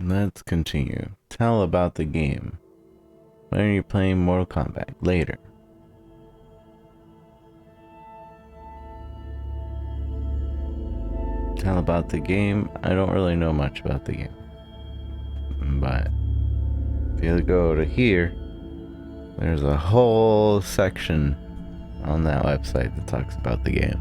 Let's continue. Tell about the game. When are you playing Mortal Kombat? Later. Tell about the game. I don't really know much about the game. But if you go to here, there's a whole section on that website that talks about the game.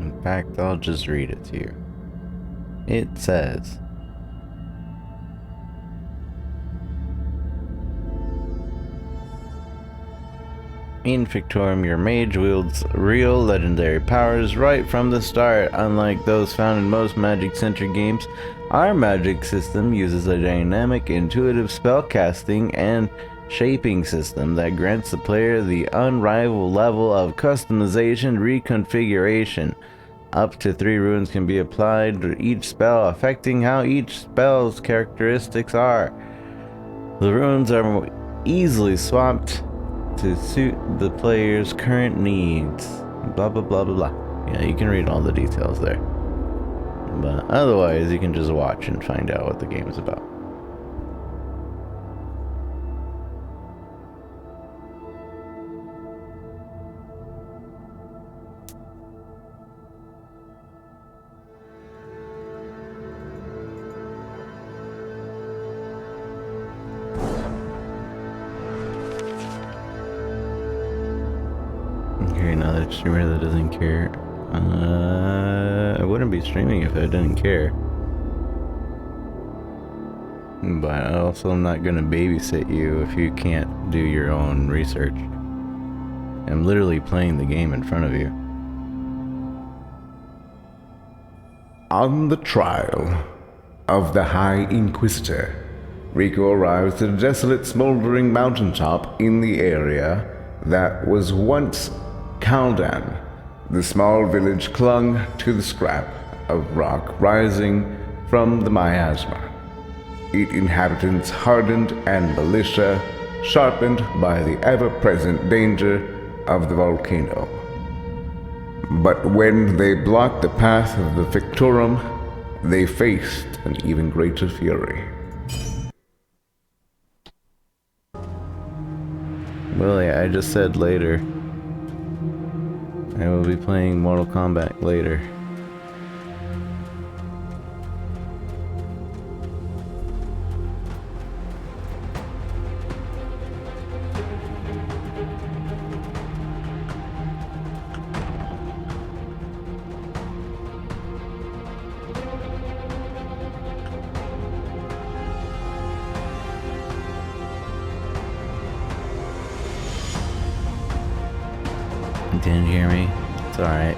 In fact, I'll just read it to you. It says, in Fictorum, your mage wields real legendary powers right from the start. Unlike those found in most magic-centric games, our magic system uses a dynamic, intuitive spellcasting and shaping system that grants the player the unrivaled level of customization reconfiguration. Up to 3 runes can be applied to each spell, affecting how each spell's characteristics are. The runes are easily swapped to suit the player's current needs. Blah blah blah blah blah. Yeah, you can read all the details there. But otherwise, you can just watch and find out what the game is about. You're another streamer that doesn't care. I wouldn't be streaming if I didn't care. But I also am not gonna babysit you if you can't do your own research. I'm literally playing the game in front of you. On the trial of the High Inquisitor, Rico arrives to the desolate, smoldering mountaintop in the area that was once Kaldan. The small village clung to the scrap of rock rising from the miasma. Its inhabitants hardened and militia sharpened by the ever-present danger of the volcano. But when they blocked the path of the Fictorum, they faced an even greater fury. Well, yeah, I just said later. I will be playing Mortal Kombat later. Didn't hear me? It's alright.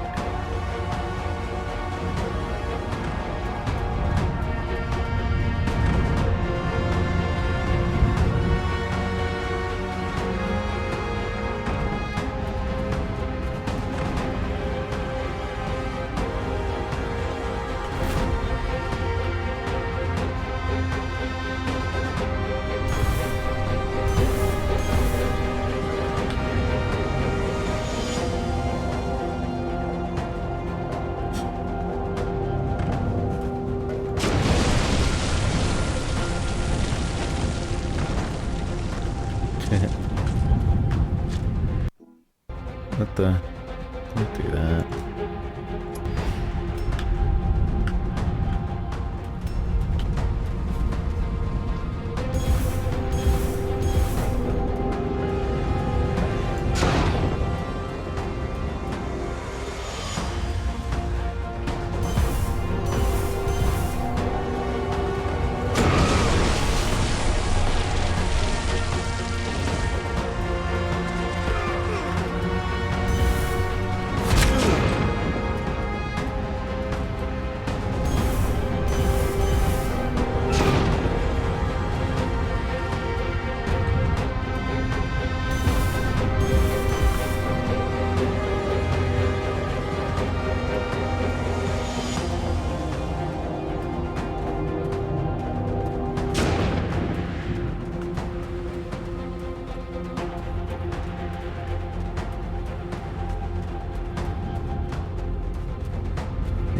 What the? Don't do that.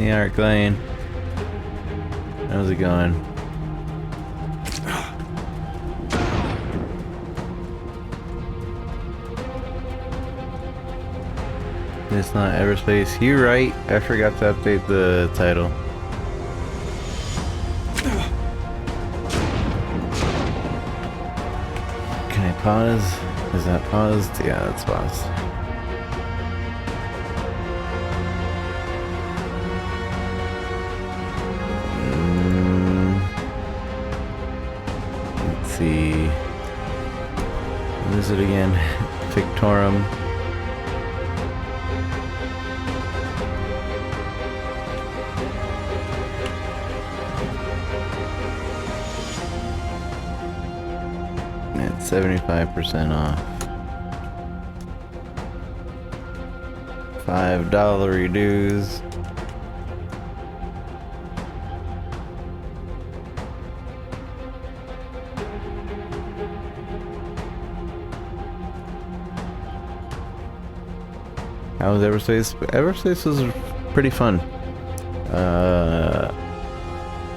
Hey, Art Lane. How's it going? It's not Everspace. You're right. I forgot to update the title. Can I pause? Is that paused? Yeah, that's paused. Let's see. What is it again? Fictorum. It's 75% off. $5 dues. How was Everspace? Everspace was pretty fun.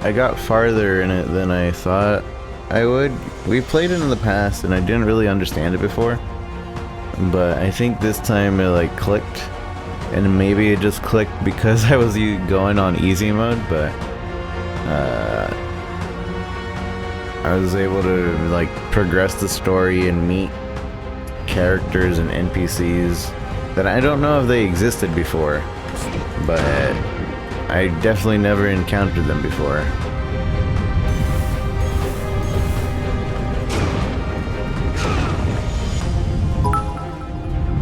I got farther in it than I thought I would. We played it in the past and I didn't really understand it before. But I think this time it like clicked. And maybe it just clicked because I was going on easy mode, but I was able to like progress the story and meet characters and NPCs that I don't know if they existed before, but I definitely never encountered them before.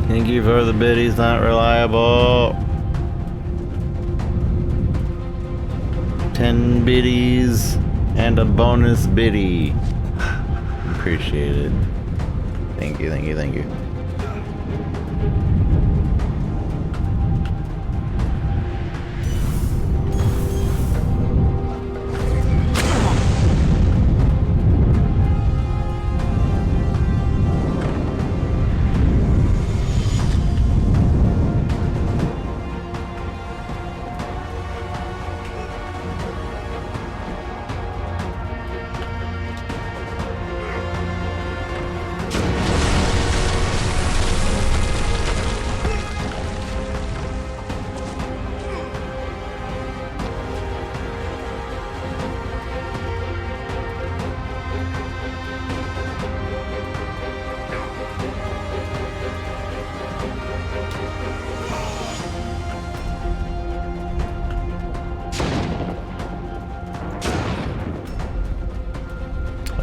Thank you for the biddies, not reliable. 10 biddies and a bonus biddy. Appreciate it. Thank you, thank you, thank you.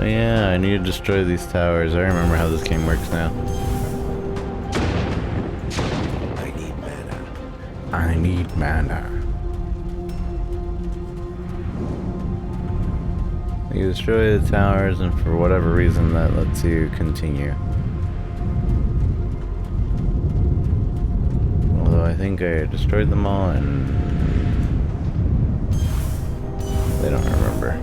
Oh yeah, I need to destroy these towers. I remember how this game works now. I need mana. I need mana. You destroy the towers, and for whatever reason that lets you continue. Although I think I destroyed them all and they don't remember.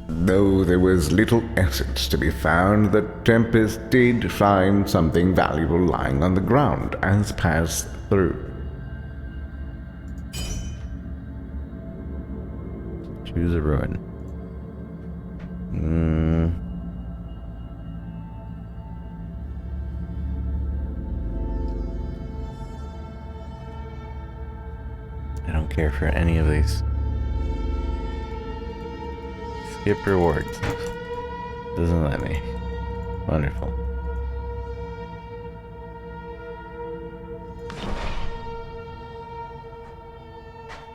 Though there was little essence to be found, the Tempest did find something valuable lying on the ground as passed through. Choose a ruin. I don't care for any of these. Skip rewards. Doesn't let me. Wonderful.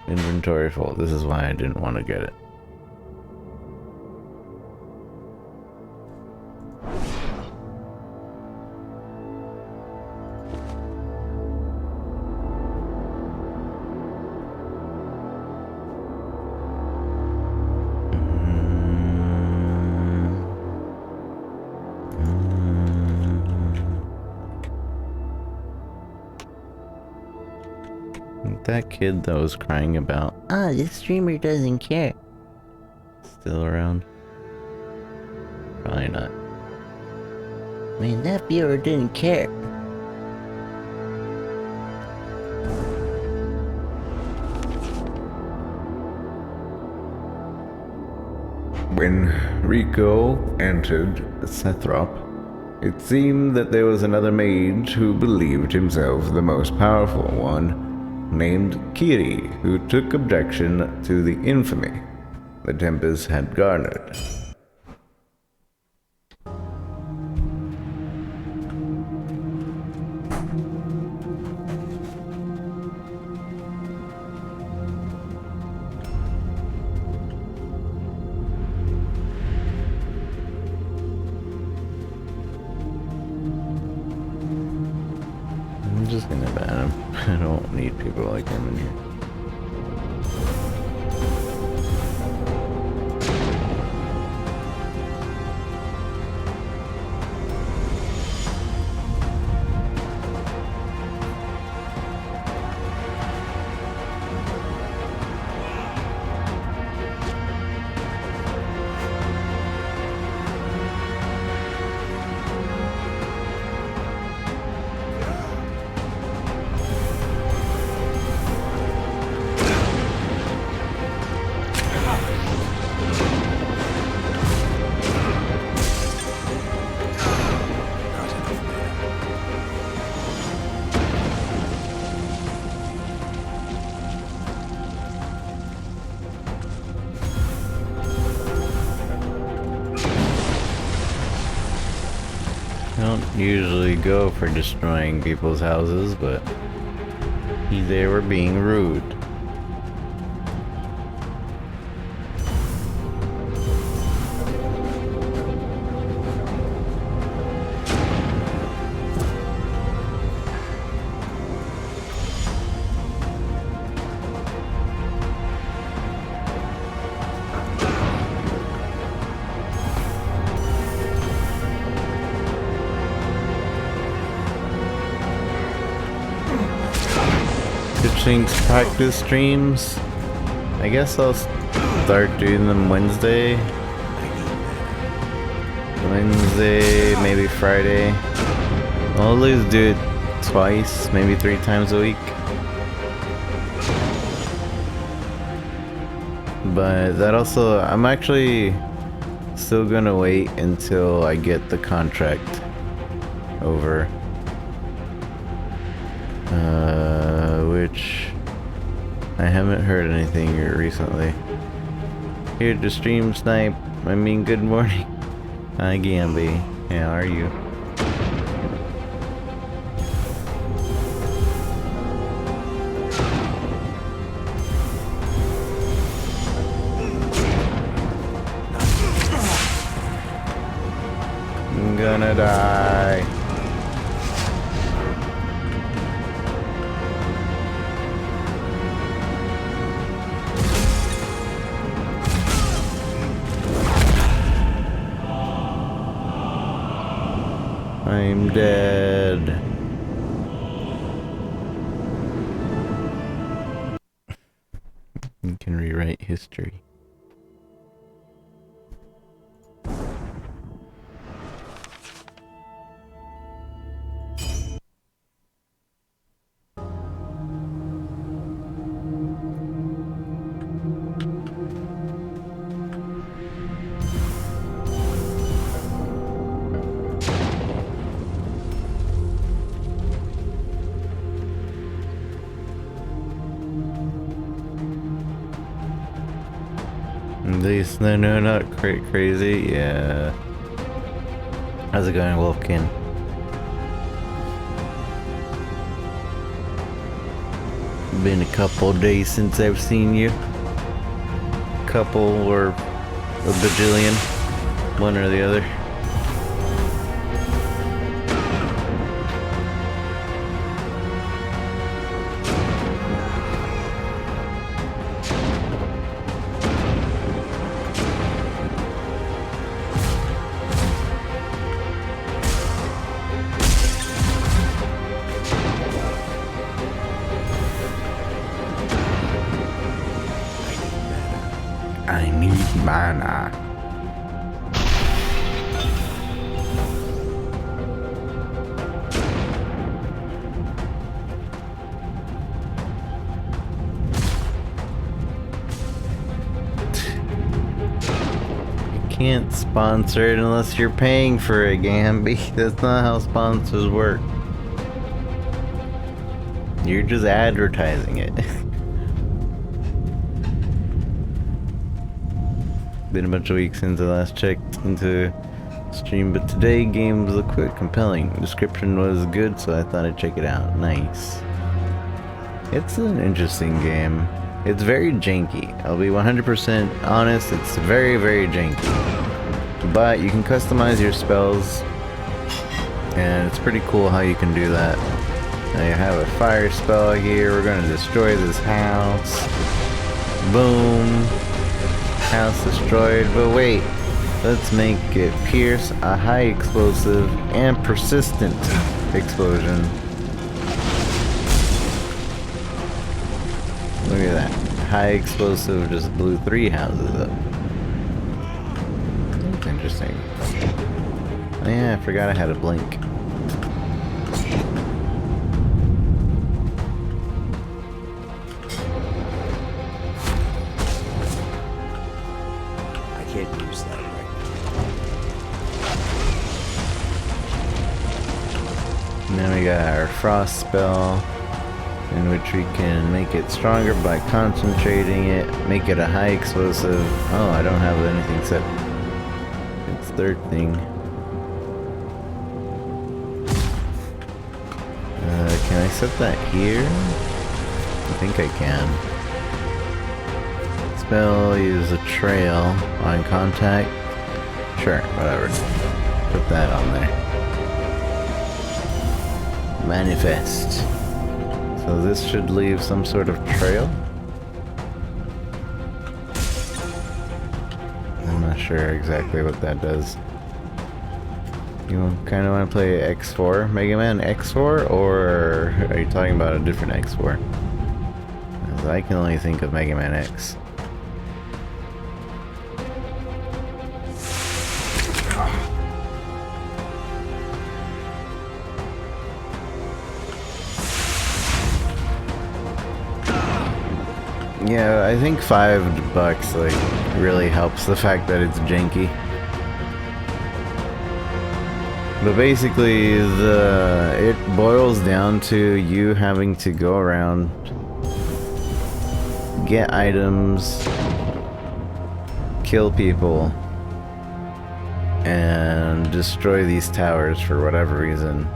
Inventory full. This is why I didn't want to get it. like that kid that was crying about. Oh, this streamer doesn't care. Still around? Probably not. Man, that viewer didn't care. When Rico entered Sethrop, it seemed that there was another mage who believed himself the most powerful one, named Kiri, who took objection to the infamy the Tempest had garnered. I'm just gonna ban him. I don't need people like him in here. I don't usually go for destroying people's houses, but they were being rude. Things practice streams. I guess I'll start doing them Wednesday, maybe Friday. I'll at least do it twice, maybe 3 times a week. But that also, I'm actually still gonna wait until I get the contract over. Which I haven't heard anything recently. Here to stream snipe. I mean, good morning. Hi, Gamby. How are you? I'm gonna die. I'm dead. You can rewrite history. These, no, not crazy. Yeah. How's it going, Wolfkin? Been a couple days since I've seen you. Couple or a bajillion. One or the other. mana. Can't sponsor it unless you're paying for it, Gamby. That's not how sponsors work. You're just advertising it. Been a bunch of weeks since I last checked into stream, but today games look quite compelling. Description was good, so I thought I'd check it out. Nice. It's an interesting game. It's very janky. I'll be 100% honest, it's very, very janky. But you can customize your spells, and it's pretty cool how you can do that. Now you have a fire spell here. We're gonna destroy this house. Boom. House destroyed. But wait, let's make it pierce, a high explosive and persistent explosion. Look at that. High explosive just blew 3 houses up. That's interesting. Oh yeah, I forgot I had a blink. I can't use that right And then we got our frost spell, in which we can make it stronger by concentrating it, make it a high explosive. Oh, I don't have anything set. It's third thing. Can I set that here? I think I can. Spell, use a trail on contact. Sure, whatever. Put that on there. Manifest. So this should leave some sort of trail. I'm not sure exactly what that does. You kind of want to play X4? Mega Man X4? Or are you talking about a different X4? 'Cause I can only think of Mega Man X. Yeah, I think $5 like really helps the fact that it's janky. But basically, it boils down to you having to go around, get items, kill people, and destroy these towers for whatever reason.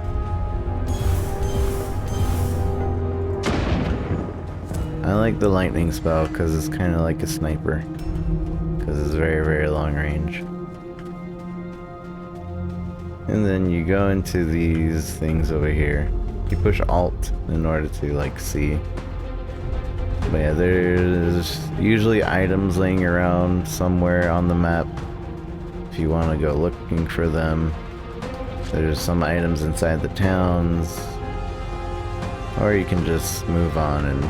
I like the lightning spell because it's kind of like a sniper, because it's very, very long range. And then you go into these things over here. You push Alt in order to like see. But yeah, there's usually items laying around somewhere on the map if you want to go looking for them. There's some items inside the towns, or you can just move on and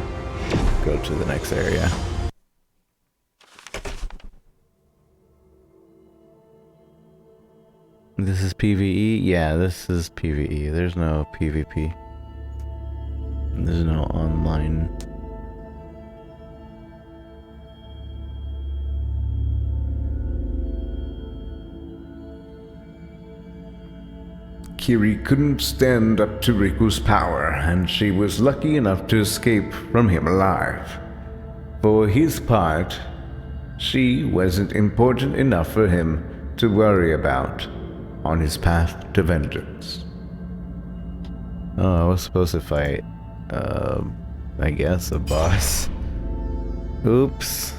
go to the next area. This is PvE? Yeah, this is PvE. There's no PvP. There's no online. Kiri couldn't stand up to Riku's power, and she was lucky enough to escape from him alive. For his part, she wasn't important enough for him to worry about on his path to vengeance. Oh, I was supposed to fight, I guess, a boss. Oops.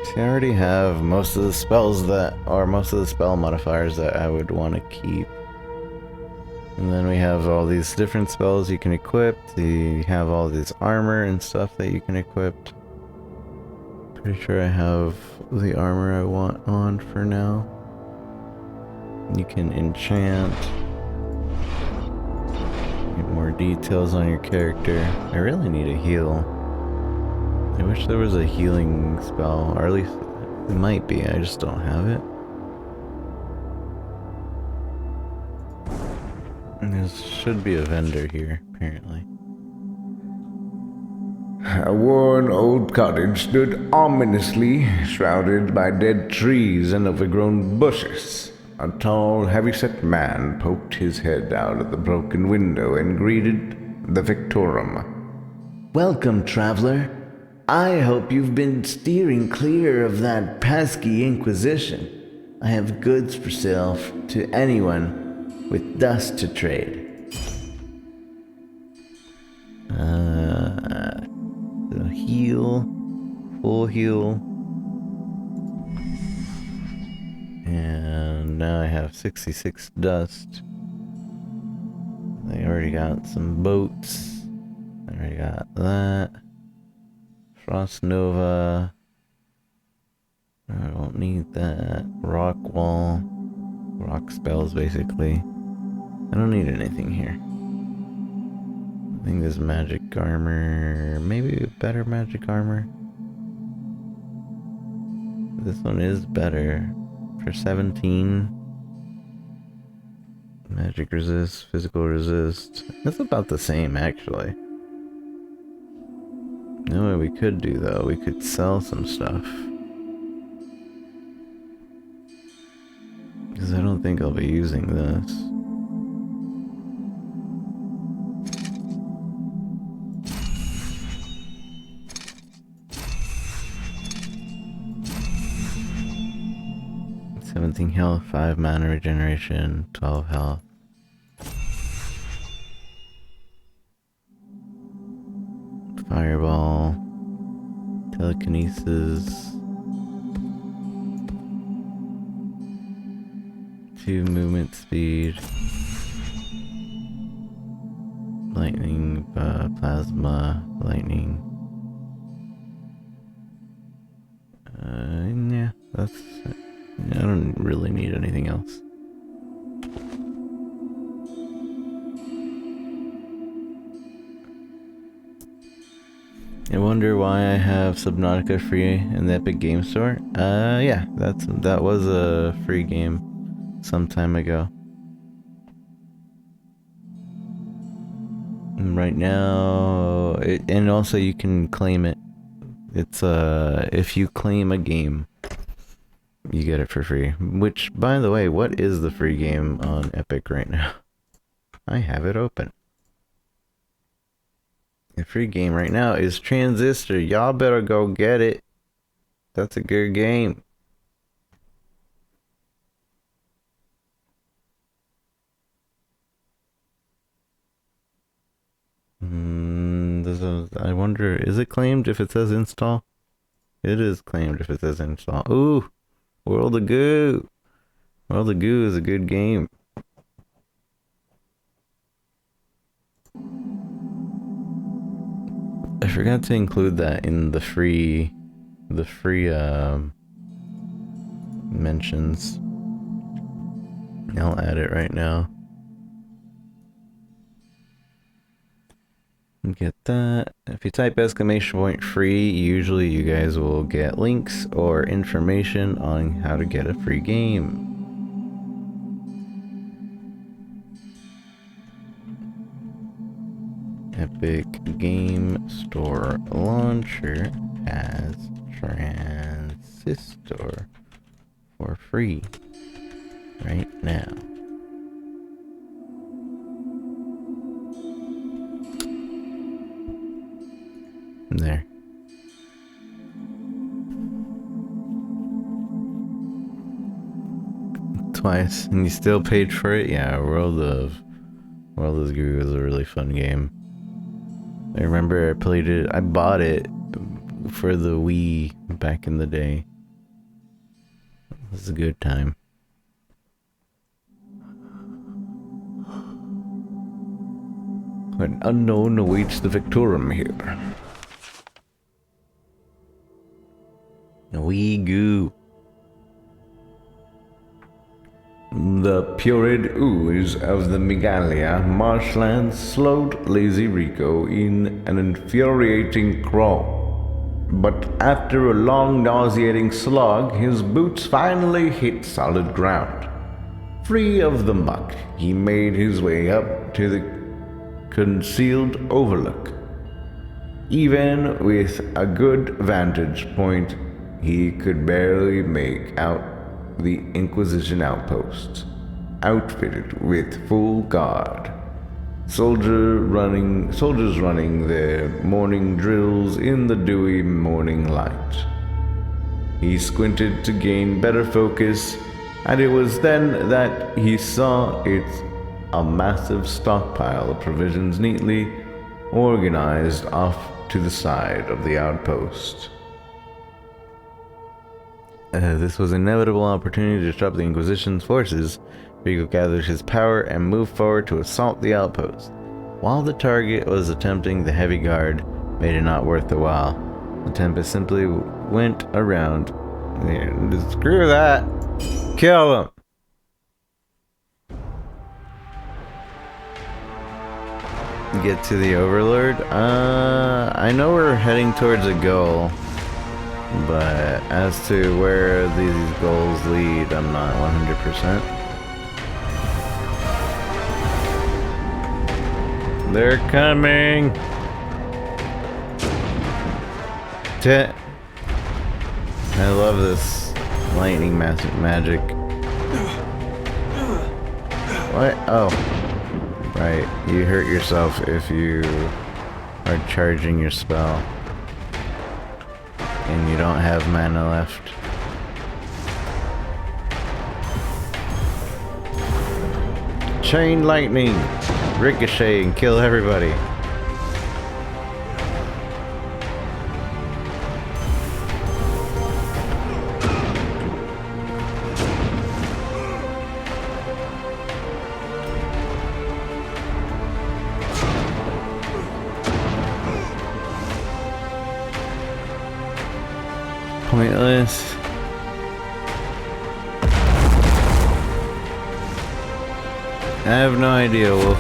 See, I already have most of the spells or most of the spell modifiers that I would want to keep. And then we have all these different spells you can equip. You have all this armor and stuff that you can equip. Pretty sure I have the armor I want on for now. You can enchant. Get more details on your character. I really need a heal. I wish there was a healing spell, or at least it might be, I just don't have it. There should be a vendor here, apparently. A worn old cottage stood ominously, shrouded by dead trees and overgrown bushes. A tall, heavy-set man poked his head out of the broken window and greeted the Fictorum. Welcome, traveler. I hope you've been steering clear of that pesky Inquisition. I have goods for sale to anyone with dust to trade. So heal, full heal. And now I have 66 dust. I already got some boats. I already got that. Frost Nova. I don't need that. Rock wall. Rock spells, basically. I don't need anything here. I think this magic armor. Maybe better magic armor. This one is better. For 17. Magic resist, physical resist. That's about the same, actually. You know what we could do, though? We could sell some stuff. Because I don't think I'll be using this. "17 health, 5 mana regeneration, 12 health." Fireball, telekinesis, 2 movement speed, lightning, plasma, lightning. Yeah, that's. I don't really need anything else. I wonder why I have Subnautica free in the Epic Game Store. Yeah, that was a free game some time ago. And right now, and also you can claim it. It's if you claim a game, you get it for free. Which, by the way, what is the free game on Epic right now? I have it open. The free game right now is Transistor. Y'all better go get it. That's a good game. I wonder, is it claimed if it says install? It is claimed if it says install. Ooh, World of Goo. World of Goo is a good game. I forgot to include that in the free mentions. I'll add it right now. Get that. If you type !free, usually you guys will get links or information on how to get a free game. Epic Game Store Launcher has Transistor for free right now. There. Twice, and you still paid for it? Yeah, World of Goo is a really fun game. I remember I played it, I bought it for the Wii back in the day. It was a good time. An unknown awaits the Fictorum here. Wii Goo. The purid ooze of the Megalia marshlands slowed Lazy Rico in an infuriating crawl. But after a long, nauseating slog, his boots finally hit solid ground. Free of the muck, he made his way up to the concealed overlook. Even with a good vantage point, he could barely make out the Inquisition outpost, outfitted with full guard. Soldiers running their morning drills in the dewy morning light. He squinted to gain better focus, and it was then that he saw a massive stockpile of provisions neatly organized off to the side of the outpost. This was an inevitable opportunity to disrupt the Inquisition's forces. Rico gathered his power and moved forward to assault the outpost. While the target was attempting the heavy guard, made it not worth the while. The Tempest simply went around. Screw that! Kill him! Get to the Overlord? I know we're heading towards a goal. But as to where these goals lead, I'm not 100%. They're coming! I love this lightning magic. What? Oh. Right, you hurt yourself if you are charging your spell. And you don't have mana left. Chain lightning! Ricochet and kill everybody. Pointless. I have no idea, Wolf.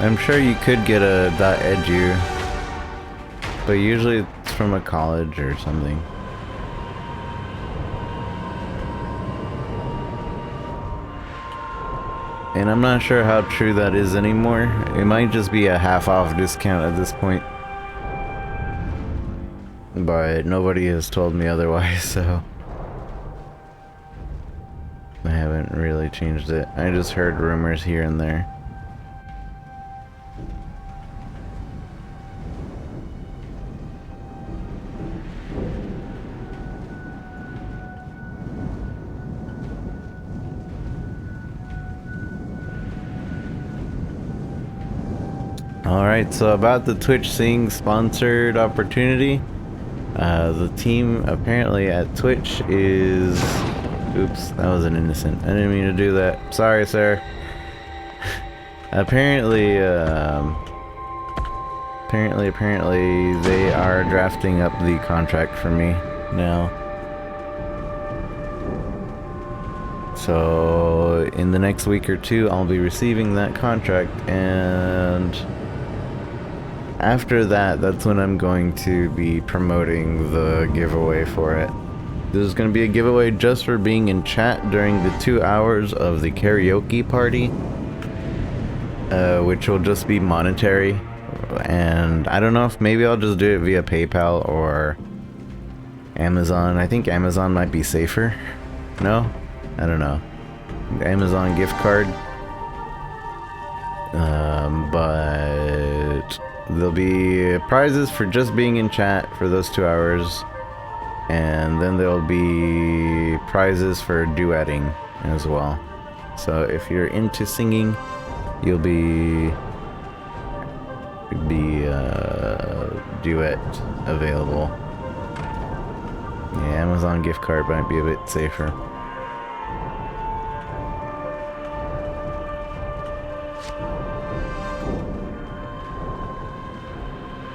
I'm sure you could get a .edu, but usually it's from a college or something. And I'm not sure how true that is anymore. It might just be a half-off discount at this point. But nobody has told me otherwise, so I haven't really changed it. I just heard rumors here and there. Alright, so about the Twitch Sing sponsored opportunity. The team apparently at Twitch is... Oops, that was an innocent. I didn't mean to do that. Sorry, sir. Apparently they are drafting up the contract for me now. So in the next week or two, I'll be receiving that contract, and after that, that's when I'm going to be promoting the giveaway for it. This is going to be a giveaway just for being in chat during the 2 hours of the karaoke party, which will just be monetary. And I don't know if maybe I'll just do it via PayPal or Amazon. I think Amazon might be safer. No? I don't know. Amazon gift card. But there'll be prizes for just being in chat for those 2 hours. And then there'll be prizes for duetting as well. So if you're into singing, you'll be duet available. Yeah, Amazon gift card might be a bit safer.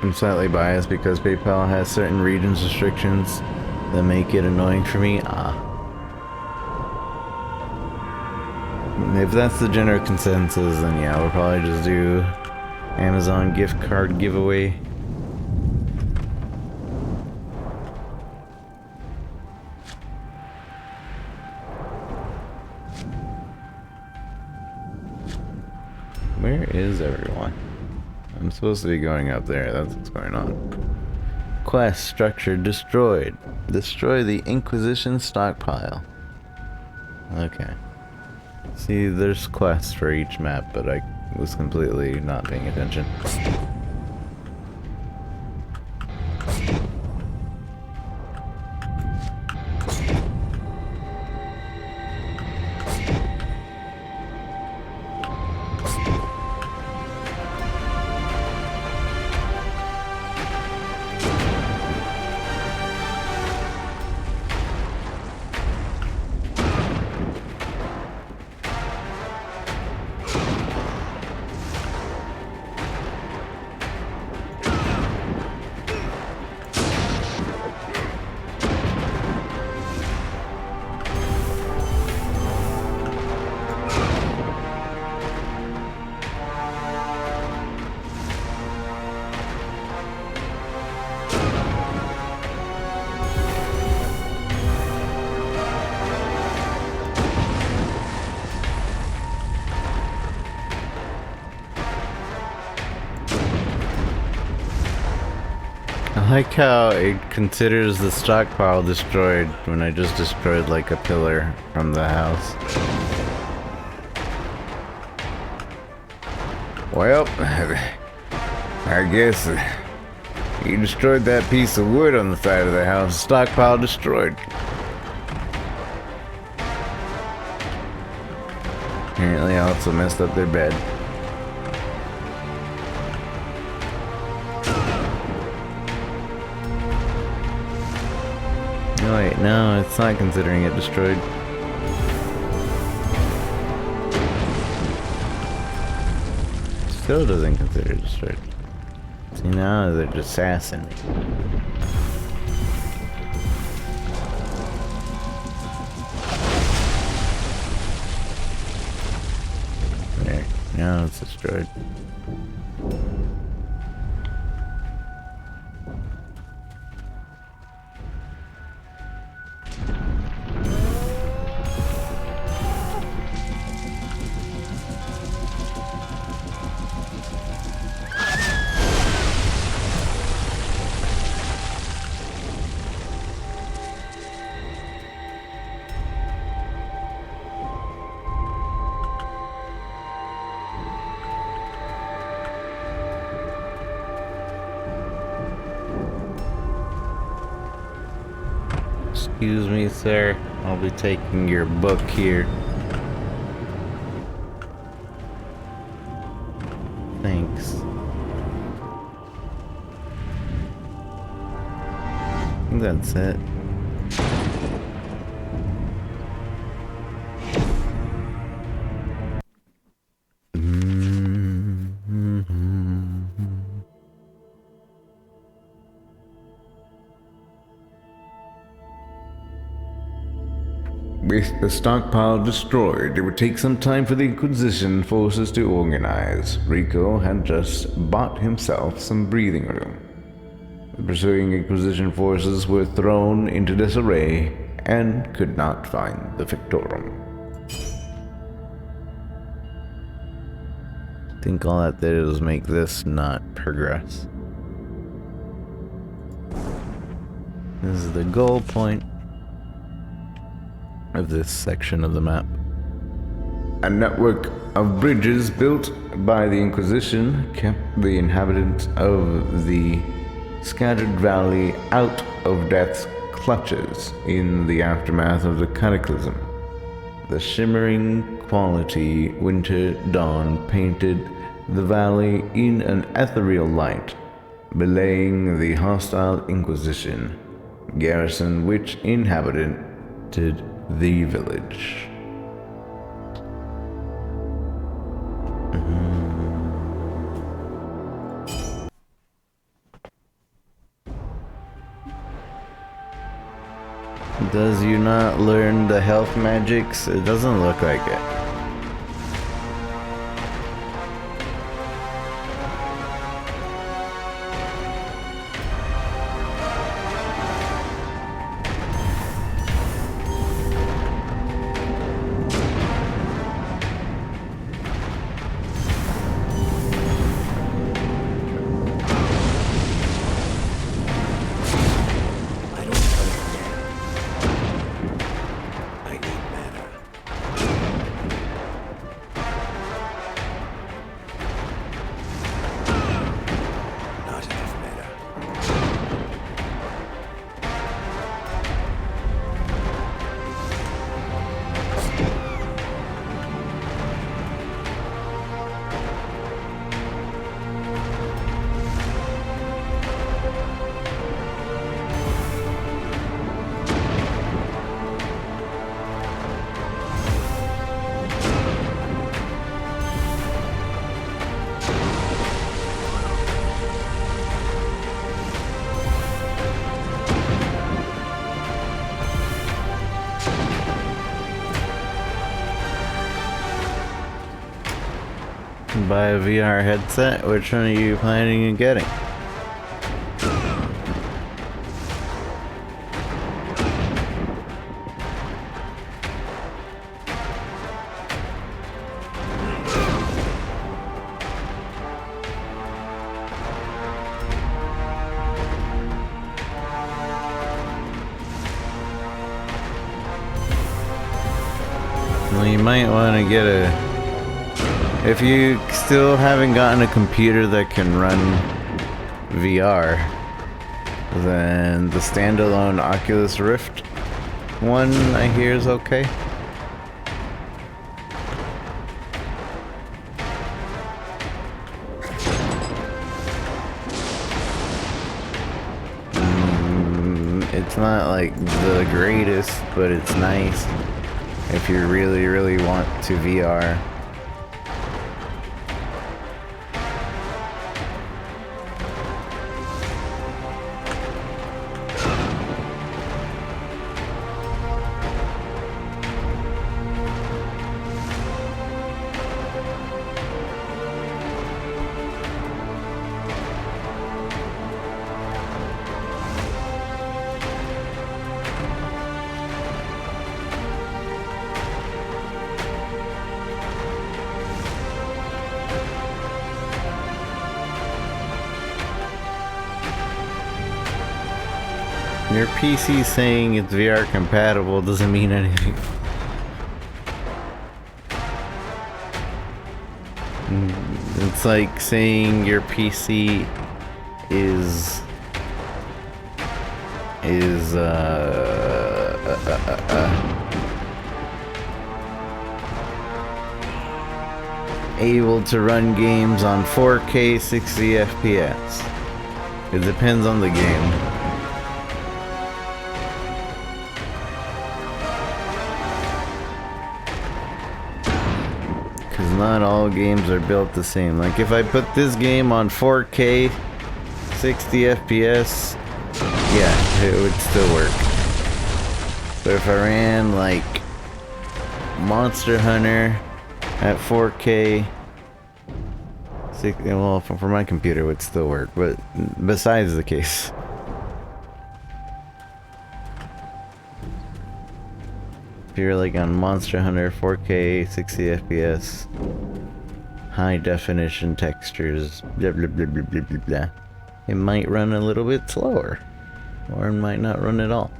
I'm slightly biased because PayPal has certain regions restrictions that make it annoying for me. If that's the general consensus, then yeah, we'll probably just do Amazon gift card giveaway. Where is everyone? I'm supposed to be going up there. That's what's going on. Quest structure destroyed. Destroy the Inquisition stockpile. Okay. See, there's quests for each map, but I was completely not paying attention. I like how it considers the stockpile destroyed when I just destroyed like a pillar from the house. Well, I guess you destroyed that piece of wood on the side of the house. Stockpile destroyed. Apparently I also messed up their bed. Oh wait, no, it's not considering it destroyed. Still doesn't consider it destroyed. See, now they're just sassing me. There, now it's destroyed. Excuse me, sir. I'll be taking your book here. Thanks. I think that's it. With the stockpile destroyed, it would take some time for the Inquisition forces to organize. Rico had just bought himself some breathing room. The pursuing Inquisition forces were thrown into disarray and could not find the Fictorum. I think all that did was make this not progress. This is the goal point of this section of the map. A network of bridges built by the Inquisition kept the inhabitants of the scattered valley out of death's clutches in the aftermath of the cataclysm. The shimmering quality winter dawn painted the valley in an ethereal light, belaying the hostile Inquisition garrison which inhabited the village. Does you not learn the health magics? It doesn't look like it. and buy a VR headset. Which one are you planning on getting? Well, you might want to get a... If you still haven't gotten a computer that can run VR, then the standalone Oculus Rift one, I hear, is okay. It's not like the greatest, but it's nice if you really want to VR. Your PC saying it's VR compatible doesn't mean anything. It's like saying your PC is able to run games on 4K 60 FPS. It depends on the game. Because not all games are built the same. Like if I put this game on 4K 60 FPS, yeah, it would still work. But if I ran like Monster Hunter at 4K, well, for my computer it would still work, but besides the case. If you're like on Monster Hunter 4K 60 FPS, high definition textures, blah blah blah blah blah blah blah, it might run a little bit slower, or it might not run at all.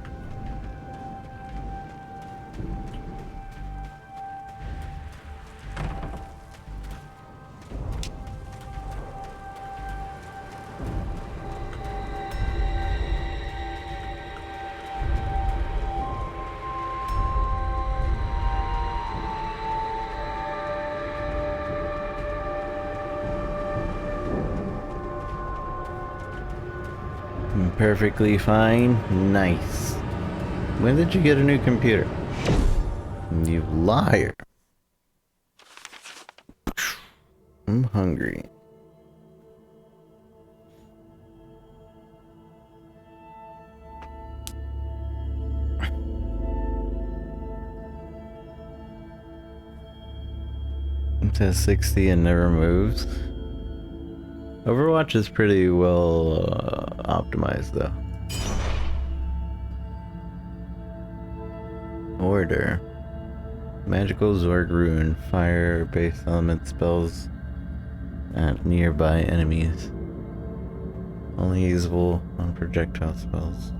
Perfectly fine. Nice. When did you get a new computer? You liar. I'm hungry. It says 60 and never moves. Overwatch is pretty well optimized though. Order. Magical Zorg Rune. Fire-based element spells at nearby enemies. Only usable on projectile spells.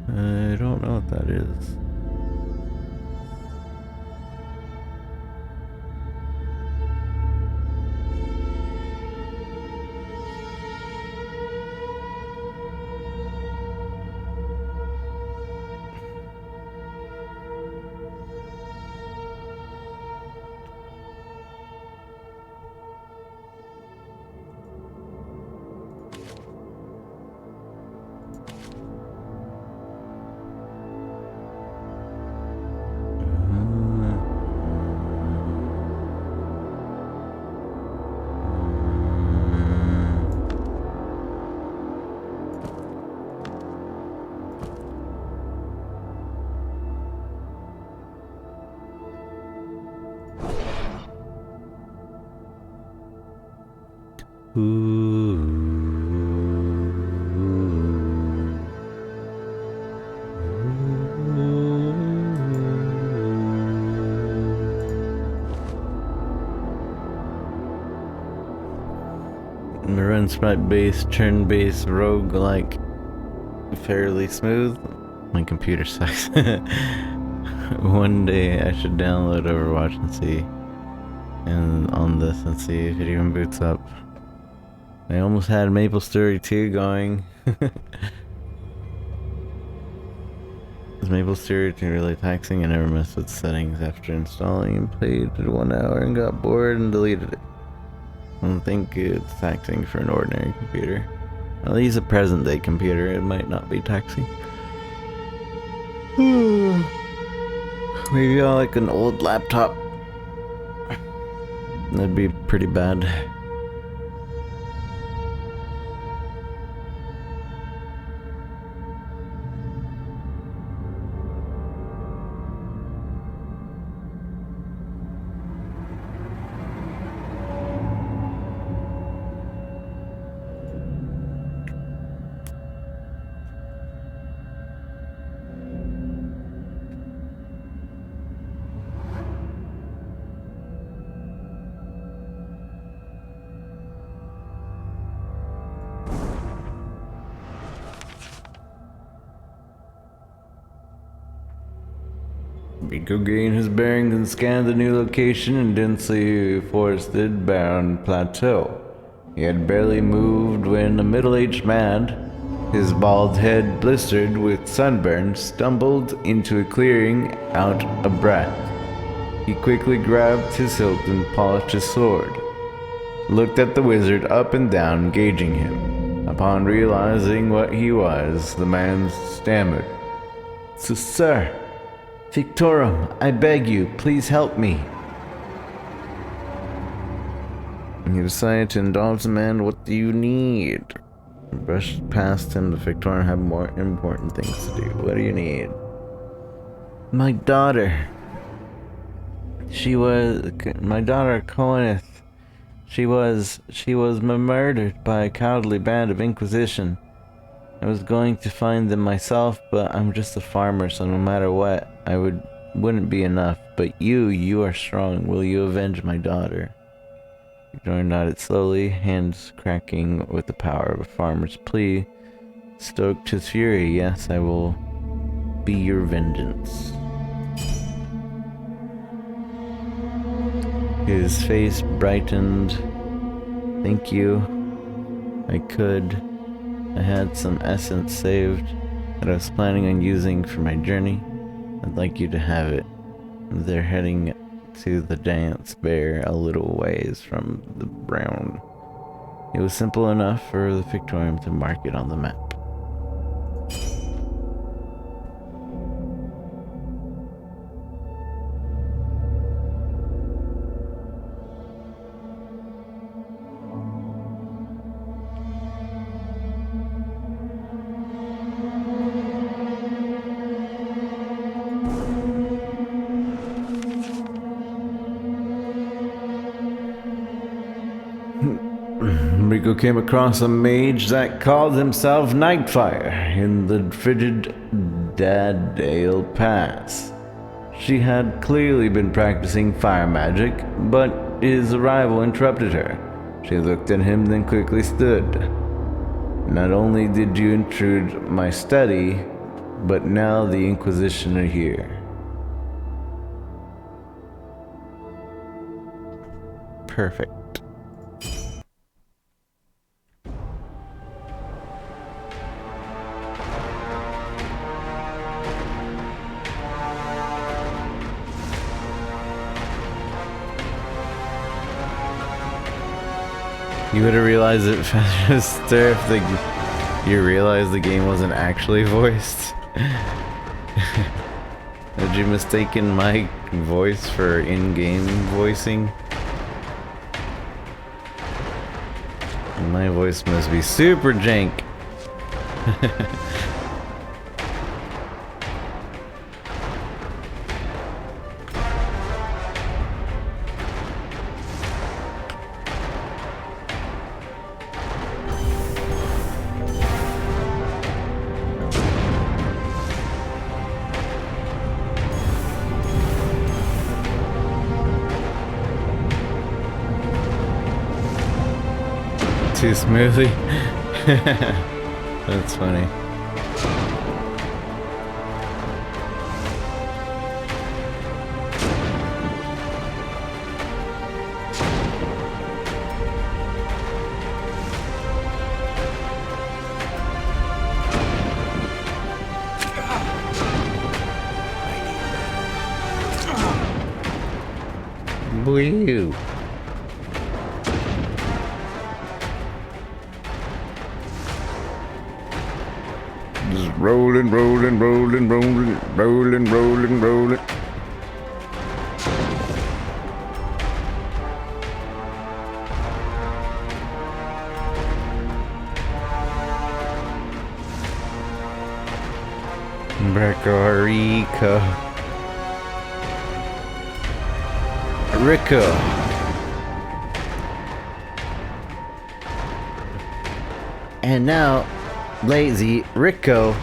I don't know what that is. Run sprite based, turn based, rogue like fairly smooth. My computer sucks. One day I should download Overwatch and see, and on this and see if it even boots up. I almost had Maple Story 2 going. Is Maple Story 2 really taxing? I never messed with settings after installing and played it 1 hour and got bored and deleted it. I don't think it's taxing for an ordinary computer. At least a present day computer, it might not be taxing. Maybe I like an old laptop. That'd be pretty bad. Rico gained his bearings and scanned the new location in densely forested barren plateau. He had barely moved when a middle-aged man, his bald head blistered with sunburn, stumbled into a clearing out of breath. He quickly grabbed his hilt and polished his sword, looked at the wizard up and down, gauging him. Upon realizing what he was, the man stammered, Sir, Fictorum, I beg you, please help me." He decided to indulge the man. "What do you need?" He brushed past him. The Fictorum had more important things to do. "What do you need?" My daughter, Coenith. She was murdered by a cowardly band of Inquisition. I was going to find them myself, but I'm just a farmer, so no matter what, I wouldn't be enough. But you are strong. Will you avenge my daughter? Victor nodded slowly, hands cracking with the power of a farmer's plea. Stoked his fury. "Yes, I will be your vengeance." His face brightened. "Thank you. I had some essence saved that I was planning on using for my journey. I'd like you to have it." They're heading to the dance bear a little ways from the brown. It was simple enough for the Fictorum to mark it on the map. Rico came across a mage that called himself Nightfire in the frigid Daddale Pass. She had clearly been practicing fire magic, but his arrival interrupted her. She looked at him, then quickly stood. "Not only did you intrude my study, but now the Inquisition are here." Perfect. You would have realized it faster if you realized the game wasn't actually voiced. Had you mistaken my voice for in-game voicing? My voice must be super jank. too smoothly. That's funny. Woo! Just rolling, rolling, rolling, rolling, rolling, rolling, rolling. Rico. And now, lazy Rico.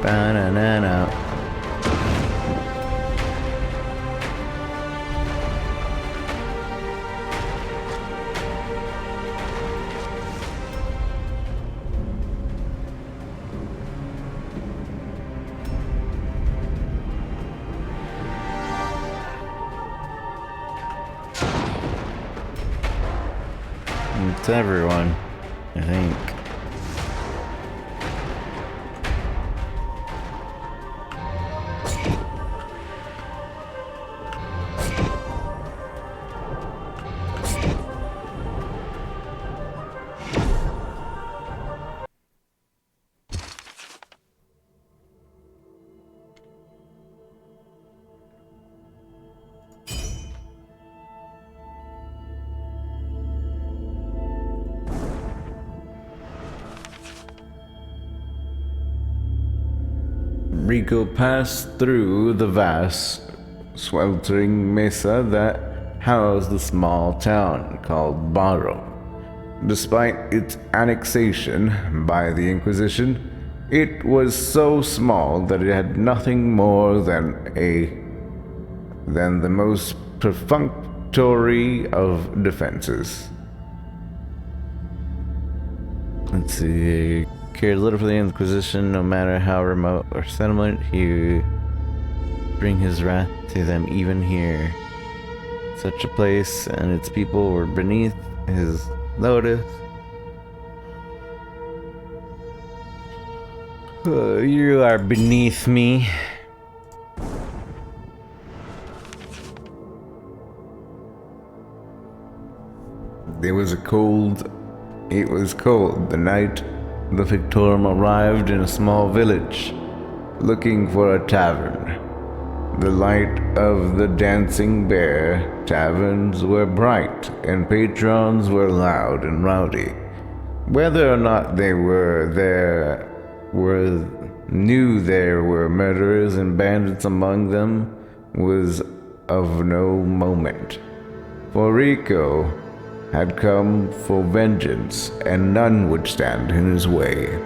Banana. It's everyone, I think. Rico passed through the vast, sweltering mesa that housed the small town called Barrow. Despite its annexation by the Inquisition, it was so small that it had nothing more than the most perfunctory of defenses. Let's see. Cared little for the Inquisition, no matter how remote or settlement, he would bring his wrath to them even here. Such a place and its people were beneath his notice. You are beneath me. It was cold the night the Fictorum arrived in a small village, looking for a tavern. The light of the Dancing Bear taverns were bright, and patrons were loud and rowdy. Whether or not they knew there were murderers and bandits among them was of no moment. For Rico had come for vengeance, and none would stand in his way.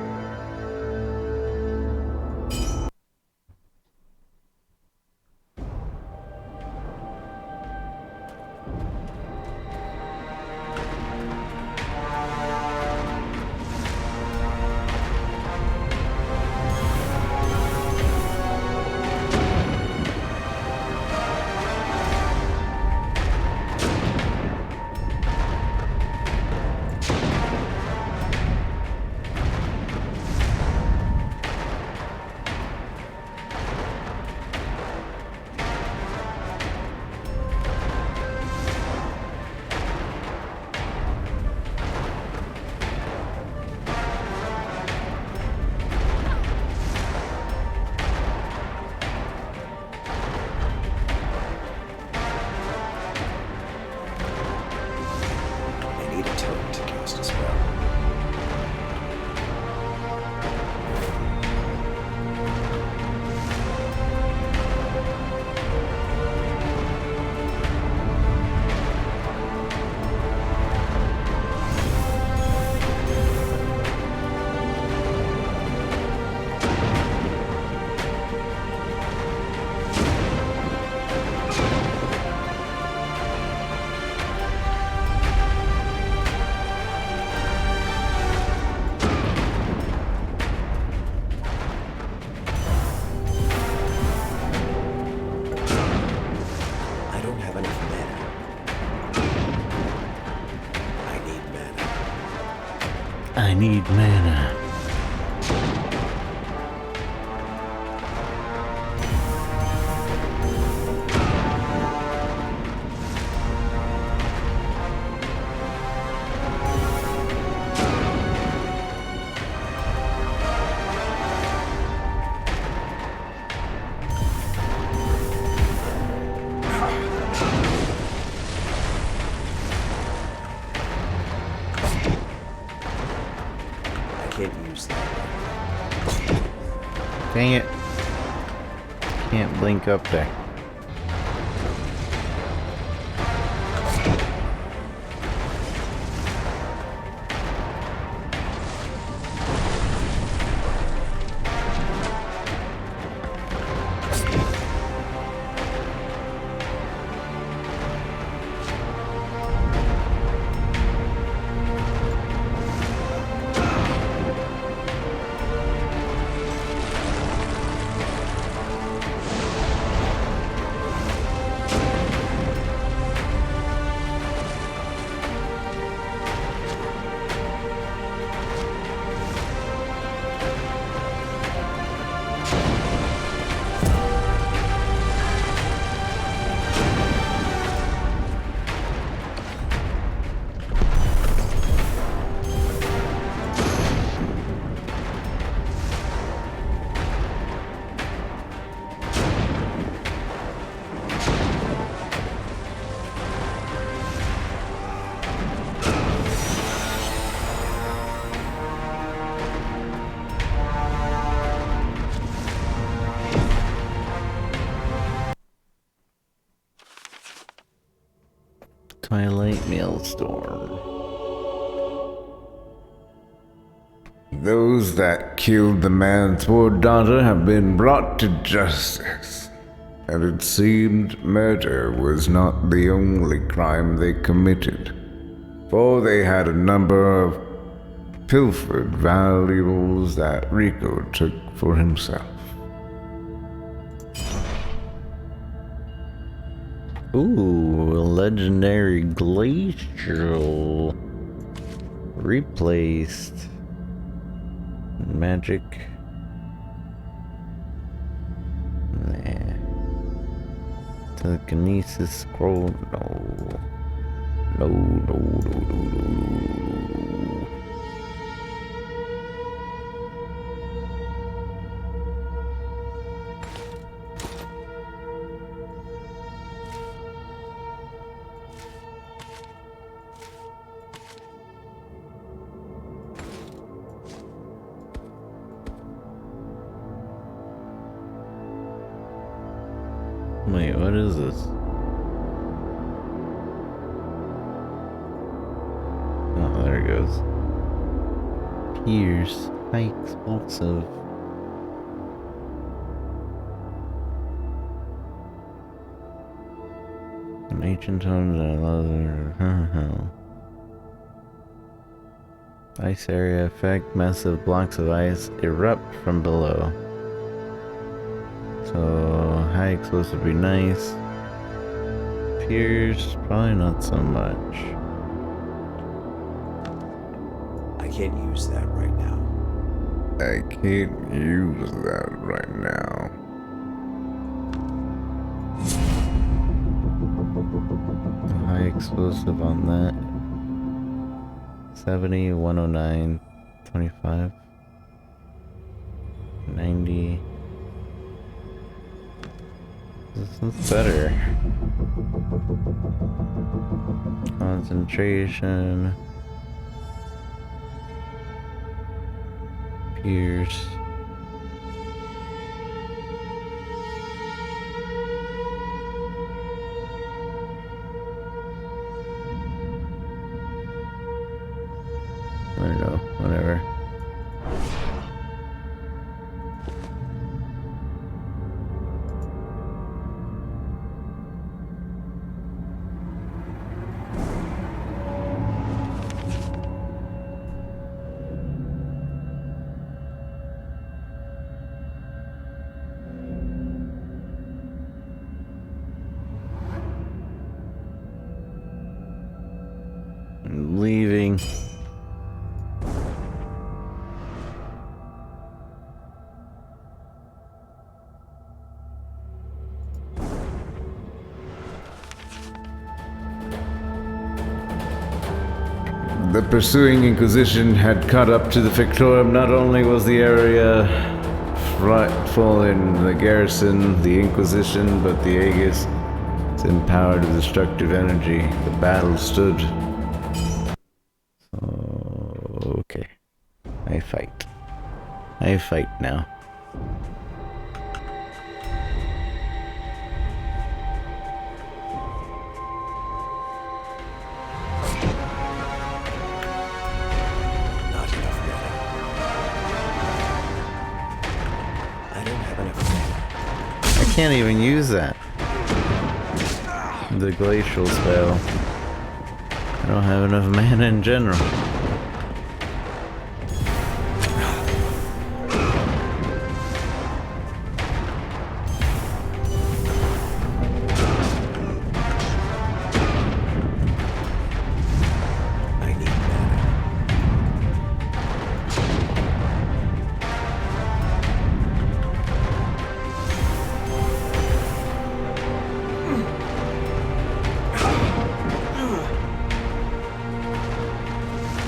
I need mana. Can't use that. Dang it. Can't blink up there. Twilight Maelstrom. Those that killed the man's poor daughter have been brought to justice. And it seemed murder was not the only crime they committed, for they had a number of pilfered valuables that Rico took for himself. Ooh, a legendary glacial. Replaced. Magic. Nah. Telekinesis scroll. No. No, no, no, no, no, no. Wait, what is this? Oh, there it goes. Pierce, high explosive. An ancient tones and another. Ice area effect, massive blocks of ice erupt from below. So high explosive would be nice. Pierce, probably not so much. I can't use that right now. I can't use that right now. High explosive on that. 70, 109, 25, 90. This is better. Concentration. Pierce. I don't know, whatever. I'm leaving. the pursuing Inquisition had caught up to the Fictorum, not only was the area frightful in the garrison, the Inquisition, but the Aegis is empowered with destructive energy. The battle stood. Okay. I fight. I fight now. Not enough mana. I don't have enough mana. I can't even use that. The glacial spell. I don't have enough mana in general. I need mana.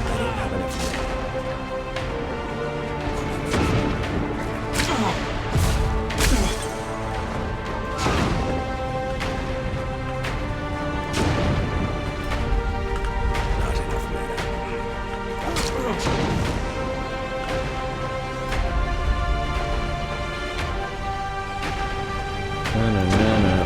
I don't have enough mana. Not enough mana. No, no, no, no.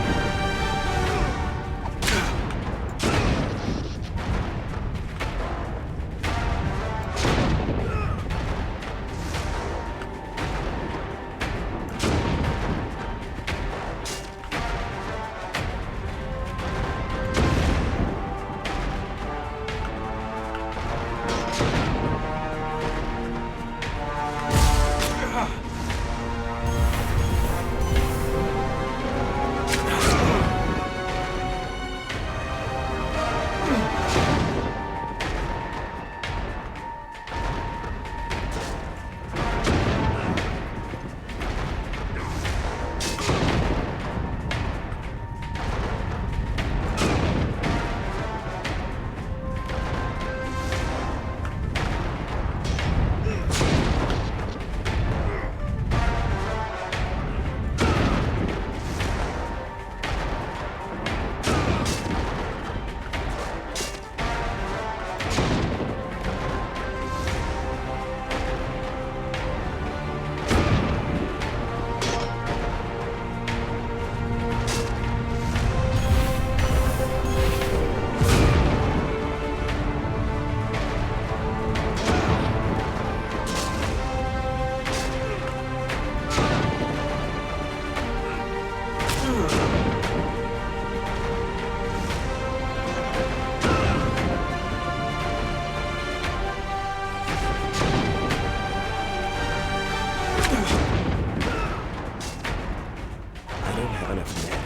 I don't have enough mana.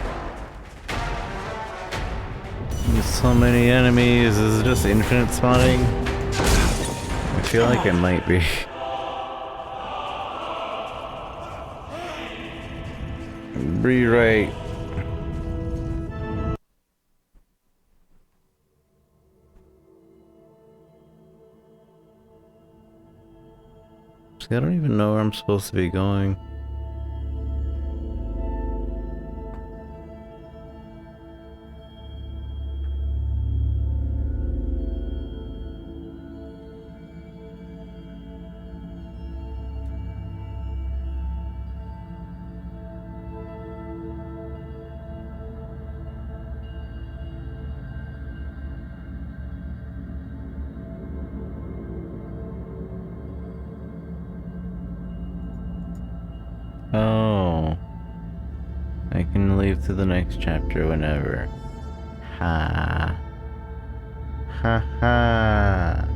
There's so many enemies. Is it just infinite spawning? I feel like it might be. Rewrite. See, I don't even know where I'm supposed to be going. Oh. I can leave to the next chapter whenever. Ha. Ha ha.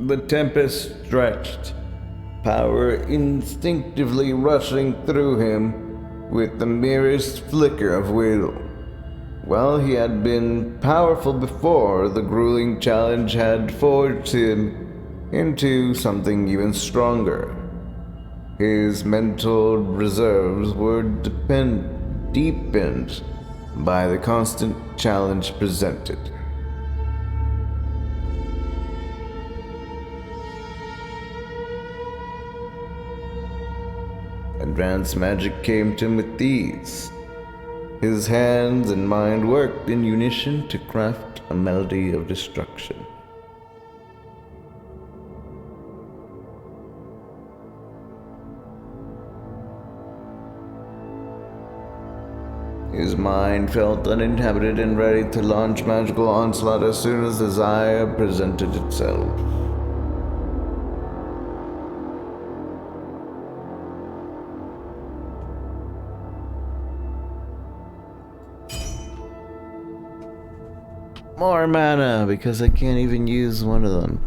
The tempest stretched, power instinctively rushing through him with the merest flicker of will. While he had been powerful before, the grueling challenge had forged him into something even stronger. His mental reserves were deepened by the constant challenge presented. Advanced magic came to him with ease. His hands and mind worked in unison to craft a melody of destruction. His mind felt uninhabited and ready to launch magical onslaught as soon as desire presented itself. More mana, because I can't even use one of them.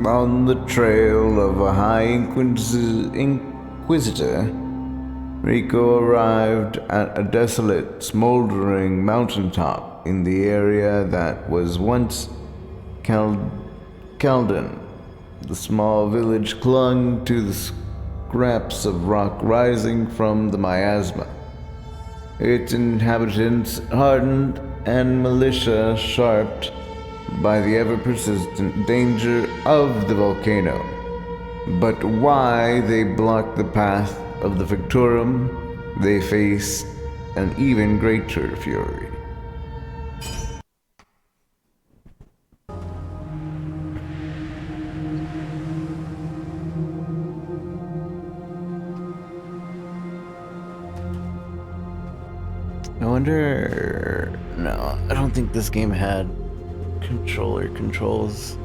On the trail of a high inquisitor, Rico arrived at a desolate, smoldering mountaintop in the area that was once Calden. The small village clung to the scraps of rock rising from the miasma. Its inhabitants hardened and militia sharped by the ever-persistent danger of the volcano. But why they blocked the path of the Fictorum, they faced an even greater fury. I wonder... No, I don't think this game had controller controls.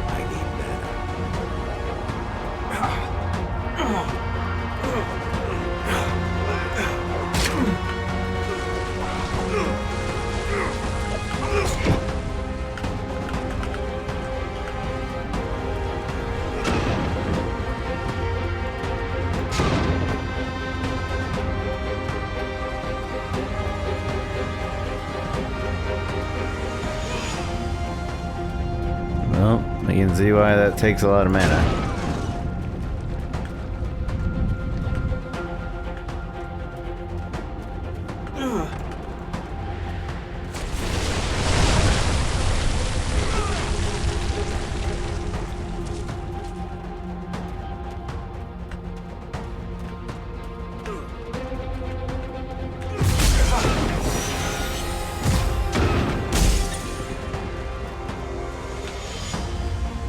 I need mana. Well, you can see why that takes a lot of mana.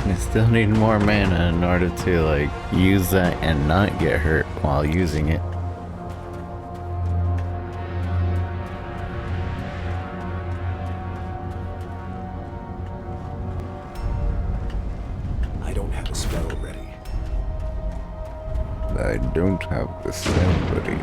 I still need more mana in order to, like, use that and not get hurt while using it. I don't have a spell ready. I don't have the spell ready.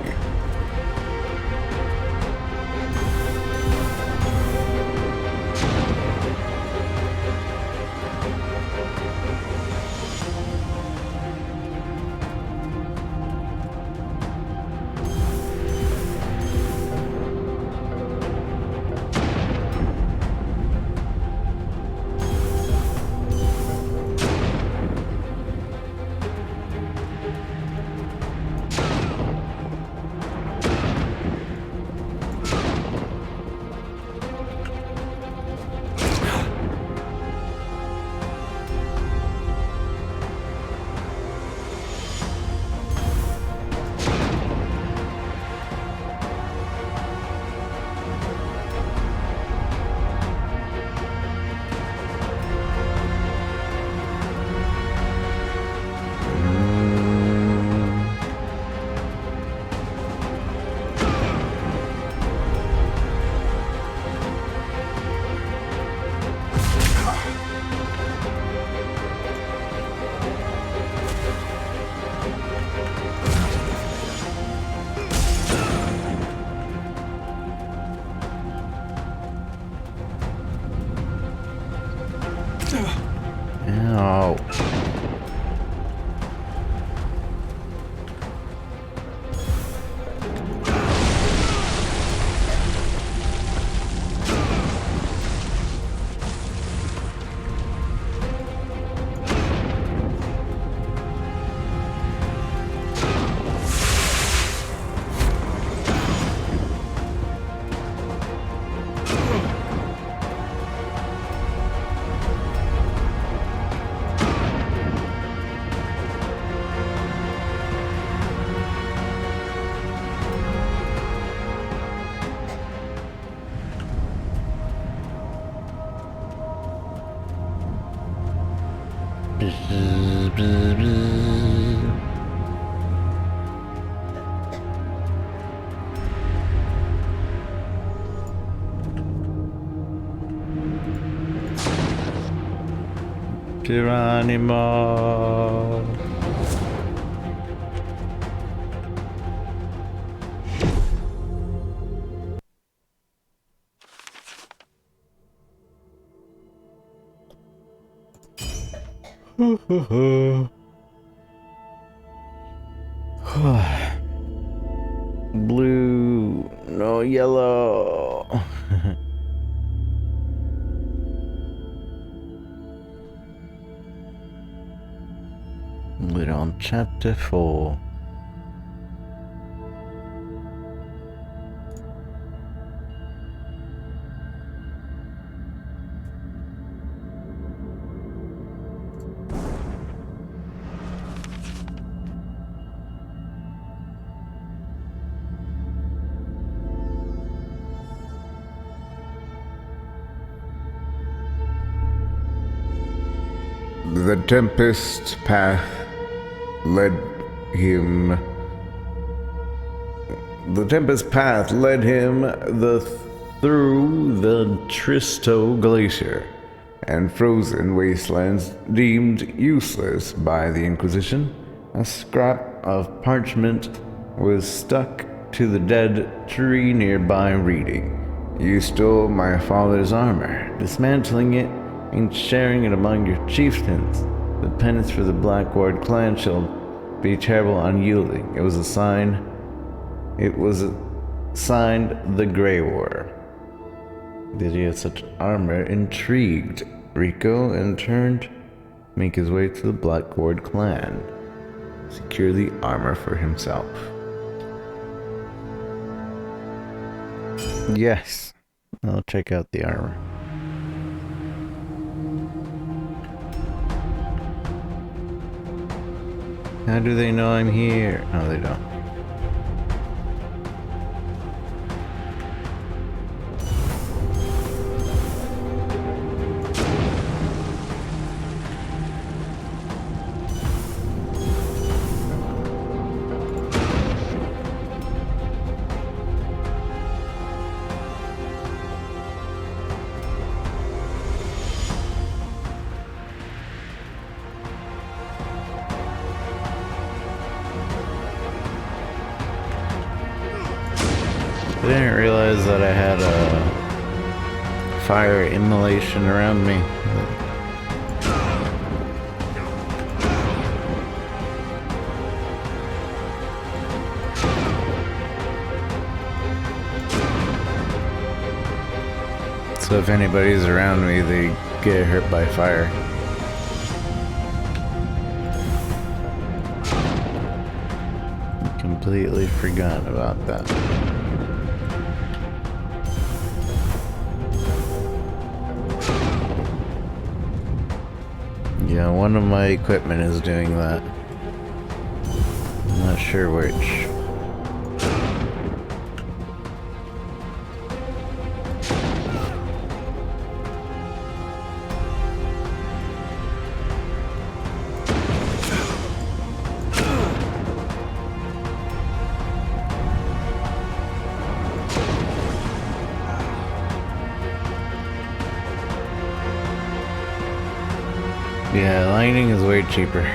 Ow. Geronimo. Blue, no yellow. We're on chapter 4. The Tempest path led him. The Tempest path led him through the Tristo Glacier and frozen wastelands deemed useless by the Inquisition. A scrap of parchment was stuck to the dead tree nearby reading, "You stole my father's armor. Dismantling it and sharing it among your chieftains. The penance for the Blackward clan shall be terrible unyielding." It was signed the Grey War. Did he have such armor? Intrigued, Rico in turn make his way to the Blackward clan. Secure the armor for himself. Yes. I'll check out the armor. How do they know I'm here? No, they don't. I didn't realize that I had a fire immolation around me. So if anybody's around me, they get hurt by fire. Completely forgot about that. Yeah, one of my equipment is doing that. I'm not sure which. Yeah, lighting is way cheaper.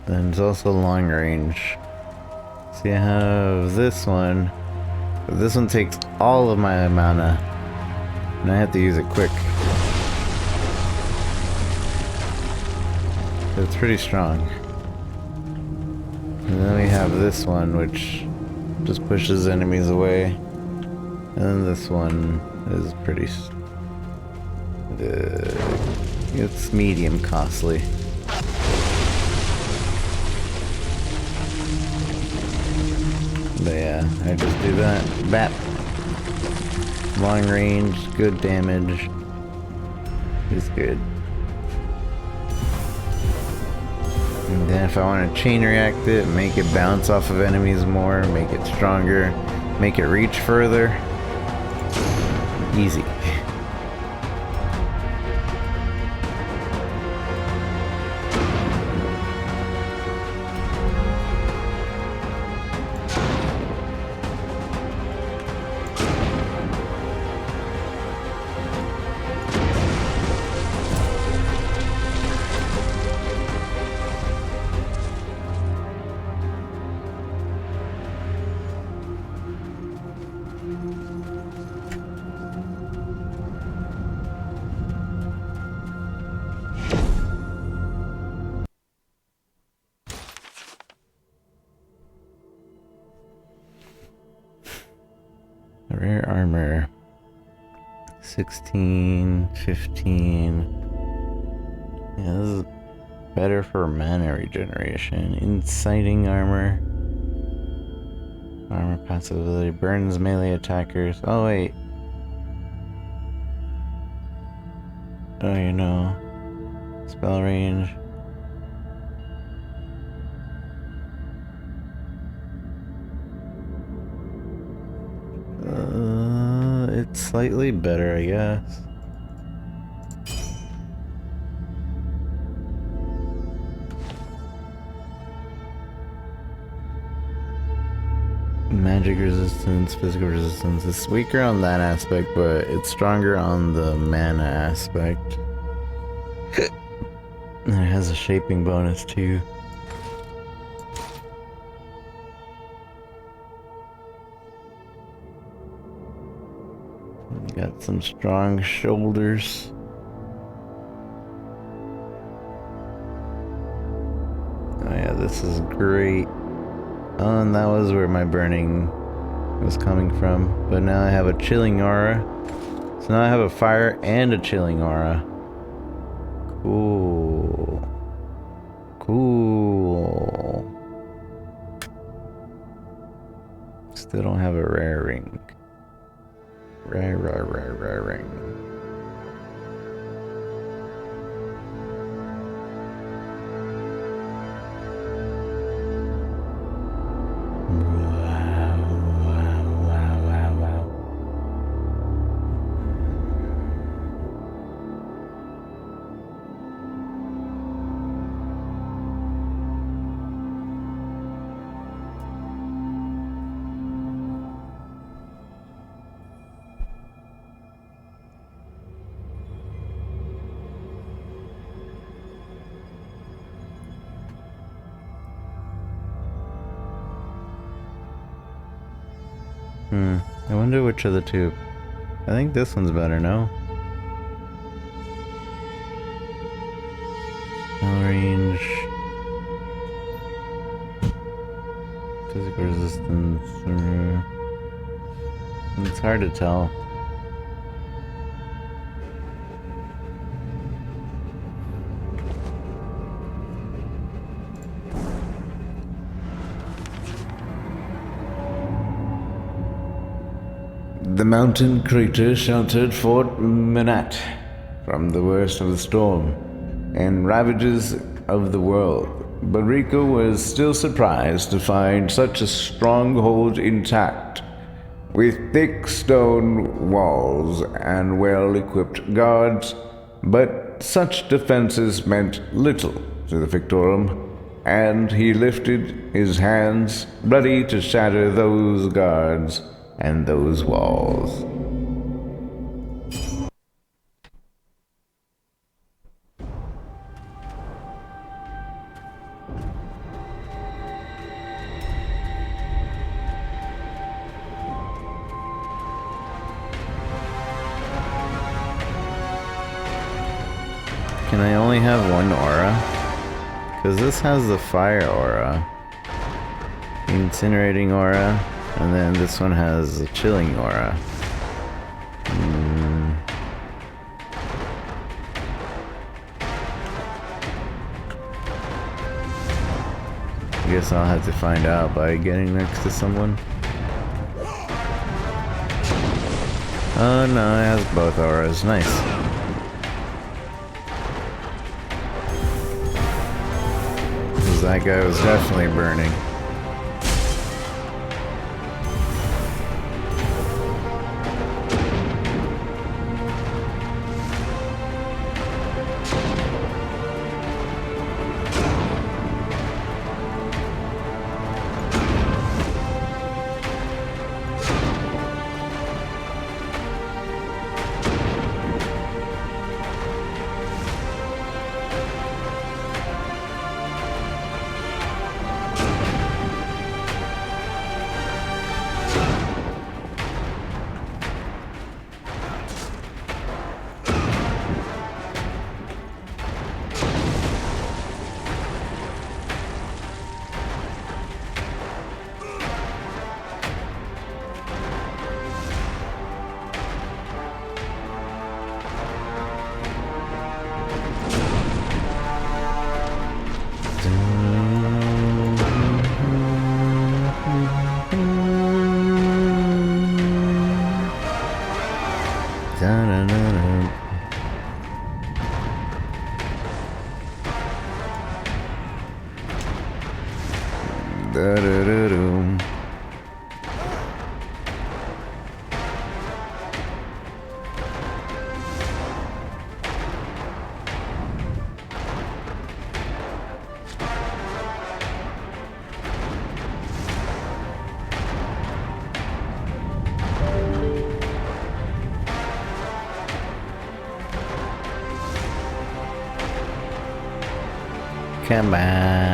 Then it's also long range. See, I have this one. But this one takes all of my mana. And I have to use it quick. It's pretty strong. And then we have this one, which just pushes enemies away. And then this one is pretty... it's medium costly. But yeah, I just do that. Bap. Long range, good damage. Is good. And then if I want to chain react it, make it bounce off of enemies more, make it stronger, make it reach further. Easy. Rare armor. 16, 15. Yeah, this is better for mana regeneration. Inciting armor. Armor passive ability burns melee attackers. Oh wait. Oh, you know. Spell range. It's slightly better, I guess. Magic resistance, physical resistance. It's weaker on that aspect, but it's stronger on the mana aspect. And it has a shaping bonus too. Got some strong shoulders. Oh yeah, this is great. Oh, and that was where my burning was coming from. But now I have a chilling aura. So now I have a fire and a chilling aura. Cool. Cool. Still don't have a rare ring. Rare ring. I wonder which of the two. I think this one's better, no? Spell range. Physical resistance. It's hard to tell. The mountain crater sheltered Fort Manat from the worst of the storm and ravages of the world, but Rico was still surprised to find such a stronghold intact, with thick stone walls and well-equipped guards, but such defenses meant little to the Fictorum, and he lifted his hands, ready to shatter those guards and those walls. Can I only have one aura? Because this has the fire aura, incinerating aura, and then this one has the chilling aura. I guess I'll have to find out by getting next to someone. Oh no, it has both auras. Nice. That guy was definitely burning. Da-da-da-dum. Come on.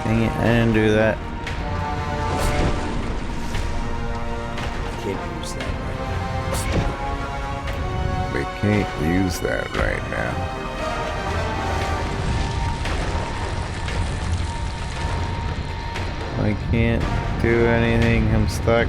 Dang it, I didn't do that. Can't use that right They can't use that right now. I can't do anything, I'm stuck.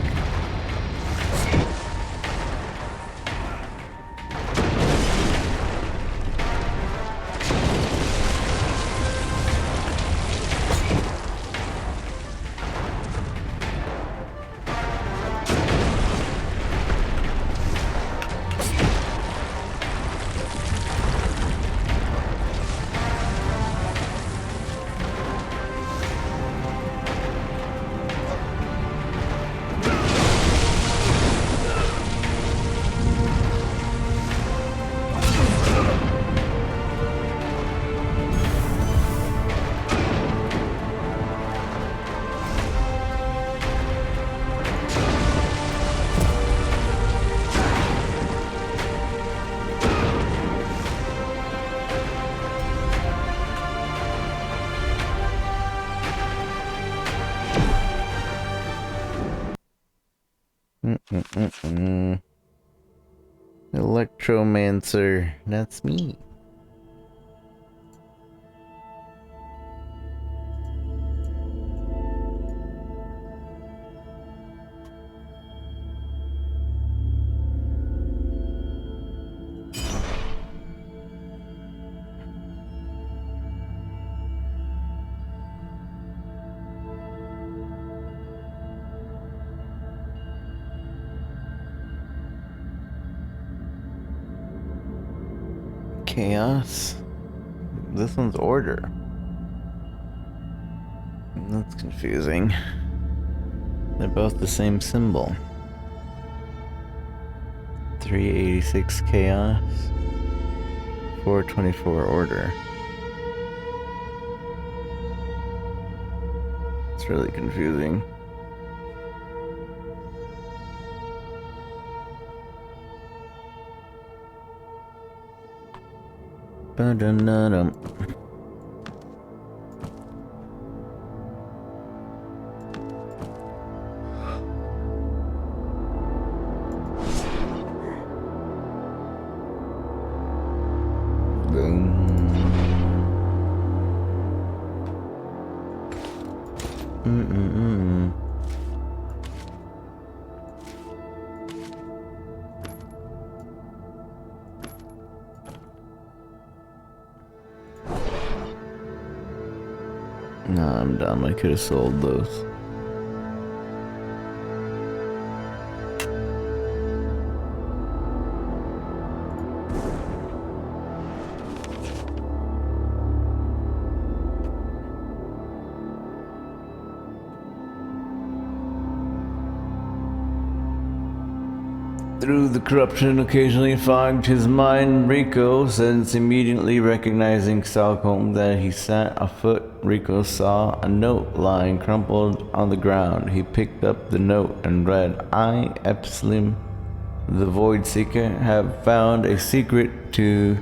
Electromancer, that's me. chaos. This one's order. That's confusing. They're both the same symbol. 386 chaos. 424 order. It's really confusing. Ba-dum-dum-dum. Mm-mm-mm. Nah, I'm dumb. I could have sold those. Through the corruption occasionally fogged his mind, Rico, since immediately recognizing Stockholm that he sat afoot, Rico saw a note lying crumpled on the ground. He picked up the note and read, I, Epslim, the Void Seeker, have found a secret to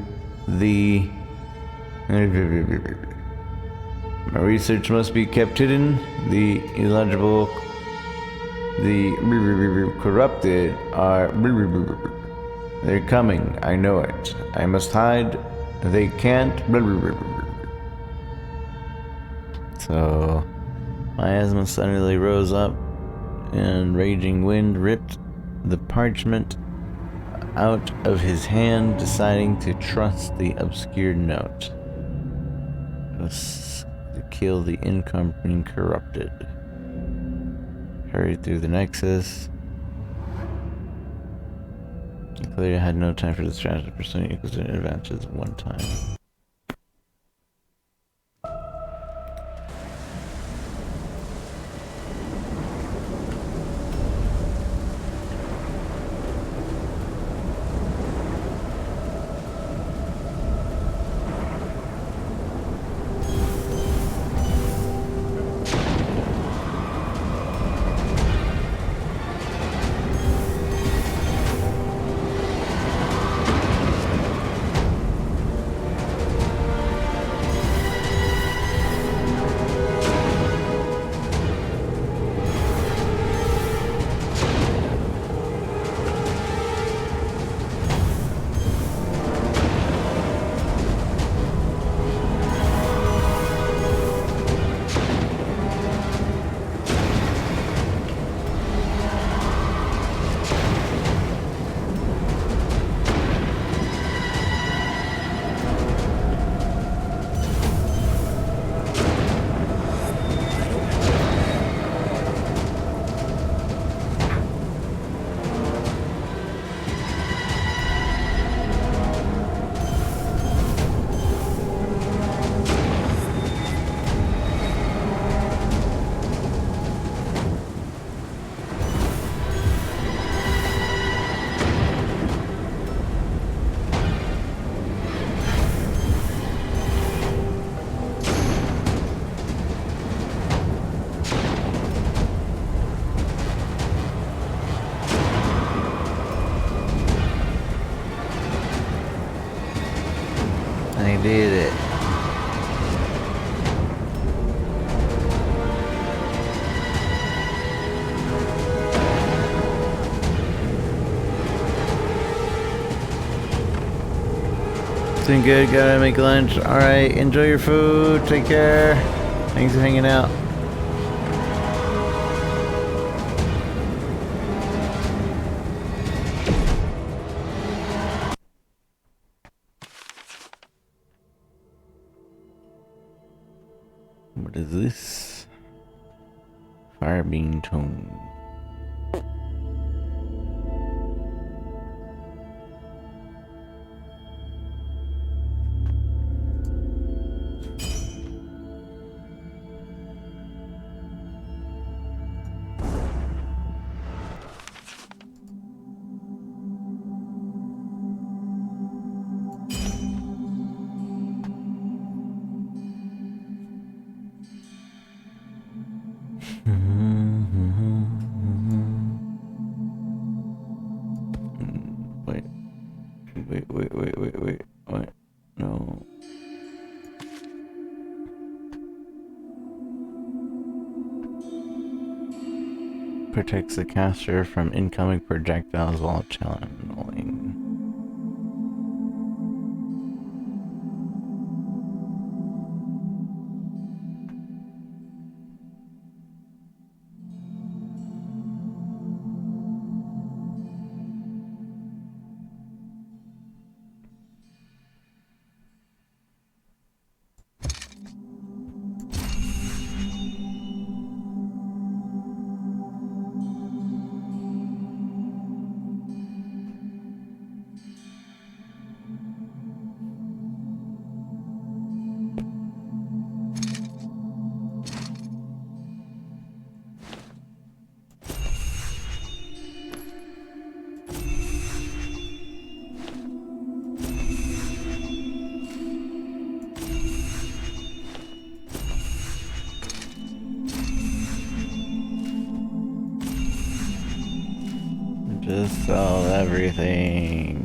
the... My research must be kept hidden. The illegible... The corrupted are... They're coming, I know it. I must hide. They can't... So... Miasma suddenly rose up, and raging wind ripped the parchment out of his hand, deciding to trust the obscure note. To kill the incoming corrupted. Hurried through the Nexus. Clearly I had no time for distraction, pursuing equals advantages one time. I did it. Doing good, gotta make lunch. Alright, enjoy your food, take care. Thanks for hanging out. What is this? Firebeam tone. Wait. No. Protects the caster from incoming projectiles while channeling. Just sell everything.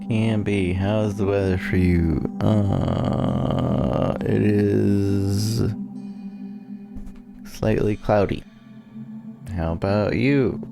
Can be. How's the weather for you? It is slightly cloudy. How about you?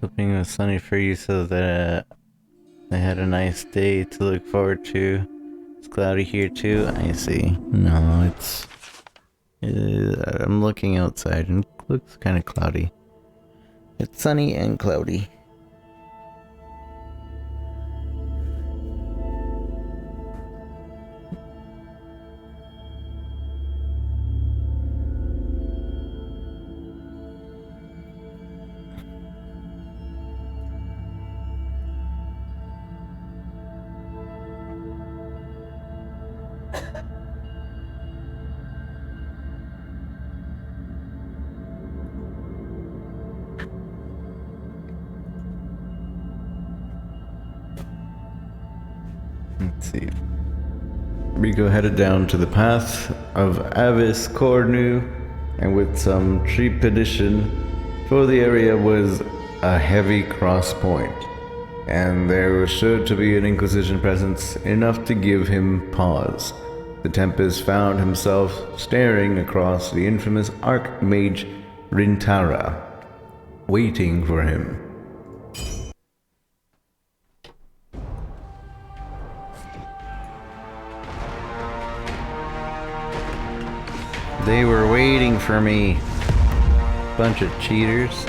Hoping it was sunny for you so that I had a nice day to look forward to. It's cloudy here too. I see. No, it's... I'm looking outside and it looks kind of cloudy. It's sunny and cloudy. Let's see. Rico headed down to the path of Avis Cornu, and with some trepidation, for the area was a heavy cross point, and there was sure to be an Inquisition presence enough to give him pause. The Tempest found himself staring across the infamous Archmage Rintara, waiting for him. They were waiting for me. Bunch of cheaters.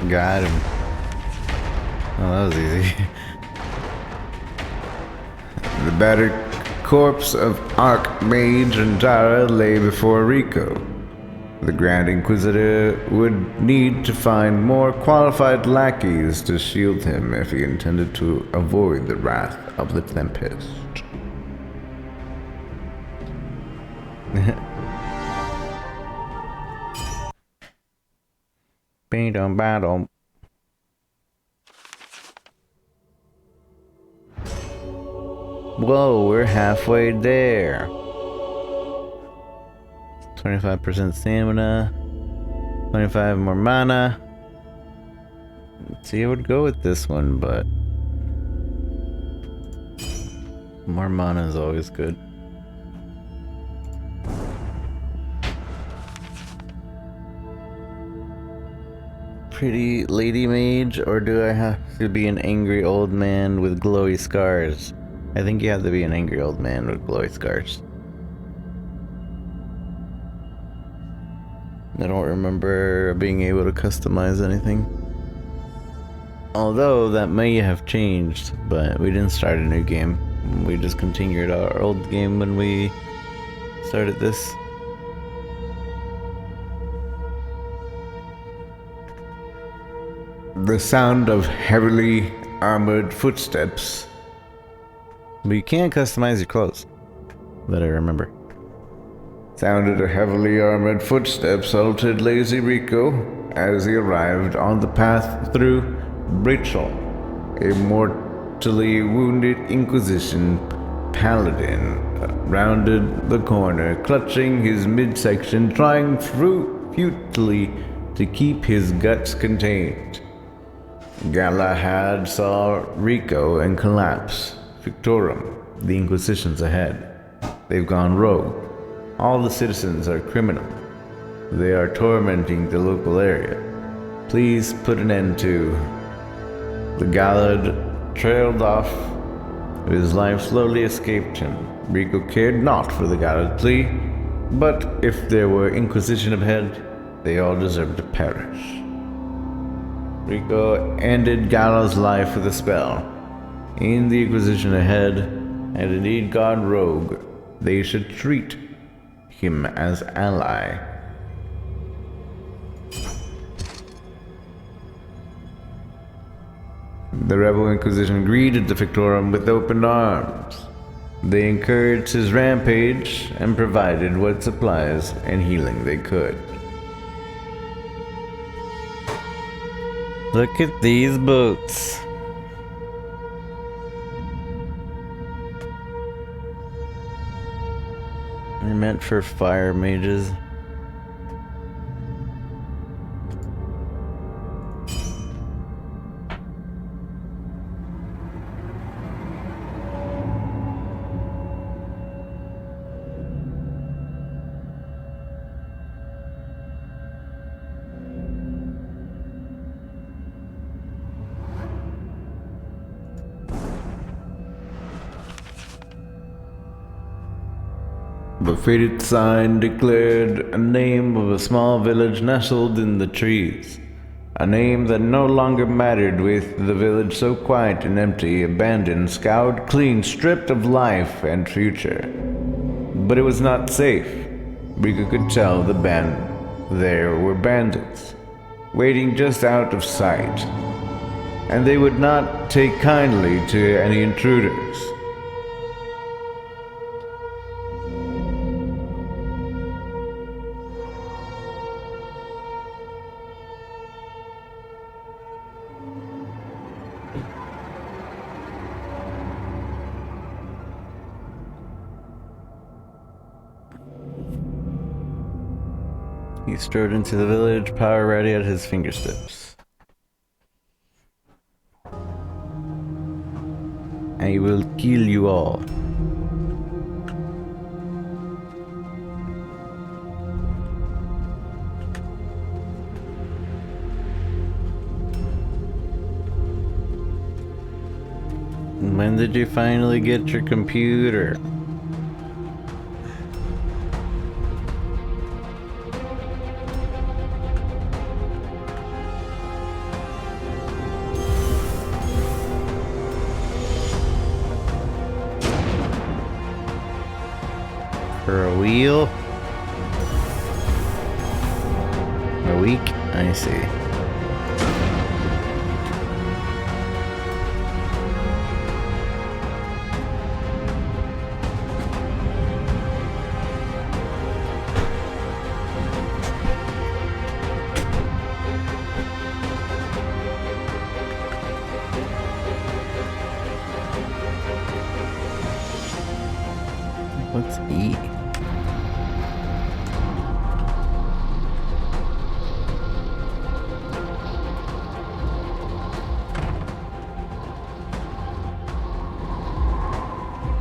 Got him. Oh, that was easy. The battered corpse of Archmage Rintara lay before Rico. The Grand Inquisitor would need to find more qualified lackeys to shield him if he intended to avoid the wrath of the Tempest. Battle. Whoa, we're halfway there. 25% stamina, 25 more mana. Let's see, I would go with this one, but more mana is always good. Pretty lady mage, or do I have to be an angry old man with glowy scars? I think you have to be an angry old man with glowy scars. I don't remember being able to customize anything. Although that may have changed, but we didn't start a new game. We just continued our old game when we started this. The sound of heavily armored footsteps. But you can customize your clothes, that I remember. Sounded a heavily armored footsteps halted lazy Rico as he arrived on the path through Rachel, a mortally wounded Inquisition paladin rounded the corner, clutching his midsection, trying futilely to keep his guts contained. Galahad saw Rico and collapse. Fictorum, the Inquisition's ahead. They've gone rogue. All the citizens are criminal. They are tormenting the local area. Please put an end to. The Galahad trailed off. His life slowly escaped him. Rico cared not for the Galahad plea, but if there were Inquisition ahead, they all deserved to perish. Rico ended Galahad's life with a spell. In the Inquisition ahead, had indeed gone rogue, they should treat him as ally. The rebel Inquisition greeted the Fictorum with open arms. They encouraged his rampage and provided what supplies and healing they could. Look at these boots. They're meant for fire mages. The faded sign declared a name of a small village nestled in the trees. A name that no longer mattered, with the village so quiet and empty, abandoned, scoured clean, stripped of life and future. But it was not safe. Rico could tell the band there were bandits, waiting just out of sight. And they would not take kindly to any intruders. He strode into the village, power ready at his fingertips. I will kill you all. When did you finally get your computer? For a wheel? A week? I see. What's E?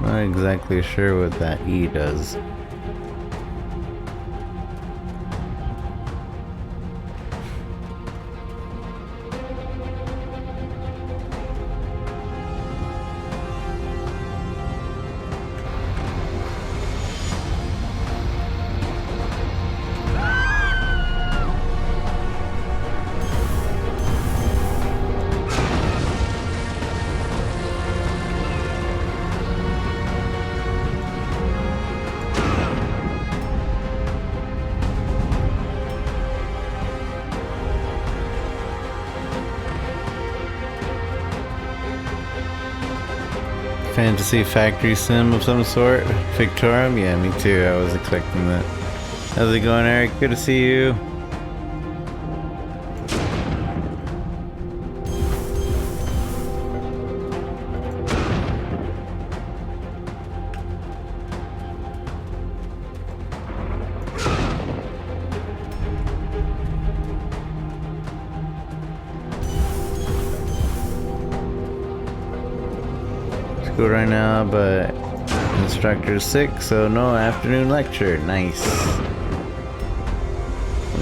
Not exactly sure what that E does. Fantasy factory sim of some sort? Fictorum? Yeah, me too. I was expecting that. How's it going, Eric? Good to see you. School right now, but instructor's sick, so no afternoon lecture. Nice.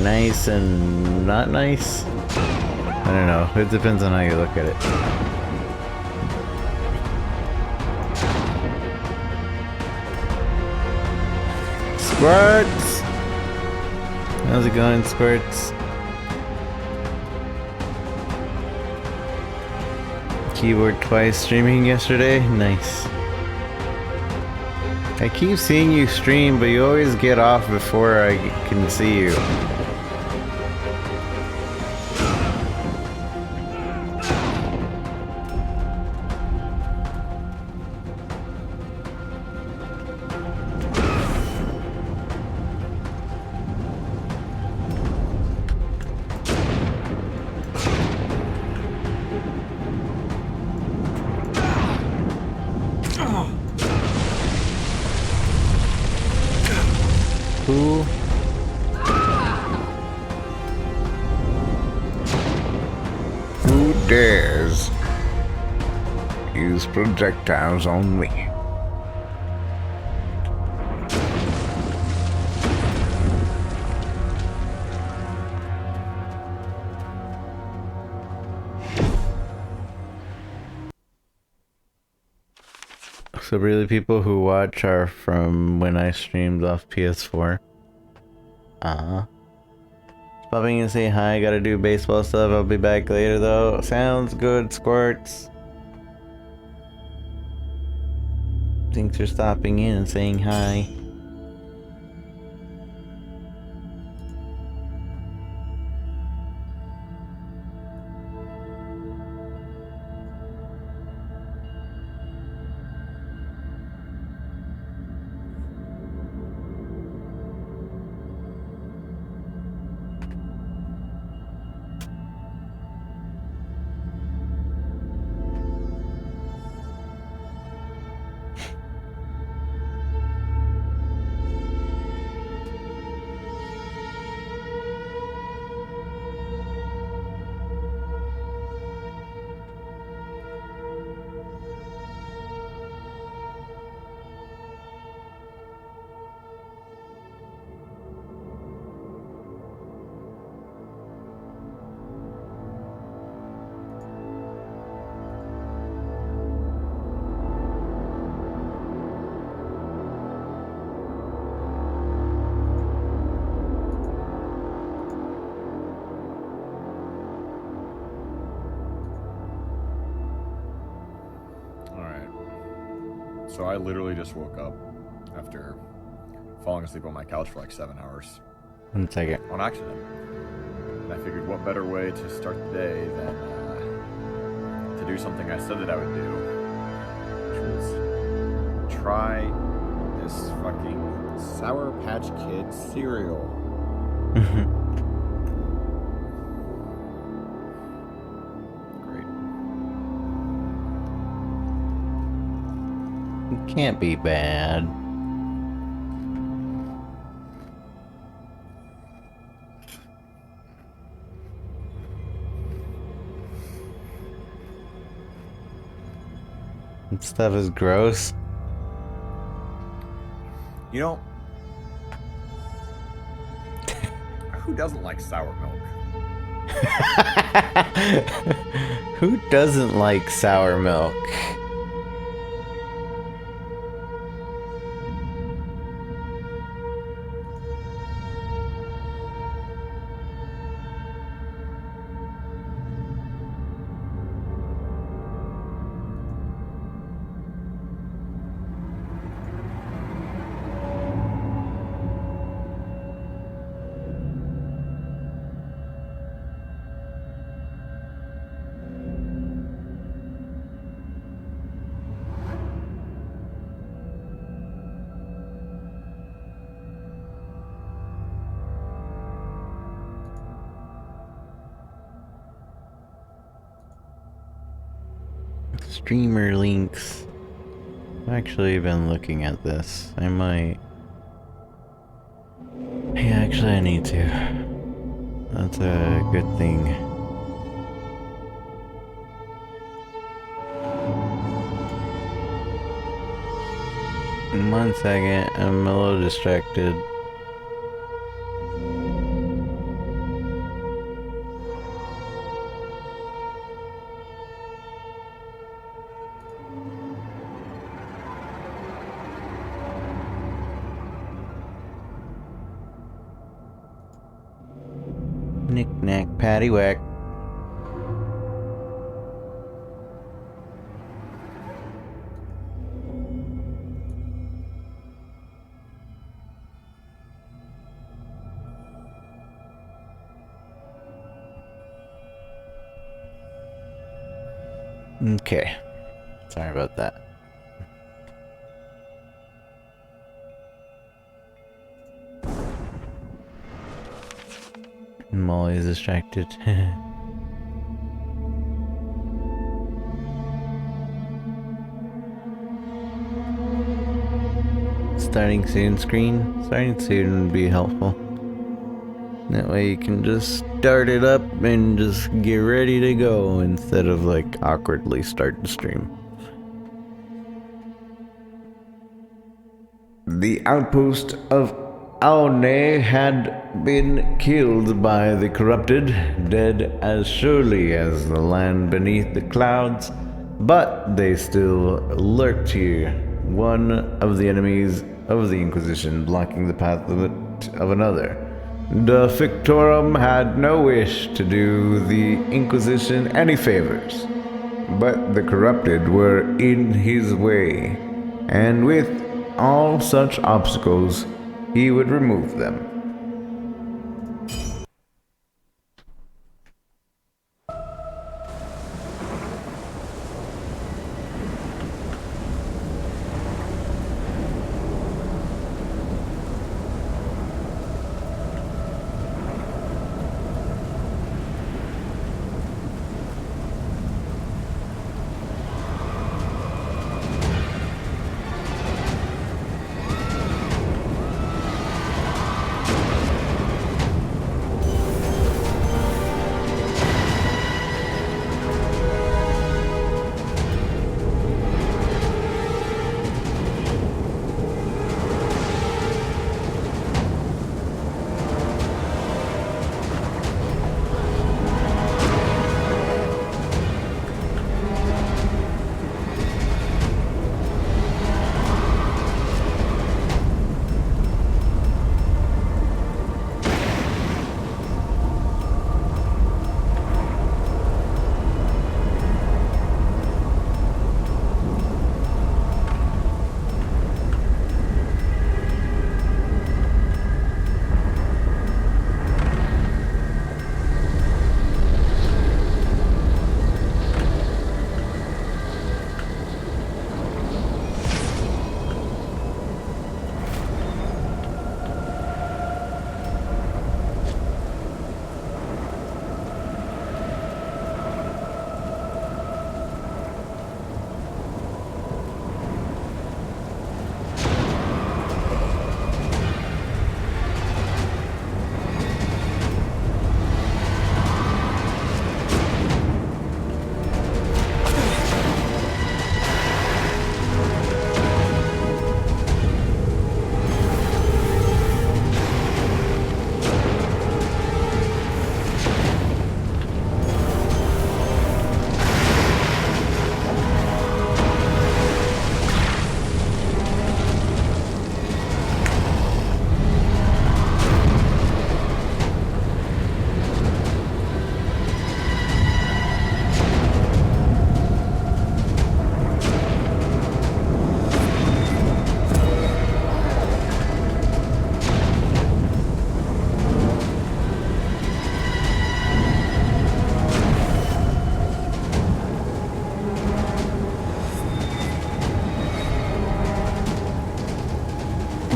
Nice and not nice? I don't know. It depends on how you look at it. Squirts! How's it going, Squirts? Keyboard twice streaming yesterday? Nice. I keep seeing you stream, but you always get off before I can see you. Who? Who dares use projectiles on me? So really people who watch are from when I streamed off PS4. Popping in to say hi, gotta do baseball stuff. I'll be back later though. Sounds good, Squirts. Thanks for stopping in and saying hi. Alright. So I literally just woke up after falling asleep on my couch for like 7 hours. 1 second. On accident. And I figured what better way to start the day than to do something I said that I would do, which was try this fucking Sour Patch Kids cereal. Great. It can't be bad. That stuff is gross. You know, who doesn't like sour milk? Who doesn't like sour milk? Streamer links. I've actually been looking at this. I might... Yeah, actually I need to. That's a good thing. One second, I'm a little distracted. Knick-knack, paddywhack. Okay. Sorry about that. I'm always distracted. Starting soon screen. Starting soon would be helpful. That way you can just start it up and just get ready to go instead of like awkwardly start the stream. The outpost of Aone had been killed by the corrupted, dead as surely as the land beneath the clouds, but they still lurked here, one of the enemies of the Inquisition blocking the path of another. The Fictorum had no wish to do the Inquisition any favors, but the corrupted were in his way, and with all such obstacles, he would remove them.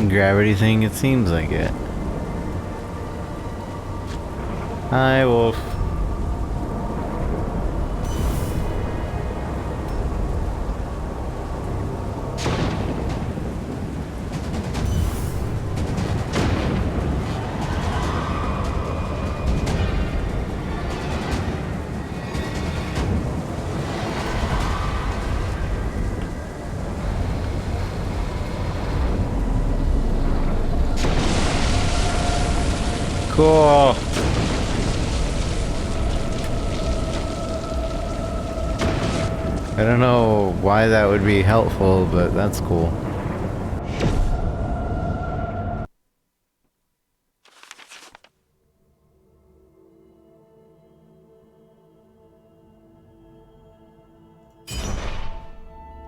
gravity thing? It seems like it. Hi, wolf. Cool. I don't know why that would be helpful, but that's cool.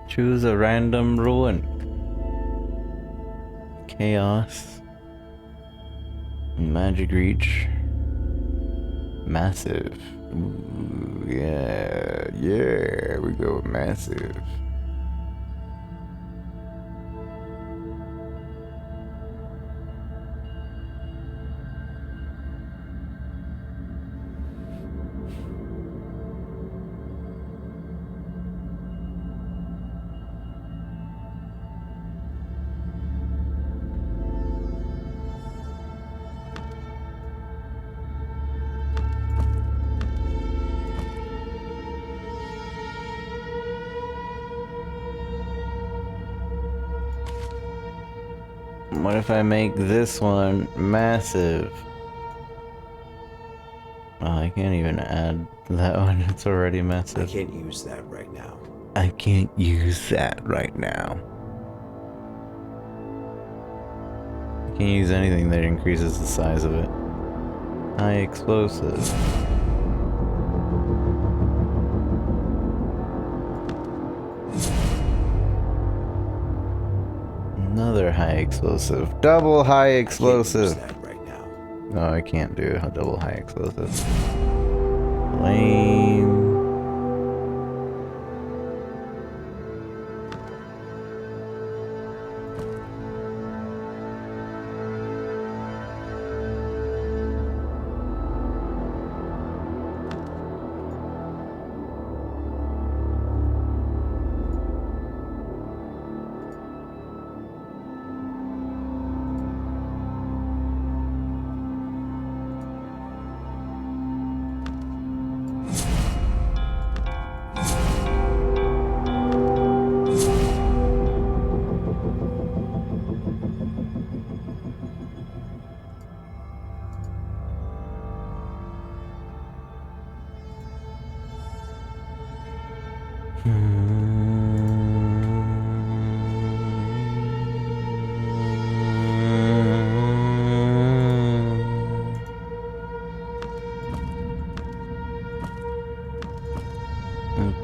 Choose a random ruin. Chaos. Magic reach. Massive. Ooh, yeah, we go with massive. What if I make this one massive? Oh, I can't even add that one, it's already I massive. can't use that right now. I can't use that right now. I can't use anything that increases the size of it. High explosive. Another high explosive. Double high I can't use explosive. that right now. No, I can't do a double high explosive. Lame.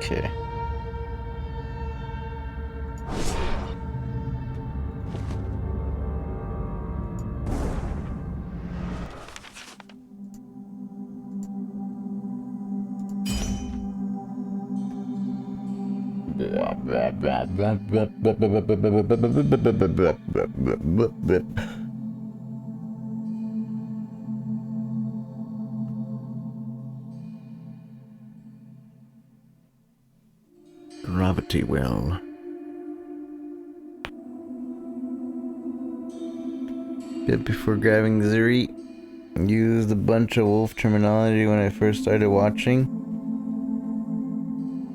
Okay. Gravity well. Bit before grabbing Zuri, used a bunch of wolf terminology when I first started watching.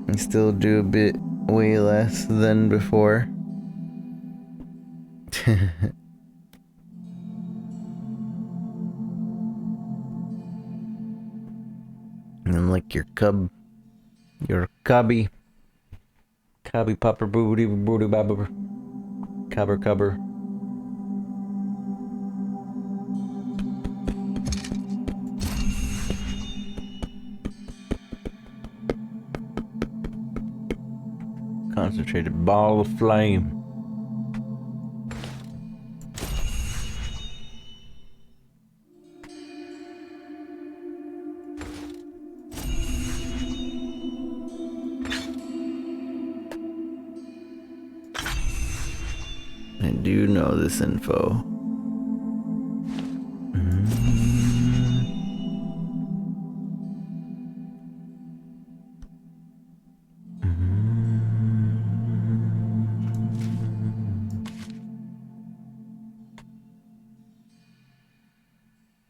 I still do a bit way less than before. And like your cub, your cubby popper booty booty babber, cubber. Concentrated ball of flame. I do know this info.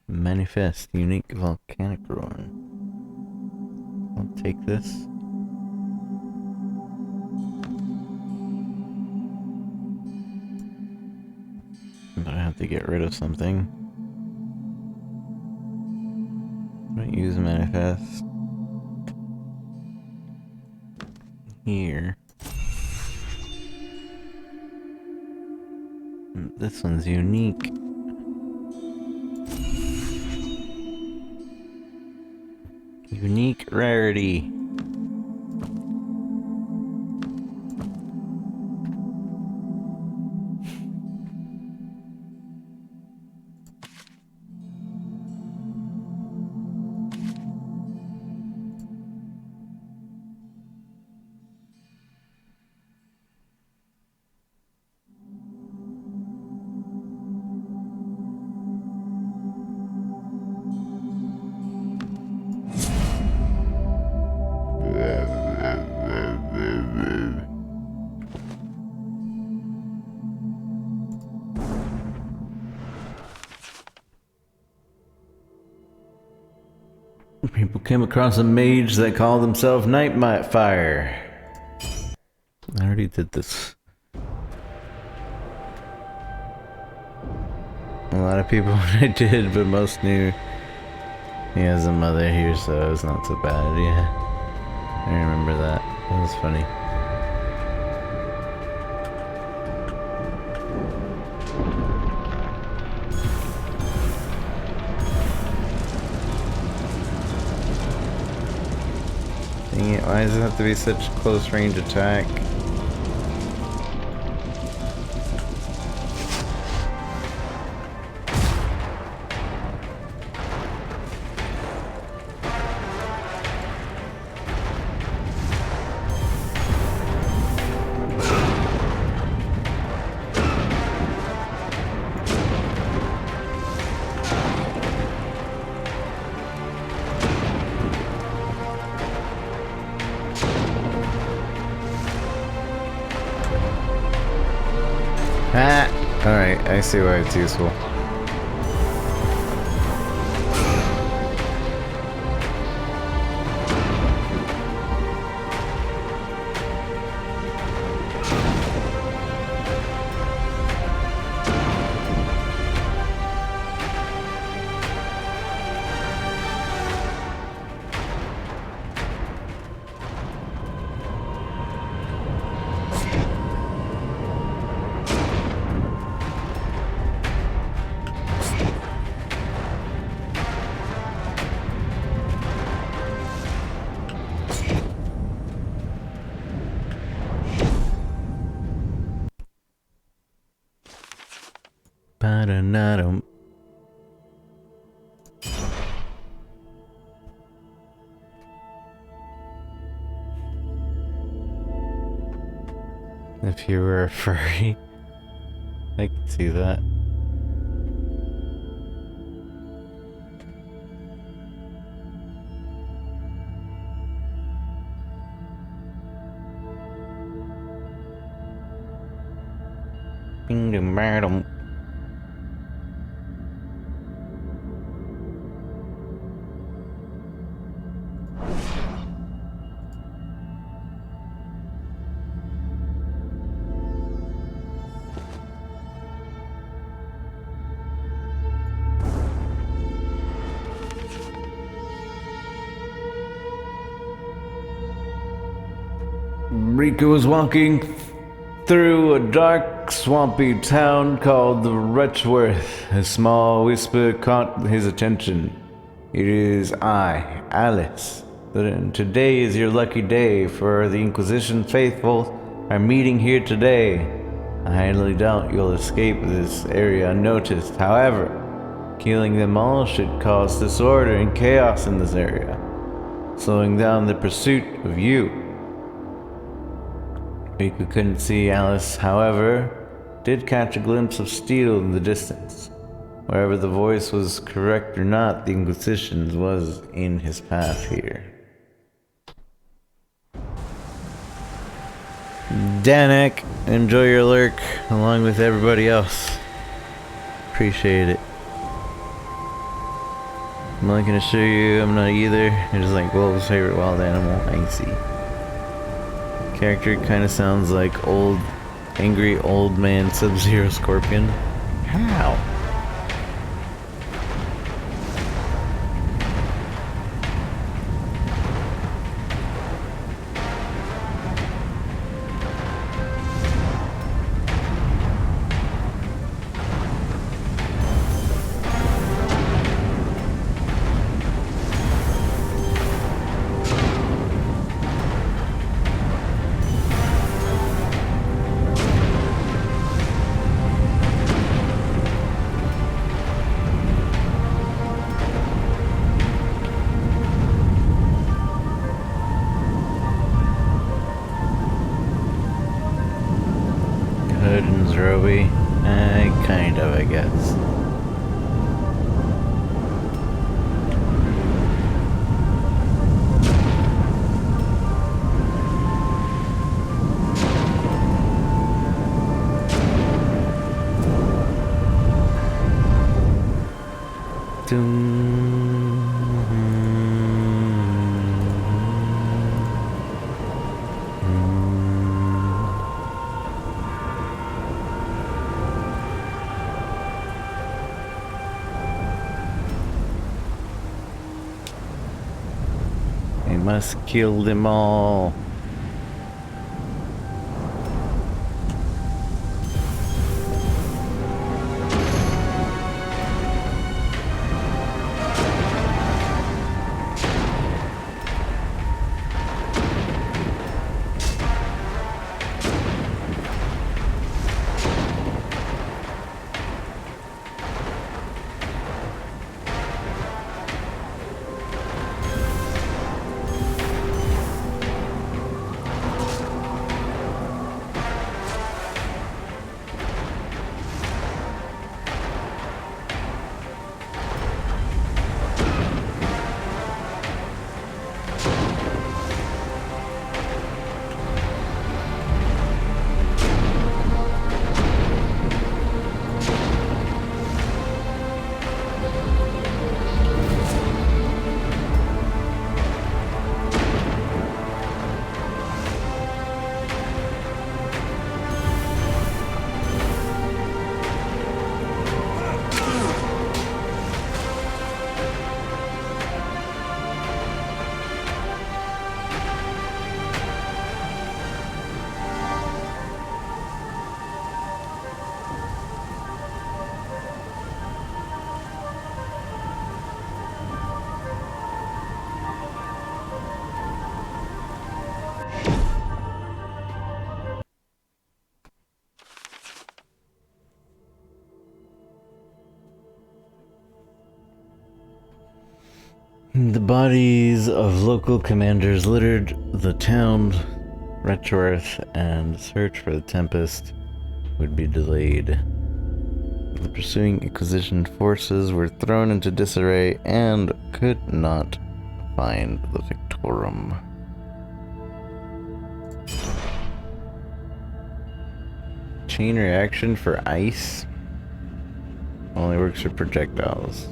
Manifest unique volcanic ruin. I'll take this. But I have to get rid of something. Don't use manifest. Here. This one's unique. Unique rarity. People came across a mage that called himself Nightfire. I already did this. A lot of people I did, but most knew he has a mother here, so it's not so bad, yeah. I remember that. That was funny. Dang it, why does it have to be such close range attack? Ah! Alright, I see why it's useful. Ba-da-na-dum. If you were a furry, I can see that. Bing-dum-ba-dum. Rika was walking through a dark, swampy town called the Wretchworth. A small whisper caught his attention. It is I, Alice. Today is your lucky day, for the Inquisition faithful are meeting here today. I highly doubt you'll escape this area unnoticed. However, killing them all should cause disorder and chaos in this area, slowing down the pursuit of you. Rika couldn't see Alice, however, did catch a glimpse of steel in the distance. Wherever the voice was correct or not, the Inquisition was in his path here. Danik, enjoy your lurk along with everybody else. Appreciate it. I'm not gonna show you, I'm not either. You're just like, Wolf's favorite wild animal. I see. Character kinda sounds like angry old man Sub-Zero Scorpion. How? Hood and Zroby? Kind of, I guess. We must kill them all. The bodies of local commanders littered the town. Retroearth and search for the Tempest would be delayed. The pursuing Inquisition forces were thrown into disarray and could not find the Fictorum. Chain reaction for ice only works for projectiles.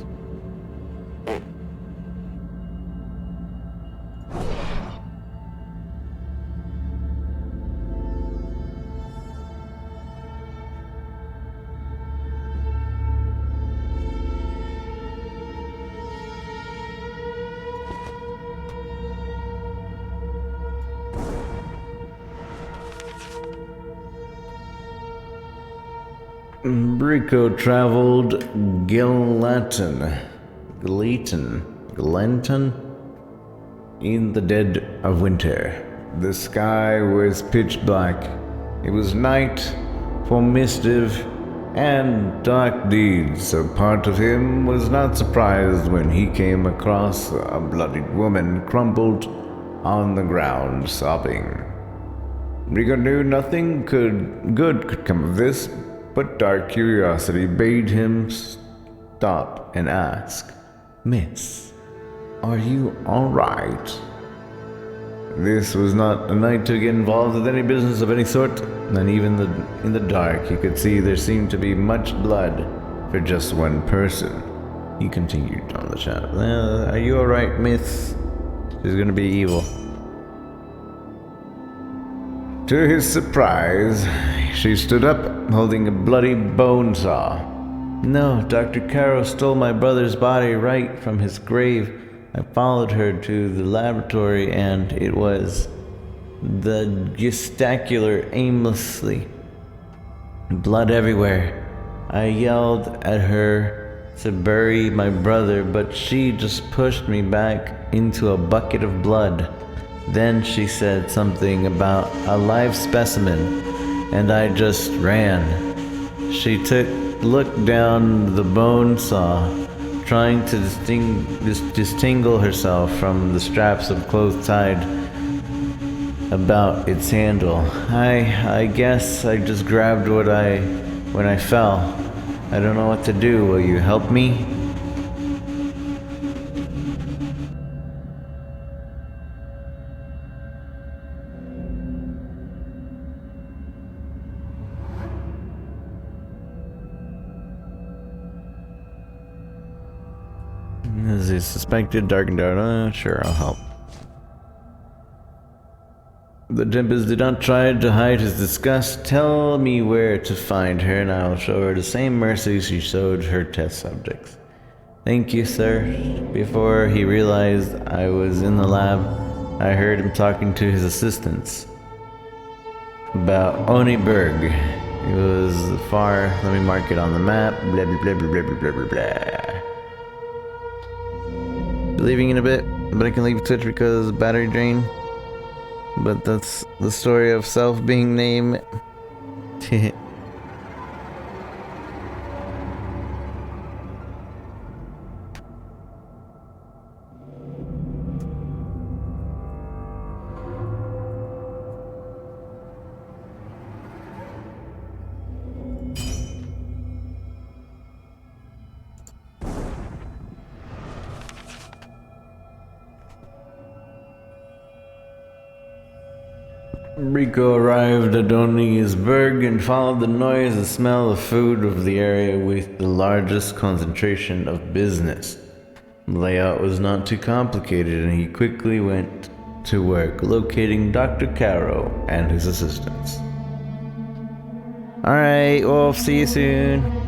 Brico traveled Glenton in the dead of winter. The sky was pitch black. It was night for mischief and dark deeds. A part of him was not surprised when he came across a bloodied woman crumpled on the ground, sobbing. Brico knew nothing good could come of this, but dark curiosity bade him stop and ask, "Miss, are you all right?" This was not a night to get involved with any business of any sort, and even in the dark he could see there seemed to be much blood for just one person. He continued on the chat. Are you alright, miss? She's gonna be evil. To his surprise, she stood up, holding a bloody bone saw. No, Dr. Caro stole my brother's body right from his grave. I followed her to the laboratory and it was the gestacular aimlessly. Blood everywhere. I yelled at her to bury my brother, but she just pushed me back into a bucket of blood. Then she said something about a live specimen, and I just ran. She looked down the bone saw, trying to disentangle herself from the straps of cloth tied about its handle. I guess I just grabbed when I fell. I don't know what to do. Will you help me? Is he suspected? Darkened out? Sure, I'll help. The Tempest did not try to hide his disgust. Tell me where to find her, and I will show her the same mercy she showed her test subjects. Thank you, sir. Before he realized I was in the lab, I heard him talking to his assistants about Oniberg. It was far. Let me mark it on the map. Blah blah blah blah blah blah blah blah. Leaving in a bit, but I can leave Twitch because battery drain. But that's the story of self being named. Rico arrived at Onisberg and followed the noise and smell of food of the area with the largest concentration of business. The layout was not too complicated and he quickly went to work locating Dr. Caro and his assistants. Alright, Wolf, see you soon.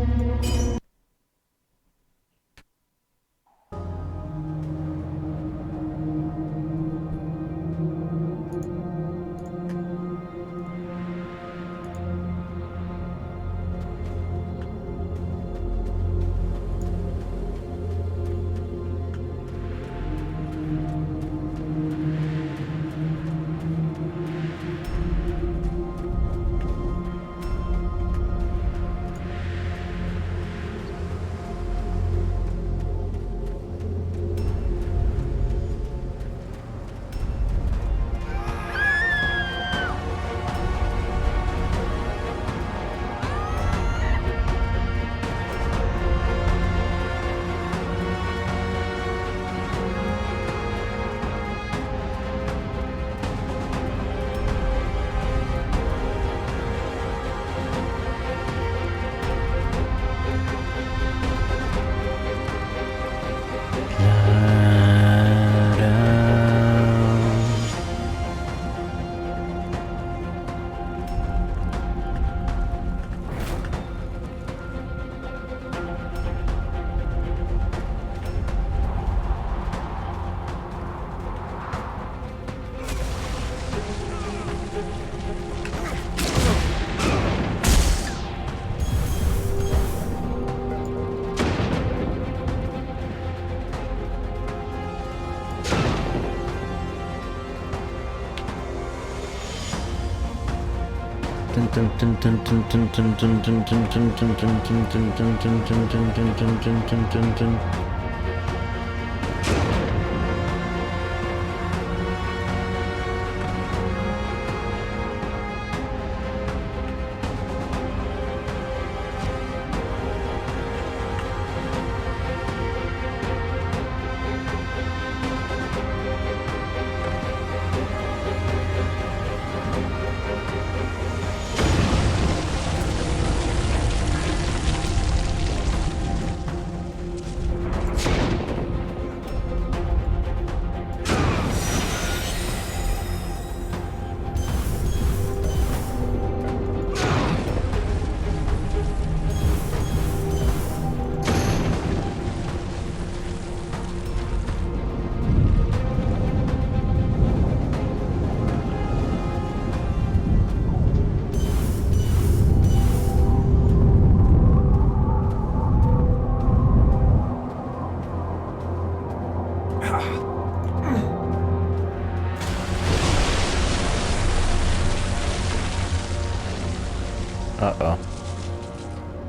Uh-oh.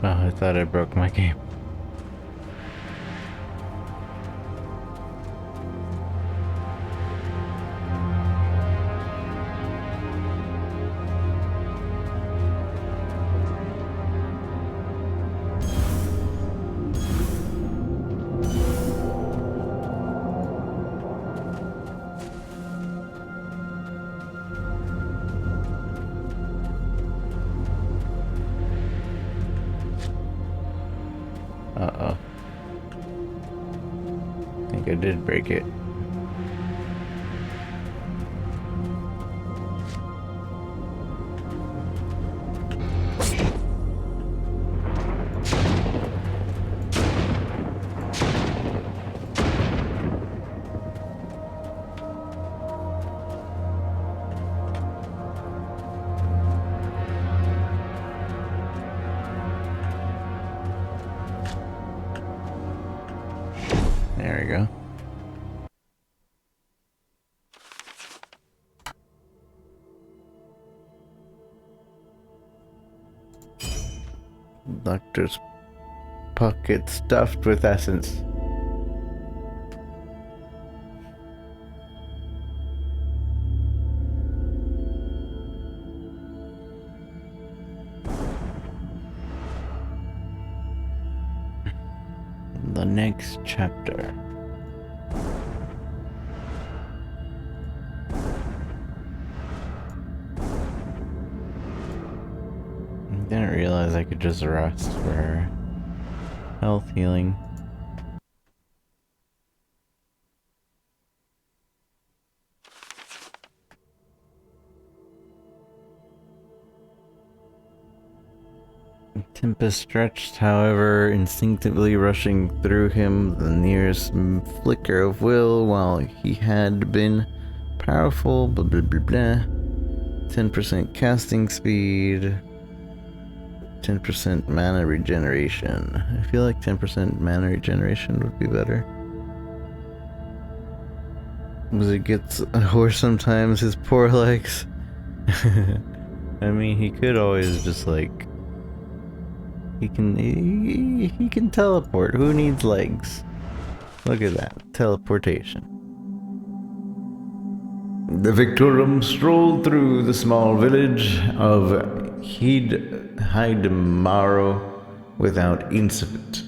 Oh, I thought I broke my game. Uh-oh. I think I did break it. There we go. Doctor's pocket stuffed with essence. The next chapter. I didn't realize I could just rest for health healing. Tempest stretched, however, instinctively rushing through him the nearest flicker of will while he had been powerful, blah blah blah blah. 10% casting speed, 10% mana regeneration. I feel like 10% mana regeneration would be better. Because it gets worse sometimes, his poor legs. I mean, he could always just like... He can teleport. Who needs legs? Look at that. Teleportation. The Fictorum strolled through the small village of Haidamaro without incident,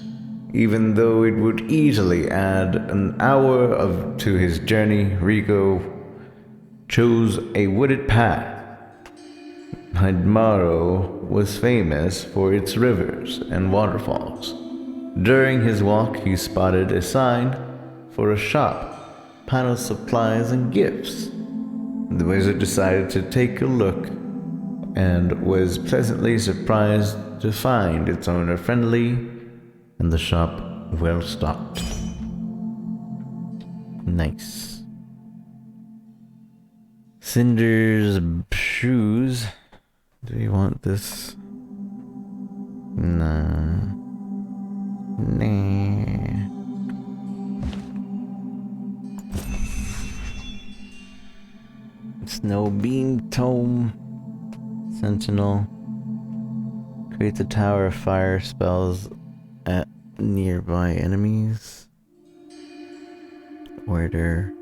even though it would easily add an hour to his journey. Rico chose a wooded path. Haidamaro was famous for its rivers and waterfalls. During his walk, he spotted a sign for a shop, panel supplies and gifts. The wizard decided to take a look and was pleasantly surprised to find its owner friendly and the shop well stocked. Nice. Cinder's shoes. Do you want this? Nah. Nah. Snow beam tome. Sentinel. Creates a tower of fire spells at nearby enemies. Order.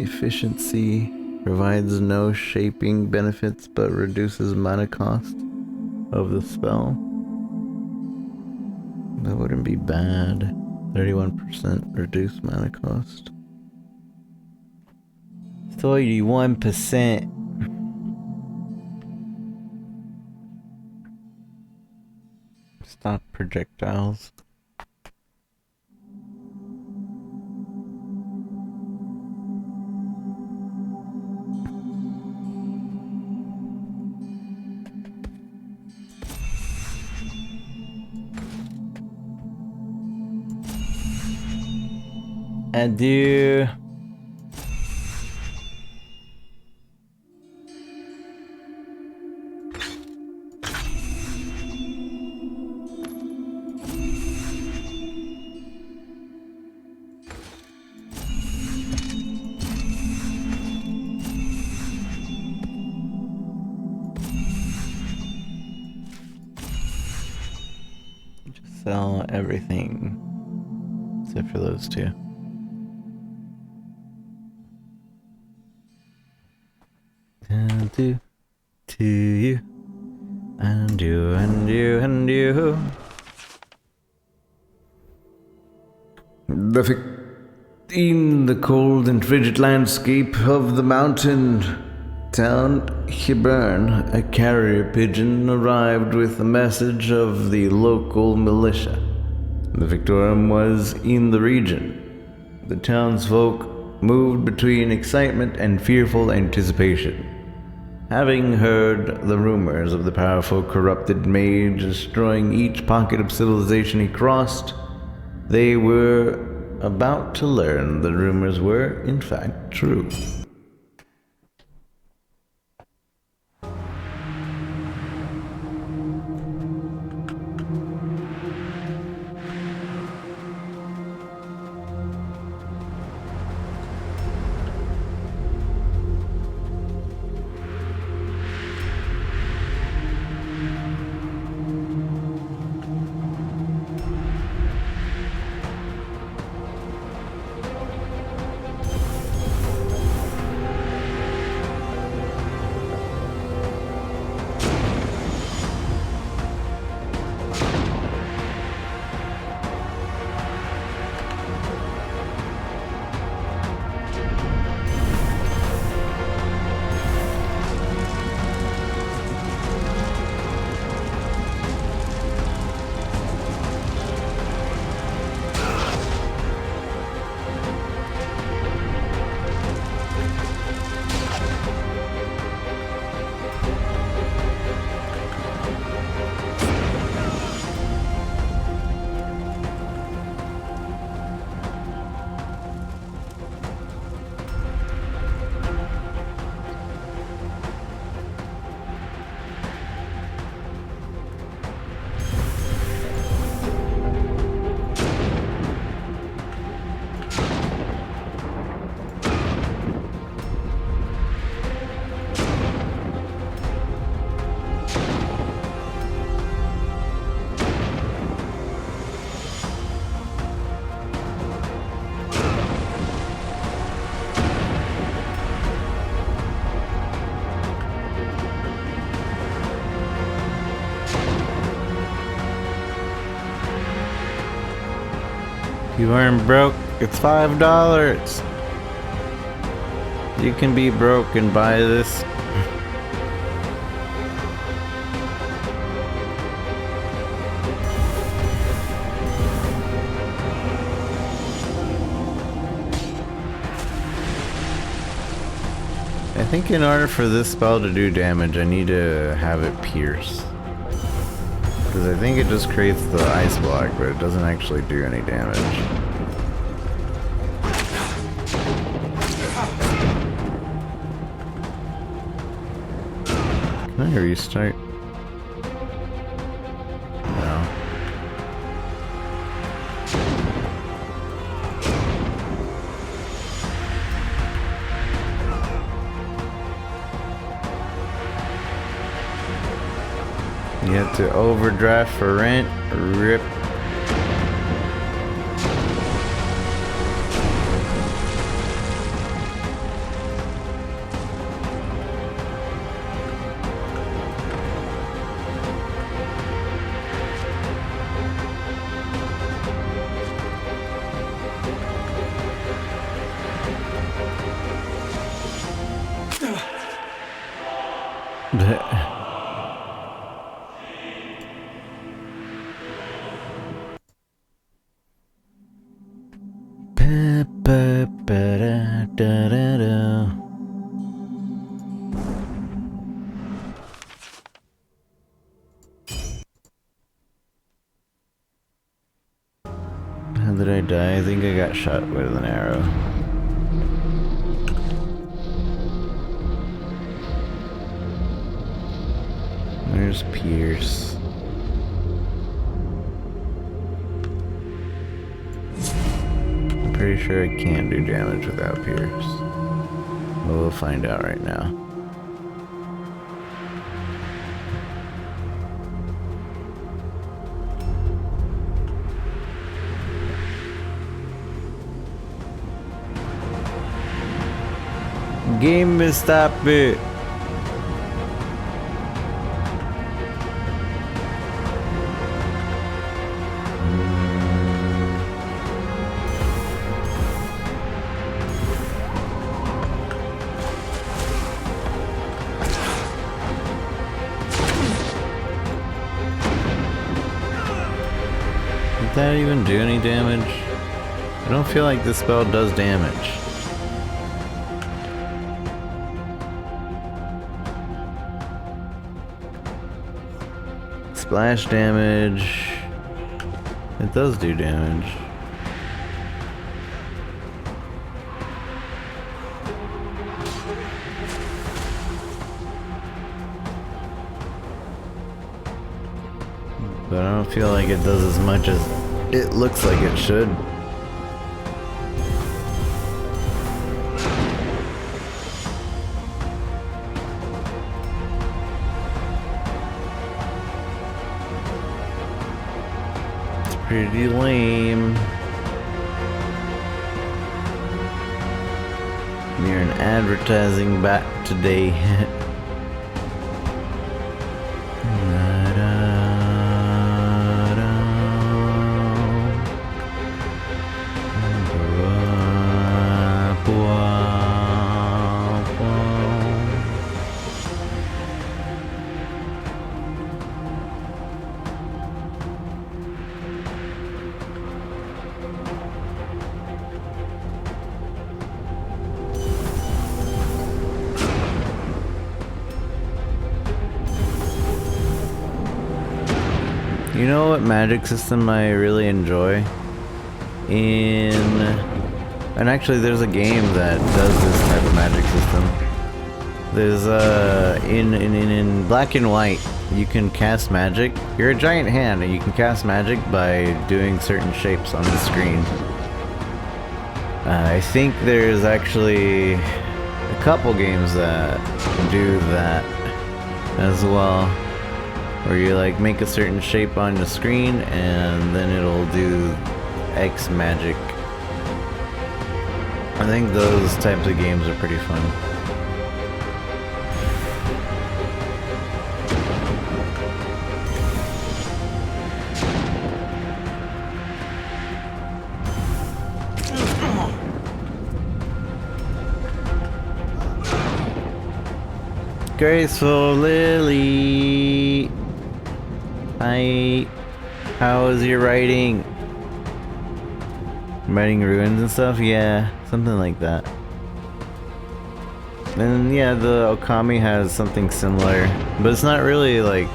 Efficiency. Provides no shaping benefits but reduces mana cost of the spell. That wouldn't be bad. 31% reduced mana cost. 31%. Stop projectiles. Adieu. sell everything except for those two. Do to you and you and you and you. In the cold and frigid landscape of the mountain town Hebron, a carrier pigeon arrived with a message of the local militia. The Fictorum was in the region. The townsfolk moved between excitement and fearful anticipation. Having heard the rumors of the powerful corrupted mage destroying each pocket of civilization he crossed, they were about to learn the rumors were, in fact, true. You aren't broke, it's $5. You can be broke and buy this. I think in order for this spell to do damage, I need to have it pierce. Because I think it just creates the ice block, but it doesn't actually do any damage. Can I restart? No. You have to overdraft for rent. Rip. How did I die? I think I got shot with an arrow. There's Pierce. I'm pretty sure I can't do damage without Pierce. But we'll find out right now. game will stop it. Did that even do any damage? I don't feel like this spell does damage. Splash damage. It does do damage. But I don't feel like it does as much as it looks like it should. It's pretty lame. You're an advertising bot today. You know what magic system I really enjoy? And actually there's a game that does this type of magic system. There's in black and white, you can cast magic. You're a giant hand and you can cast magic by doing certain shapes on the screen. I think there's actually a couple games that do that as well. Where you like make a certain shape on the screen and then it'll do X magic. I think those types of games are pretty fun. Graceful Lily. Hi. How is your writing? Writing ruins and stuff? Yeah, something like that. And yeah, the Okami has something similar, but it's not really like...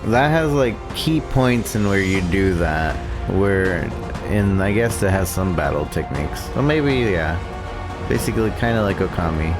That has like key points in where you do that, where... And I guess it has some battle techniques. So maybe, yeah. Basically kind of like Okami.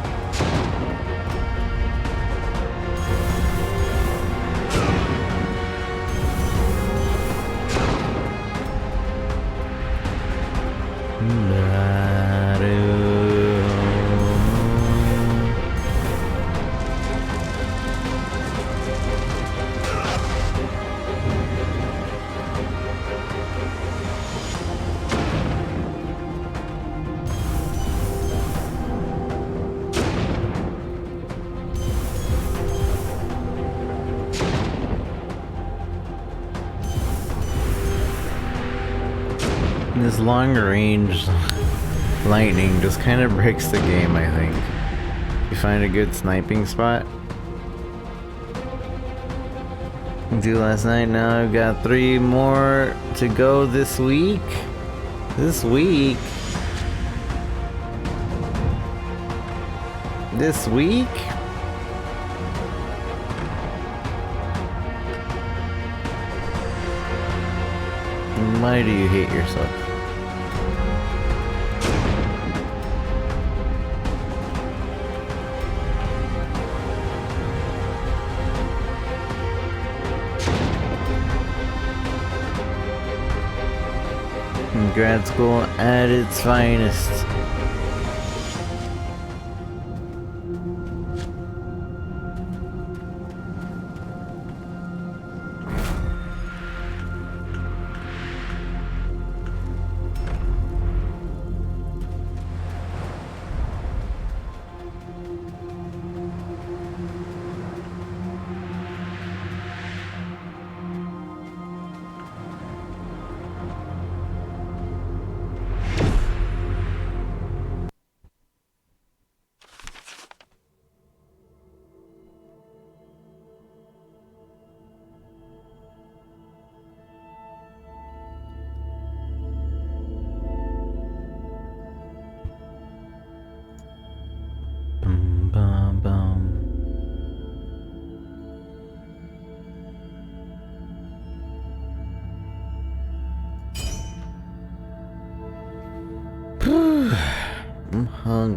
This long range lightning just kind of breaks the game, I think. You find a good sniping spot. Do last night, now I've got 3 more to go this week. This week? Why do you hate yourself? Grad school at its finest.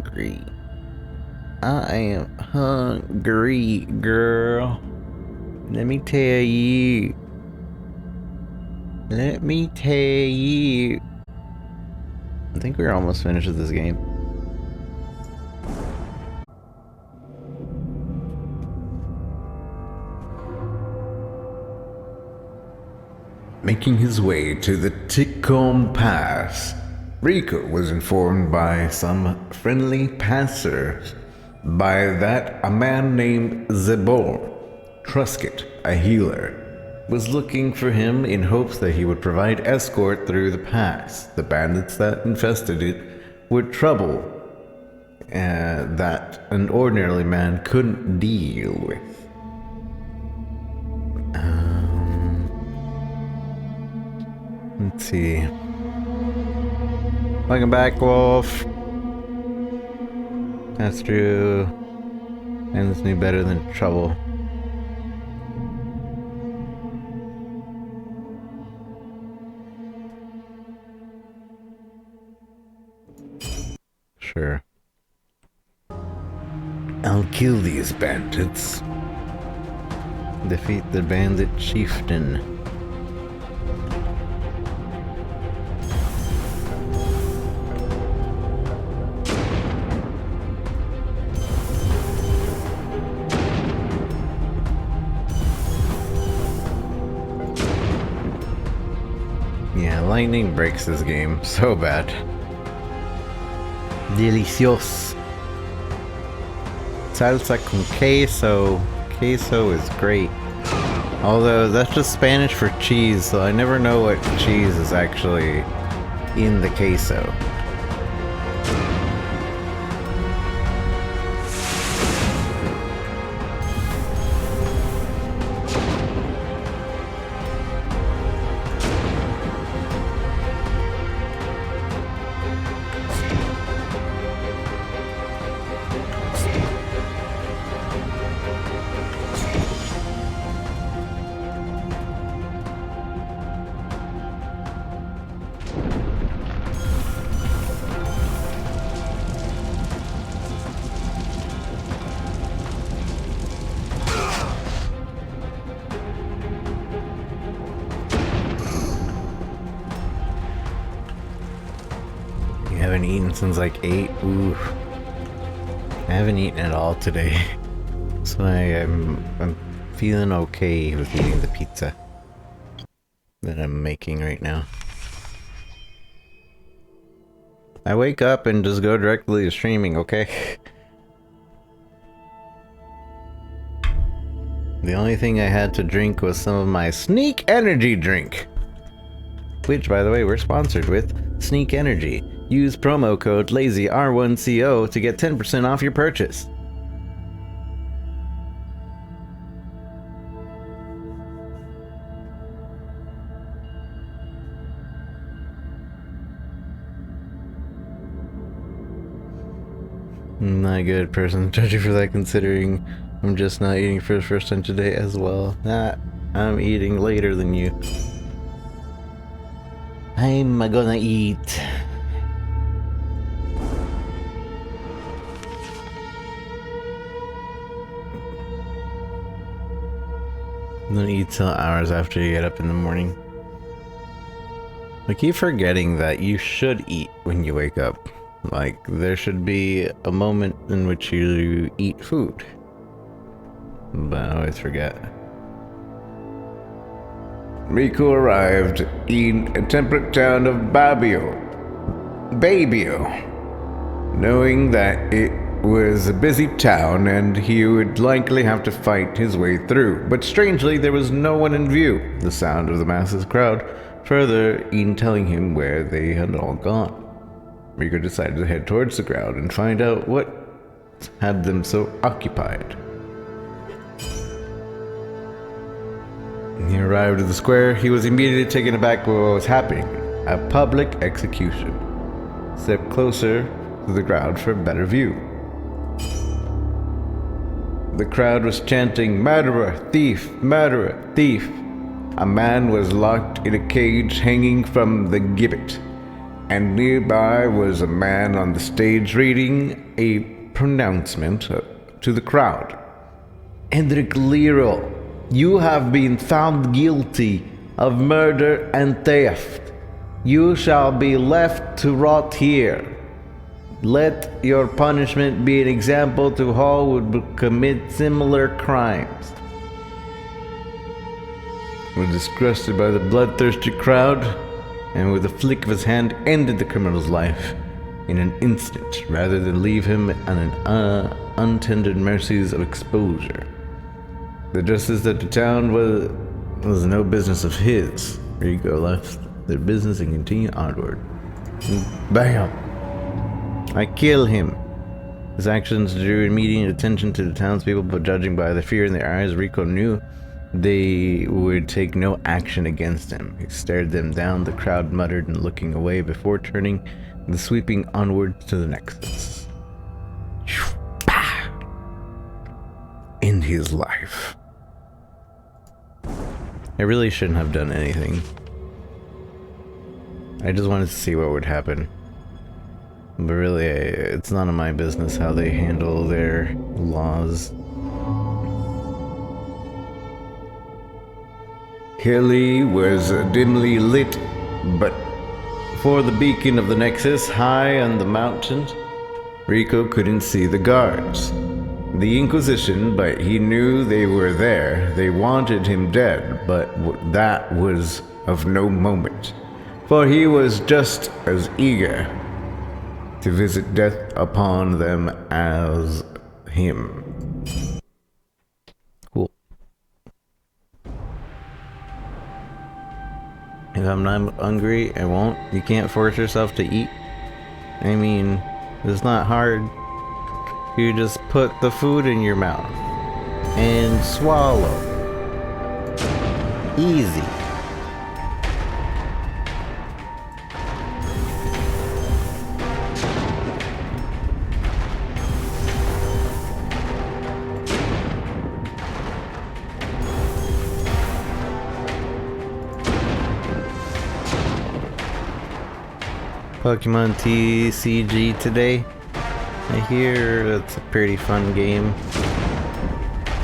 hungry. I am hungry, girl. Let me tell you. Let me tell you. I think we're almost finished with this game. Making his way to the Fictorum Pass, Rico was informed by some friendly passers by that a man named Zebor, Trusket, a healer, was looking for him in hopes that he would provide escort through the pass. The bandits that infested it were trouble that an ordinary man couldn't deal with. Let's see. Welcome back, Wolf. That's true. Ends knew better than trouble. Sure. I'll kill these bandits. Defeat the bandit chieftain. Yeah, lightning breaks this game so bad. Delicious. Salsa con queso. Queso is great. Although that's just Spanish for cheese, so I never know what cheese is actually in the queso. I haven't eaten since like 8. Ooh. I haven't eaten at all today. So I'm feeling okay with eating the pizza that I'm making right now. I wake up and just go directly to streaming, okay? The only thing I had to drink was some of my Sneak Energy drink. Which, by the way, we're sponsored with Sneak Energy. Use promo code LAZYR1CO to get 10% off your purchase. I'm not a good person to judge you for that, considering I'm just not eating for the first time today as well. I'm eating later than you. I'm gonna eat. I'm gonna eat till hours after you get up in the morning. I keep forgetting that you should eat when you wake up. Like, there should be a moment in which you eat food. But I always forget. Rico arrived in a temperate town of Babio, knowing that it was a busy town and he would likely have to fight his way through. But strangely, there was no one in view, the sound of the massive crowd further in telling him where they had all gone. Rico decided to head towards the crowd and find out what had them so occupied. When he arrived at the square, he was immediately taken aback by what was happening. A public execution. Stepped closer to the crowd for a better view. The crowd was chanting, "Murderer, thief, murderer, thief." A man was locked in a cage hanging from the gibbet, and nearby was a man on the stage reading a pronouncement to the crowd. Hendrik Lero, you have been found guilty of murder and theft. You shall be left to rot here. Let your punishment be an example to all who would commit similar crimes. Was disgusted by the bloodthirsty crowd, and with a flick of his hand ended the criminal's life in an instant, rather than leave him on an untended mercies of exposure. The justice that the town was no business of his. Rico left their business and continued onward. Bam! I kill him. His actions drew immediate attention to the townspeople, but judging by the fear in their eyes, Rico knew they would take no action against him. He stared them down, the crowd muttered and looking away before turning and sweeping onward to the nexus. End his life. I really shouldn't have done anything. I just wanted to see what would happen. But really, it's none of my business how they handle their laws. Hilly was dimly lit, but For the beacon of the Nexus, high on the mountain, Rico couldn't see the guards. The Inquisition, but he knew they were there. They wanted him dead, but that was of no moment, for he was just as eager to visit death upon them as him. cool. If I'm not hungry, I won't. You can't force yourself to eat. I mean, it's not hard. You just put the food in your mouth and swallow. Easy. Pokemon TCG today. I hear it's a pretty fun game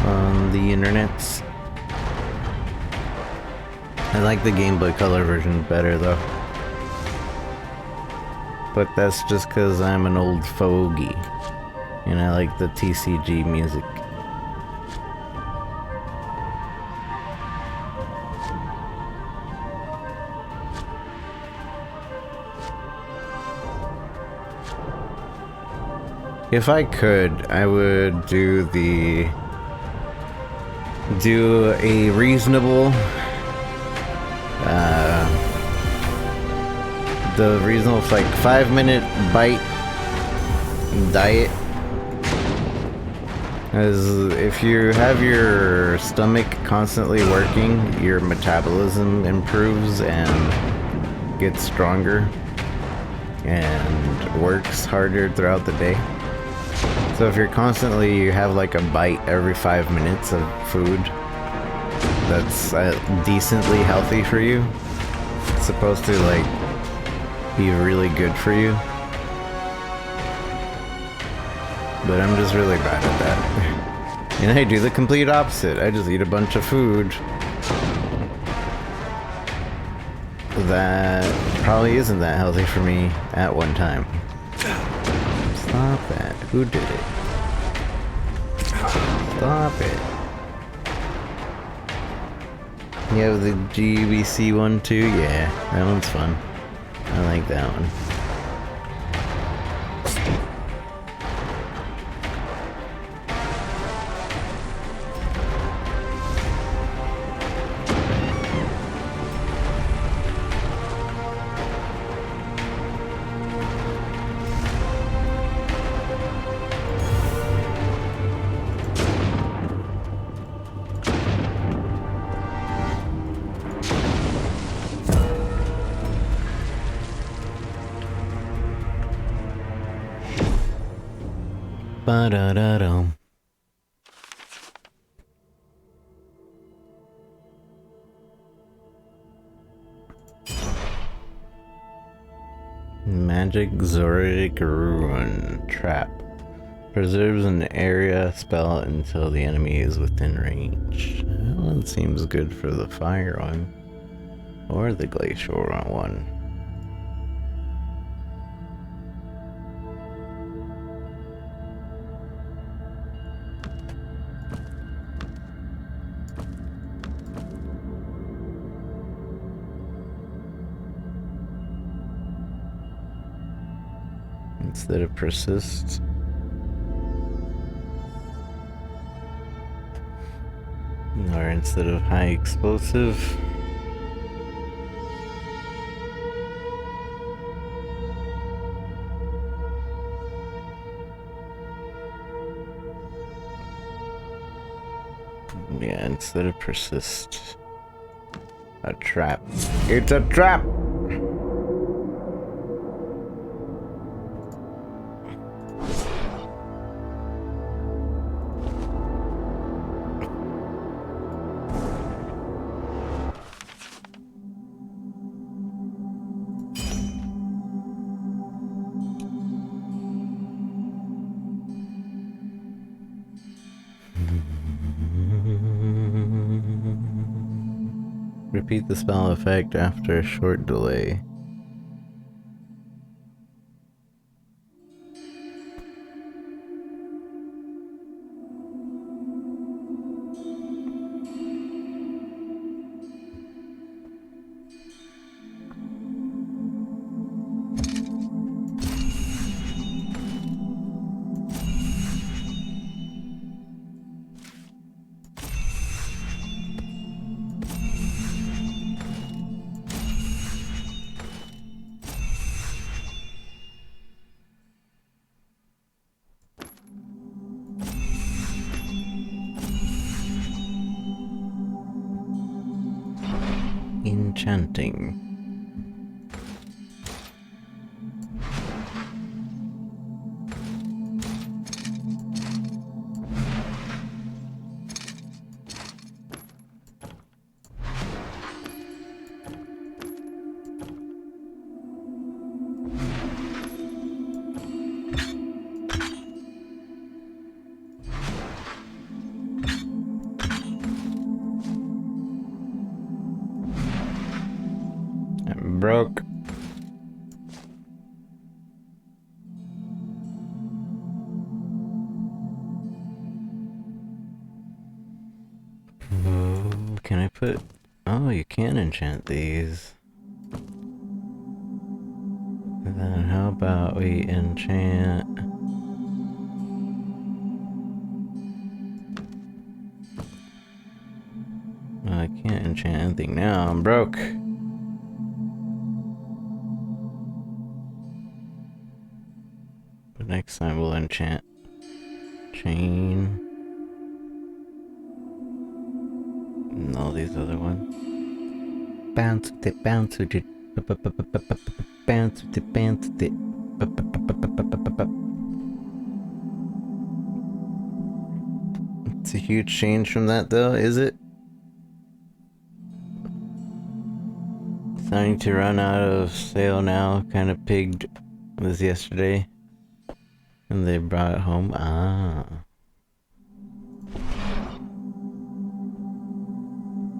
on the internets. I like the Game Boy Color version better though. But that's just because I'm an old fogey and I like the TCG music. If I could, I would do a reasonable the reasonable like 5-minute bite diet. As if you have your stomach constantly working, your metabolism improves and gets stronger and works harder throughout the day. So if you have like a bite every 5 minutes of food that's decently healthy for you, it's supposed to like be really good for you. But I'm just really bad at that. And I do the complete opposite. I just eat a bunch of food that probably isn't that healthy for me at one time. Stop that. Who did it? Stop it. You have the GBC one too? Yeah, that one's fun. I like that one. Ba-da-da-dum. Magic Zodiac Ruin Trap. Preserves an area spell until the enemy is within range. That one seems good for the fire one. Or the glacial one. Instead of persist. Or instead of high explosive. Yeah, instead of persist. A trap. It's a trap! Repeat the spell effect after a short delay. Enchanting. I'm broke. Oh, can I put... Oh, you can enchant these. Then how about we enchant... Well, I can't enchant anything now, I'm broke. But next time we'll enchant chain and all these other ones. Bounce with it, bounce with it, bounce with it, bounce with it. It's a huge change from that though, is it? Starting to run out of sale now, kind of pigged was yesterday. And they brought it home. Ah.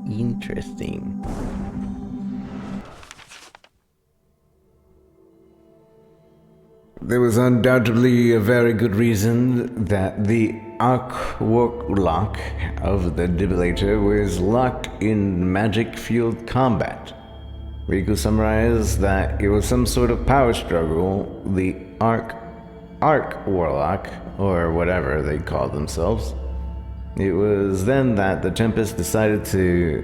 Interesting. There was undoubtedly a very good reason that the arc lock of the defibrillator was locked in magic-fueled combat. Riku summarized that it was some sort of power struggle. The arc warlock, or whatever they called themselves. It was then that the Tempest decided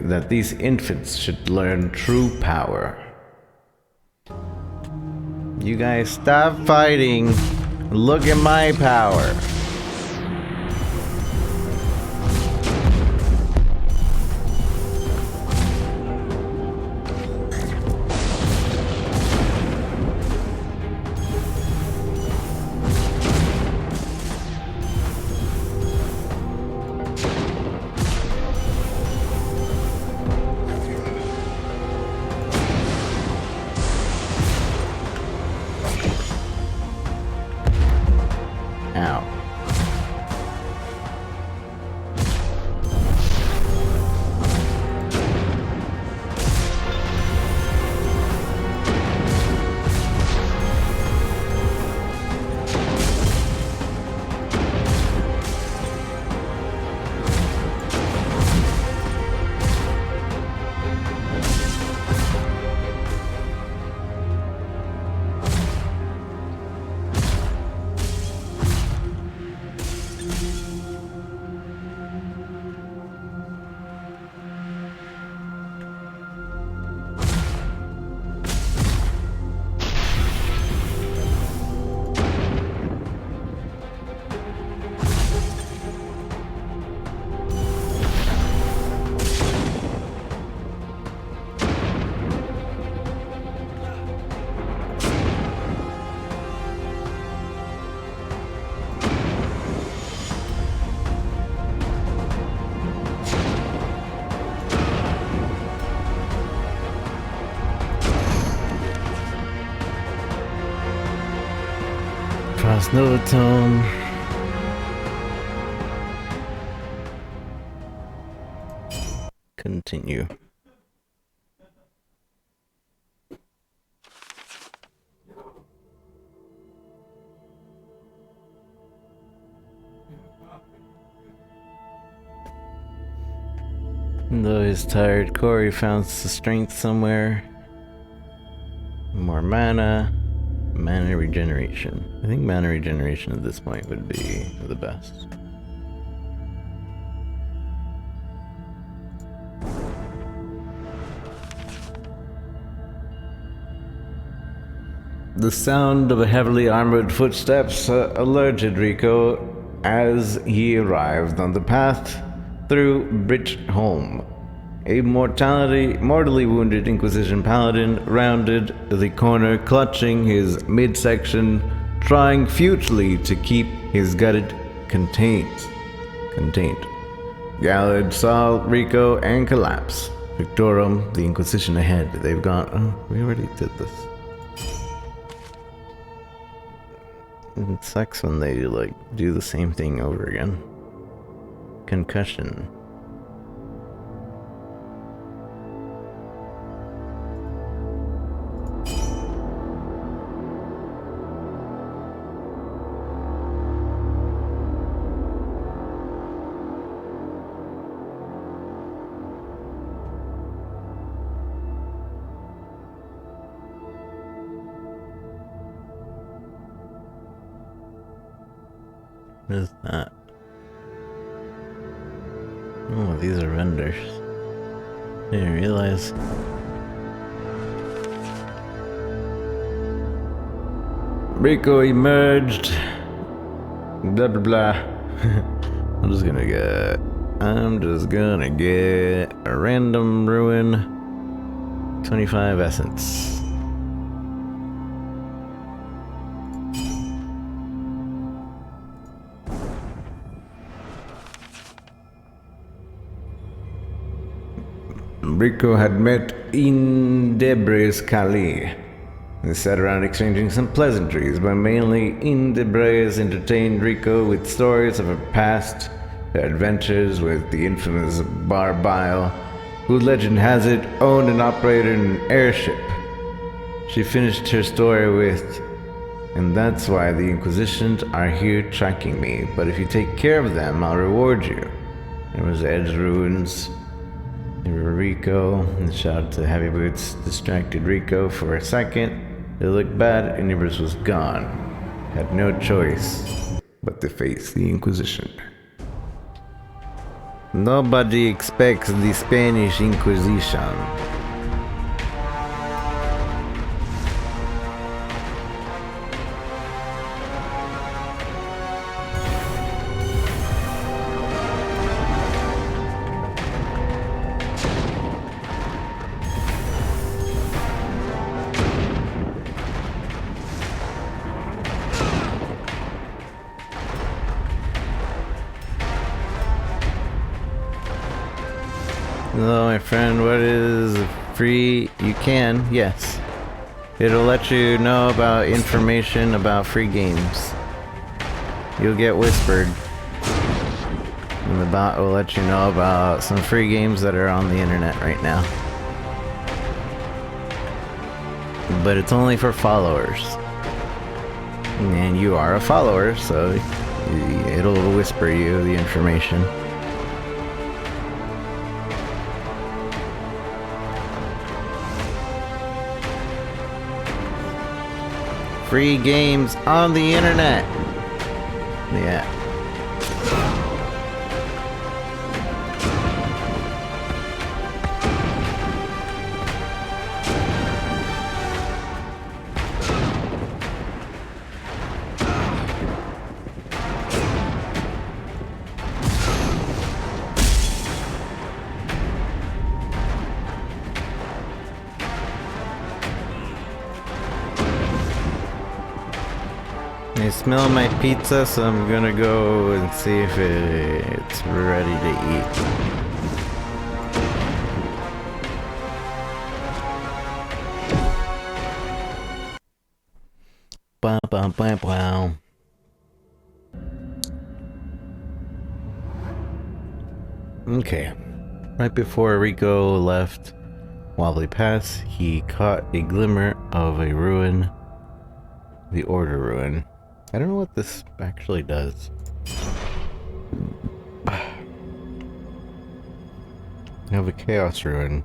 that these infants should learn true power. You guys stop fighting. Look at my power. Ow. Chaos Novatome. Continue. Though he's tired, Corey found the strength somewhere. More mana. Mana regeneration. I think mana regeneration at this point would be the best. The sound of a heavily armored footsteps alerted Rico as he arrived on the path through Bridgeholm. A mortally wounded Inquisition paladin rounded the corner, clutching his midsection, trying futilely to keep his gutted contained. Gallad saw Rico and collapse. Fictorum, the Inquisition ahead. They've gone. Oh, we already did this. It sucks when they do the same thing over again. Concussion. What is that? Oh, these are vendors. Didn't realize. Rico emerged. Blah blah blah. I'm just gonna get a random ruin. 25 essence. Rico had met Indebres Kali. They sat around exchanging some pleasantries, but mainly Indebres entertained Rico with stories of her past, her adventures with the infamous Barbile, who legend has it owned and operated an airship. She finished her story with, "And that's why the Inquisitions are here tracking me, but if you take care of them, I'll reward you." There was Ed's ruins. Rico, and shout out to Heavy Boots, distracted Rico for a second. It looked bad, and Ibris was gone. Had no choice but to face the Inquisition. Nobody expects the Spanish Inquisition. Hello, my friend. What is free? You can, yes. It'll let you know about information about free games. You'll get whispered. And the bot will let you know about some free games that are on the internet right now. But it's only for followers. And you are a follower, so it'll whisper you the information. Free games on the internet. Yeah. I smell my pizza, so I'm gonna go and see if it's ready to eat. Wow. Okay. Right before Rico left Wobbly Pass, he caught a glimmer of a ruin. The Order Ruin. I don't know what this actually does. I have a Chaos Ruin.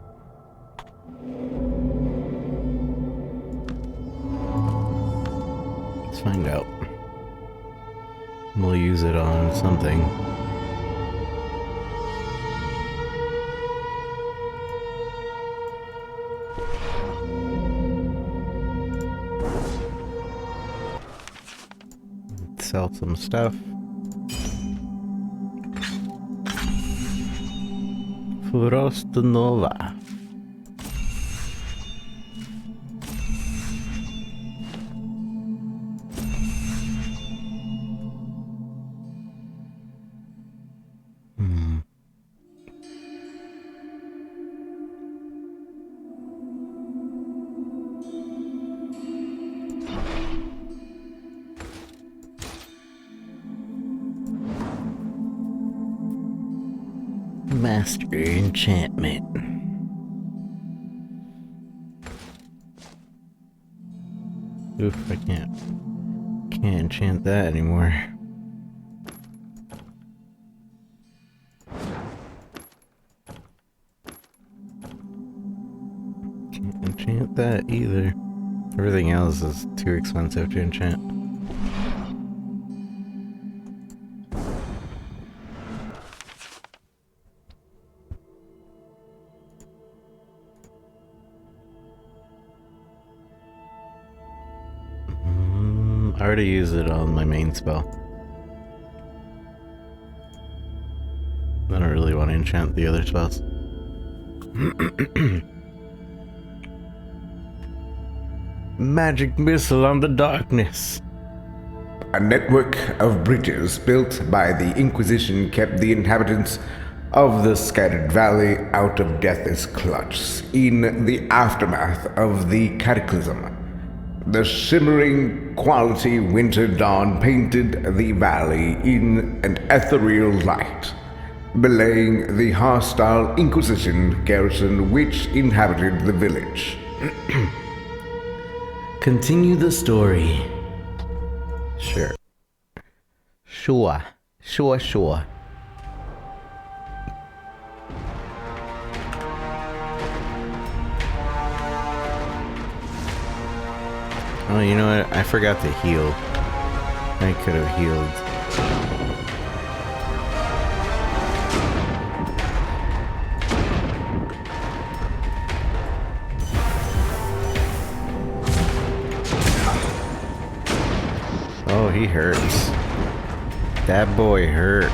Let's find out. We'll use it on something. Sell some stuff. Frost Nova. Master enchantment. Oof, I can't enchant that anymore. Can't enchant that either. Everything else is too expensive to enchant. I already used it on my main spell. I don't really want to enchant the other spells. Magic missile on the darkness. A network of bridges built by the Inquisition kept the inhabitants of the scattered valley out of death's clutch in the aftermath of the cataclysm. The shimmering quality winter dawn painted the valley in an ethereal light, belaying the hostile Inquisition garrison which inhabited the village. Continue the story. Sure. Sure. Oh, you know what? I forgot to heal. I could have healed. Oh, he hurts. That boy hurt.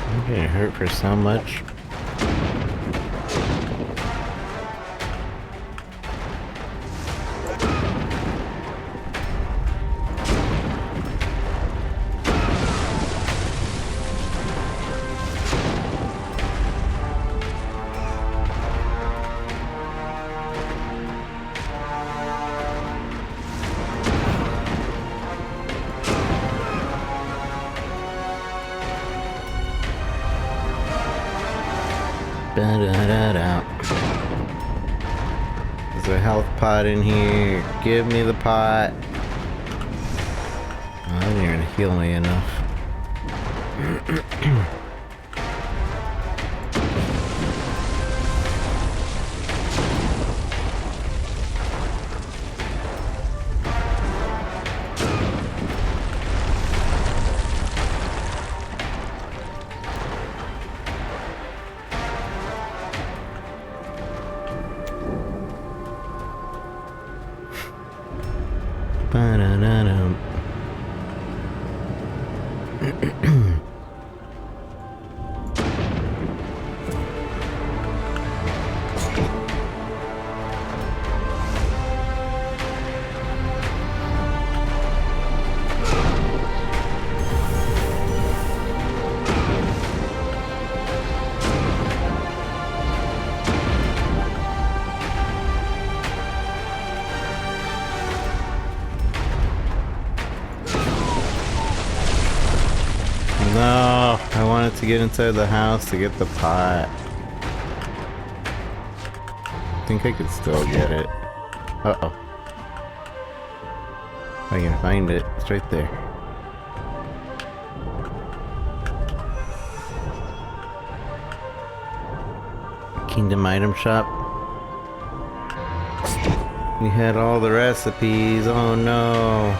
I'm getting hurt for so much. Da-da-da-da. There's a health pot in here. Give me the pot. Oh, that didn't even heal me enough. Ba-da-da-dum. No, I wanted to get inside the house to get the pot. I think I could still get it. Uh-oh. If I can find it, it's right there. Kingdom item shop. We had all the recipes, oh no.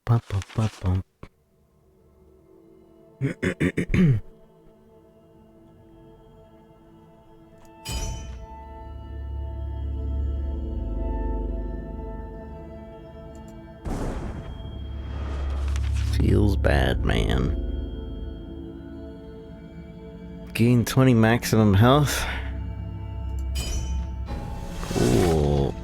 Bum, bum, bum, bum. Feels bad, man. Gain 20 maximum health. Cool.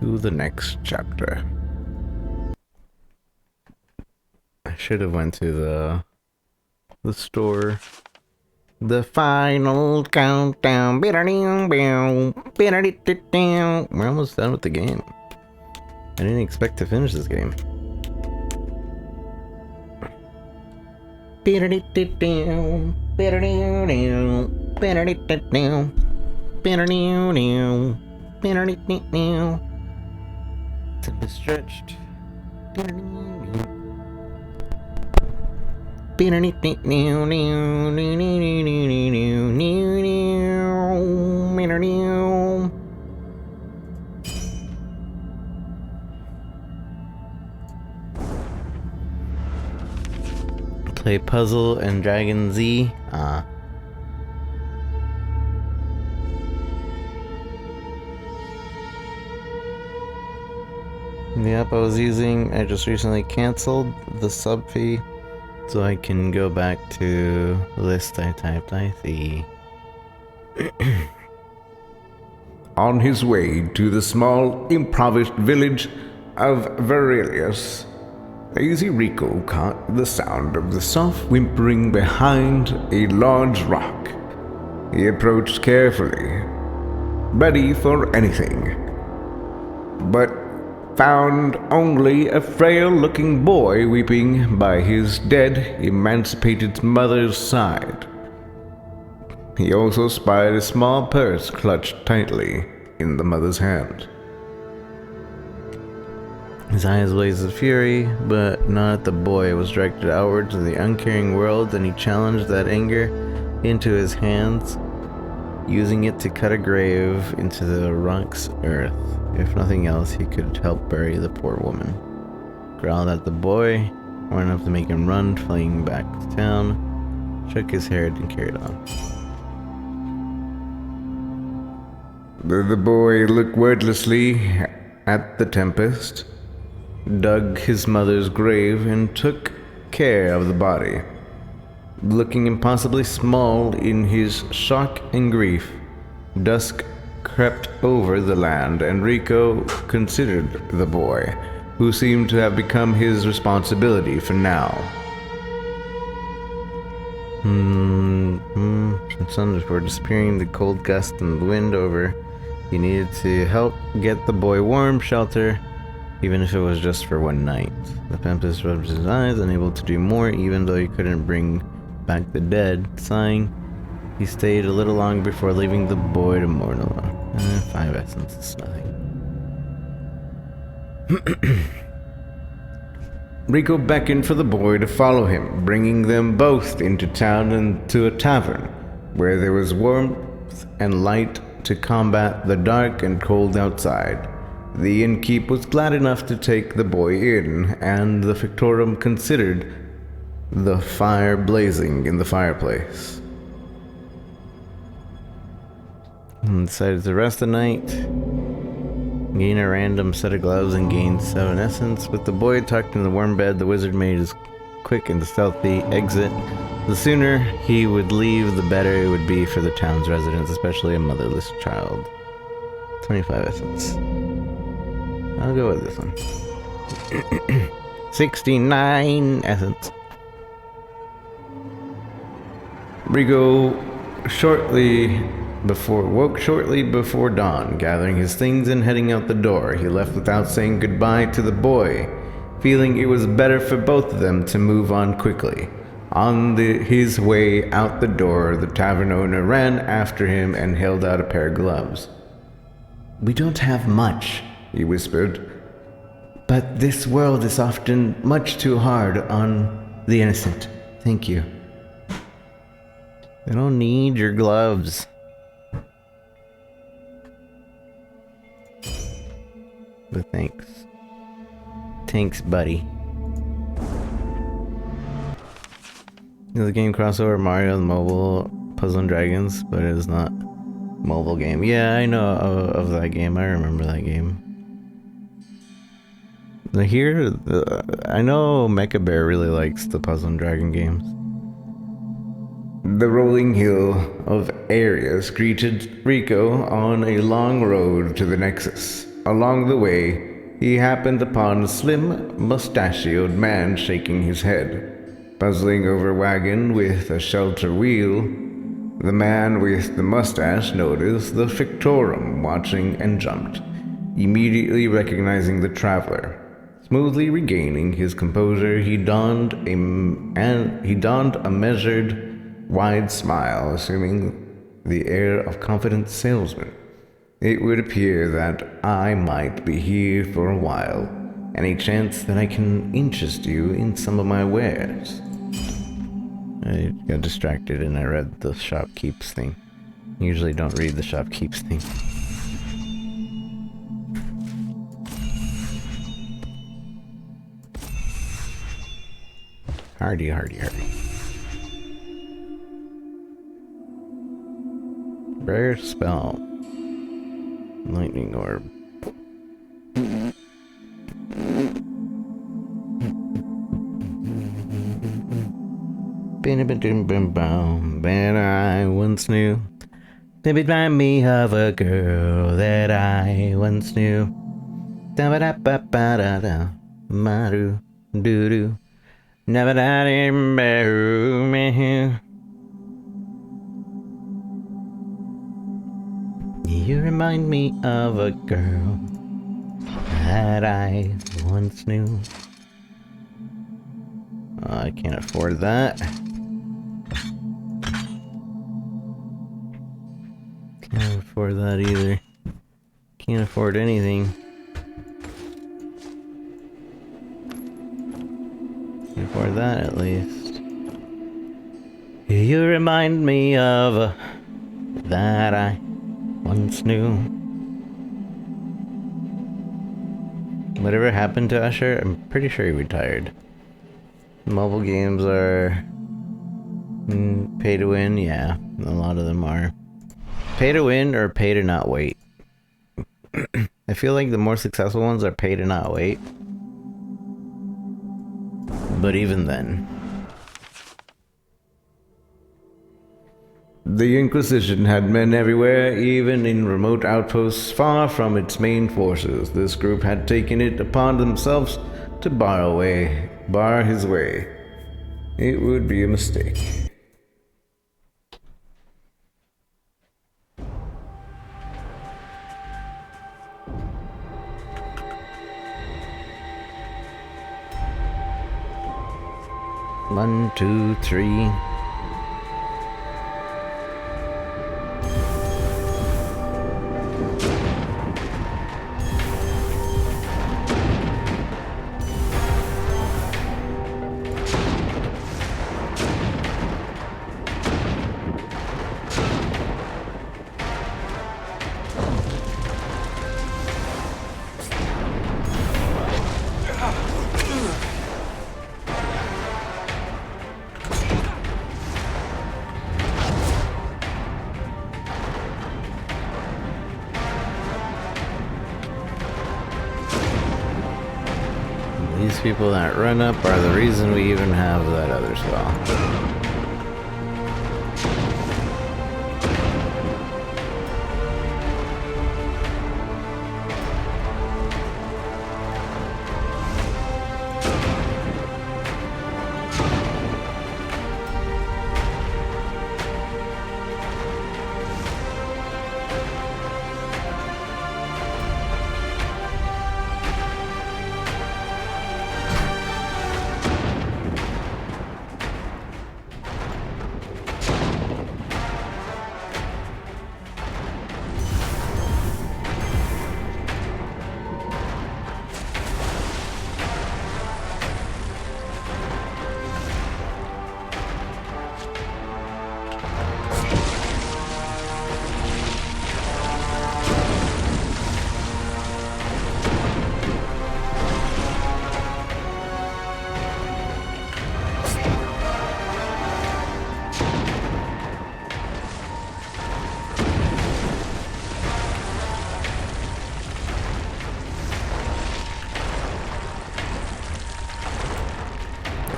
To the next chapter. I should have went to the store. The final countdown. We're almost done with the game. I didn't expect to finish this game. To be stretched. Play Puzzle and Dragon Z. The app I was using, I just recently canceled the sub fee, so I can go back to the list I typed, I see. On his way to the small, impoverished village of Verilius, Lazy Rico caught the sound of the soft whimpering behind a large rock. He approached carefully, ready for anything, but found only a frail-looking boy weeping by his dead, emancipated mother's side. He also spied a small purse clutched tightly in the mother's hand. His eyes blazed with fury, but not at the boy. It was directed outward to the uncaring world, and he challenged that anger into his hands, using it to cut a grave into the rock's earth. If nothing else, he could help bury the poor woman. Growled at the boy, or enough to make him run, fleeing back to town, shook his head and carried on. The boy looked wordlessly at the tempest, dug his mother's grave, and took care of the body. Looking impossibly small in his shock and grief, dusk crept over the land, and Rico considered the boy, who seemed to have become his responsibility for now. Since others were disappearing, the cold gust and the wind over, he needed to help get the boy warm shelter, even if it was just for one night. The Tempest rubbed his eyes, unable to do more, even though he couldn't bring back the dead. Sighing, he stayed a little long before leaving the boy to mourn alone. 5 essence is nothing. Rico beckoned for the boy to follow him, bringing them both into town and to a tavern, where there was warmth and light to combat the dark and cold outside. The innkeep was glad enough to take the boy in, and the Fictorum considered the fire blazing in the fireplace. And decided to rest the night, gain a random set of gloves, and gain 7 essence. With the boy tucked in the warm bed, the wizard made his quick and stealthy exit. The sooner he would leave, the better it would be for the town's residents, especially a motherless child. 25 essence. I'll go with this one. 69 essence. Rico woke shortly before dawn, gathering his things and heading out the door. He left without saying goodbye to the boy, feeling it was better for both of them to move on quickly. On his way out the door, the tavern owner ran after him and held out a pair of gloves. We don't have much, He whispered. but this world is often much too hard on the innocent. Thank you. I don't need your gloves. But thanks. Thanks, buddy. The game crossover Mario and mobile Puzzle and Dragons, but it is not mobile game. Yeah, I know of that game. I remember that game. I know Mecha Bear really likes the Puzzle and Dragon games. The rolling hill of areas greeted Rico on a long road to the Nexus. Along the way, he happened upon a slim, mustachioed man shaking his head. Puzzling over a wagon with a shelter wheel, the man with the mustache noticed the Fictorum watching and jumped, immediately recognizing the traveler. Smoothly regaining his composure, he donned a measured, wide smile, assuming the air of confident salesman. It would appear that I might be here for a while. Any chance that I can interest you in some of my wares? I got distracted and I read the shopkeep's thing. Usually don't read the shopkeep's thing. Hardy. Rare spell. Lightning orb. That I once knew. They remind me of a girl that I once knew. Da ba da ba ba da da. Maru doo doo. Never da me. You remind me of a girl that I once knew. I can't afford that. Can't afford that either. Can't afford anything. Can't afford that at least. You remind me of that I once knew. Whatever happened to Usher? I'm pretty sure he retired. Mobile games are pay to win. Yeah, a lot of them are. Pay to win or pay to not wait. I feel like the more successful ones are pay to not wait. But even then. The Inquisition had men everywhere, even in remote outposts far from its main forces. This group had taken it upon themselves to bar his way. It would be a mistake. One, two, three. people that run up are the reason we even have that other spell.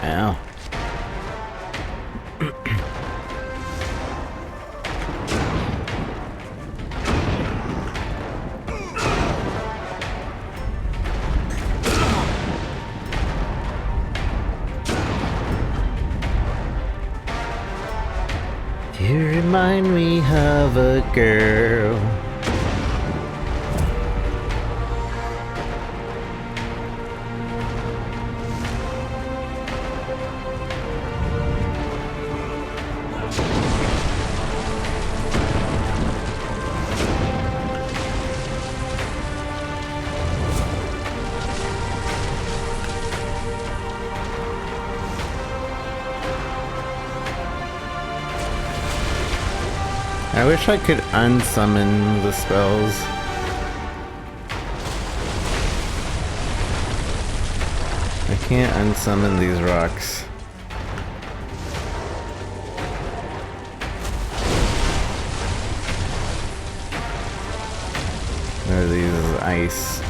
Ow. You remind me of a girl. I wish I could unsummon the spells. I can't unsummon these rocks. Or these ice.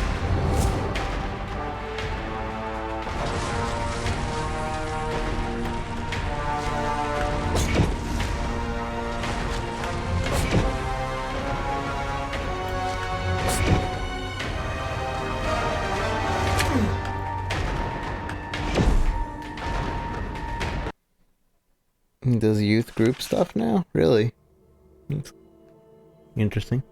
He does youth group stuff now? Really? That's interesting.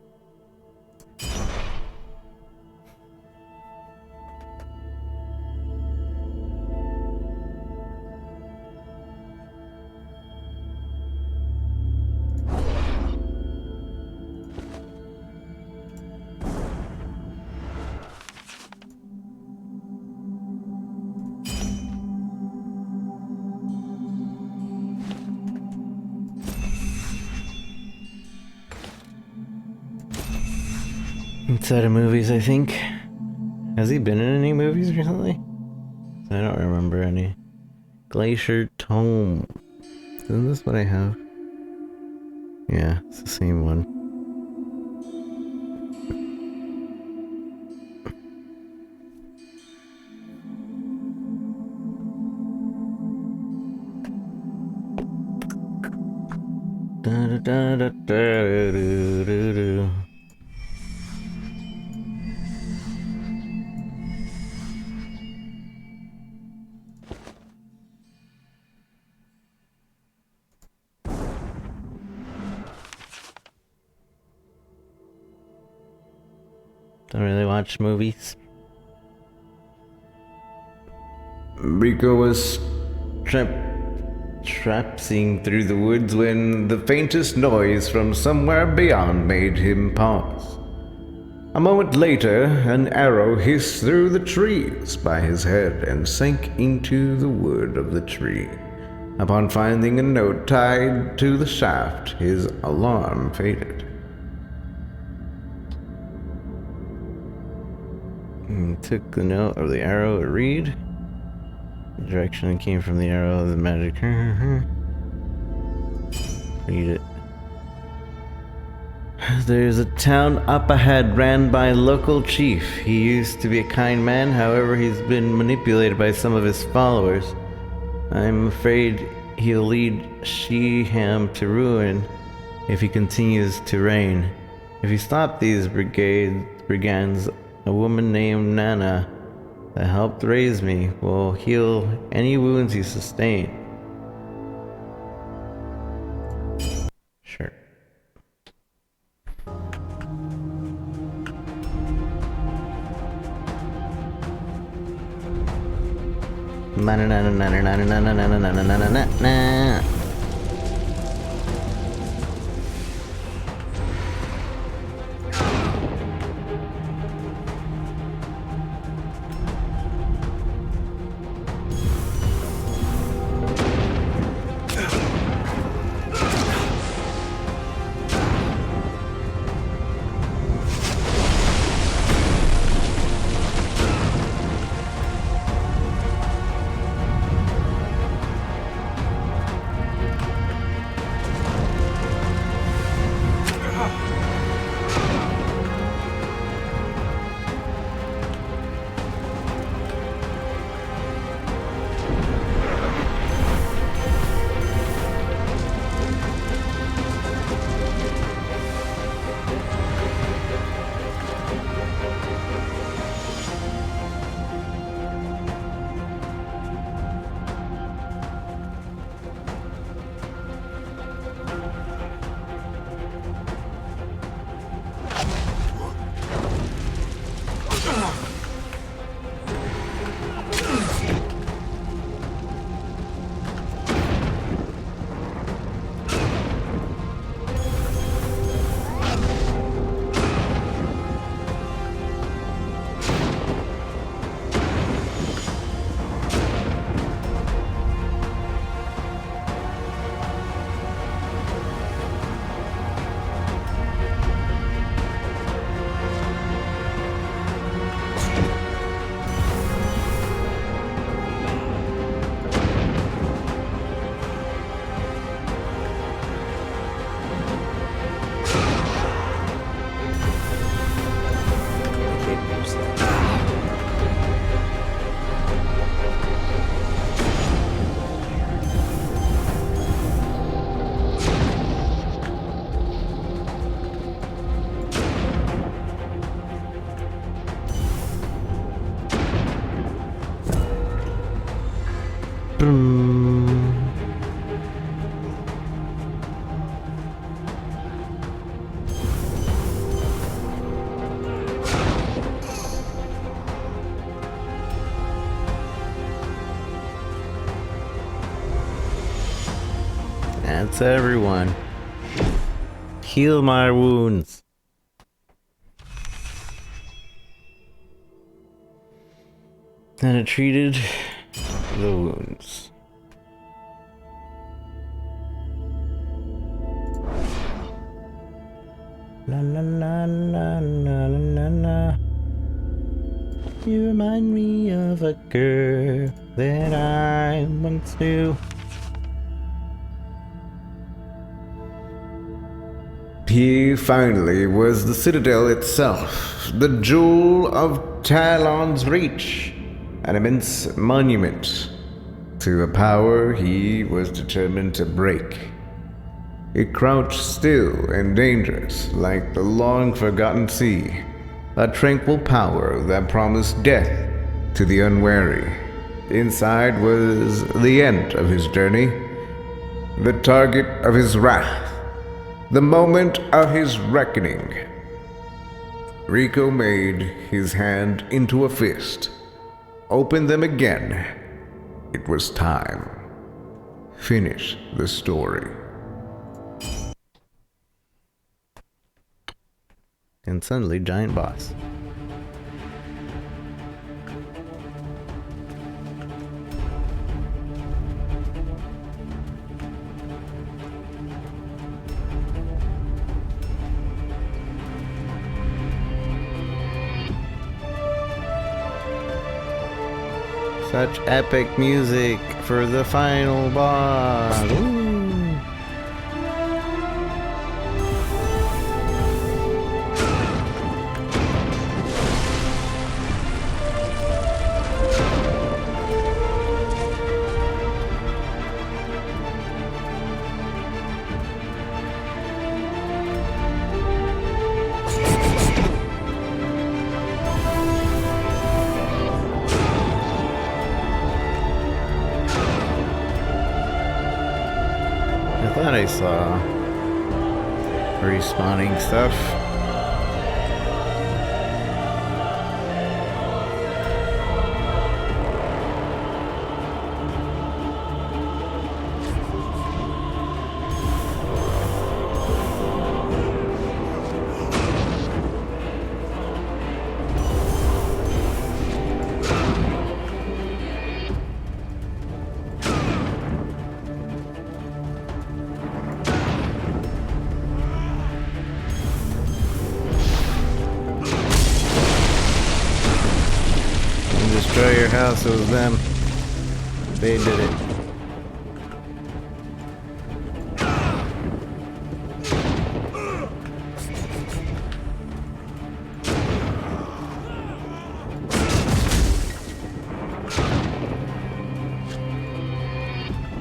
Inside of movies, I think. Has he been in any movies recently? I don't remember any. Glacier Tome. Isn't this what I have? Yeah, it's the same one. Da da da da da do do do. Don't really watch movies. Rico was traipsing through the woods when the faintest noise from somewhere beyond made him pause. A moment later, an arrow hissed through the trees by his head and sank into the wood of the tree. Upon finding a note tied to the shaft, his alarm faded. Took the note of the arrow to read. The direction came from the arrow of the magic. Read it. There's a town up ahead ran by a local chief. He used to be a kind man, however, he's been manipulated by some of his followers. I'm afraid he'll lead Sheham to ruin if he continues to reign. If you stop these brigands, a woman named Nana that helped raise me will heal any wounds you sustain. Sure. Na na na na na na na na na na na na na na na. That's everyone. Heal my wounds. And it treated the wounds. La la la la la la la. You remind me of a girl that I once knew. Here finally was the citadel itself, the jewel of Talon's reach, an immense monument to a power he was determined to break. It crouched still and dangerous like the long-forgotten sea, a tranquil power that promised death to the unwary. Inside was the end of his journey, the target of his wrath, the moment of his reckoning. Rico made his hand into a fist, opened them again. It was time. Finish the story. And suddenly, giant boss. Such epic music for the final boss. Ooh. thought I saw respawning stuff. Destroy your house, it was them. They did it.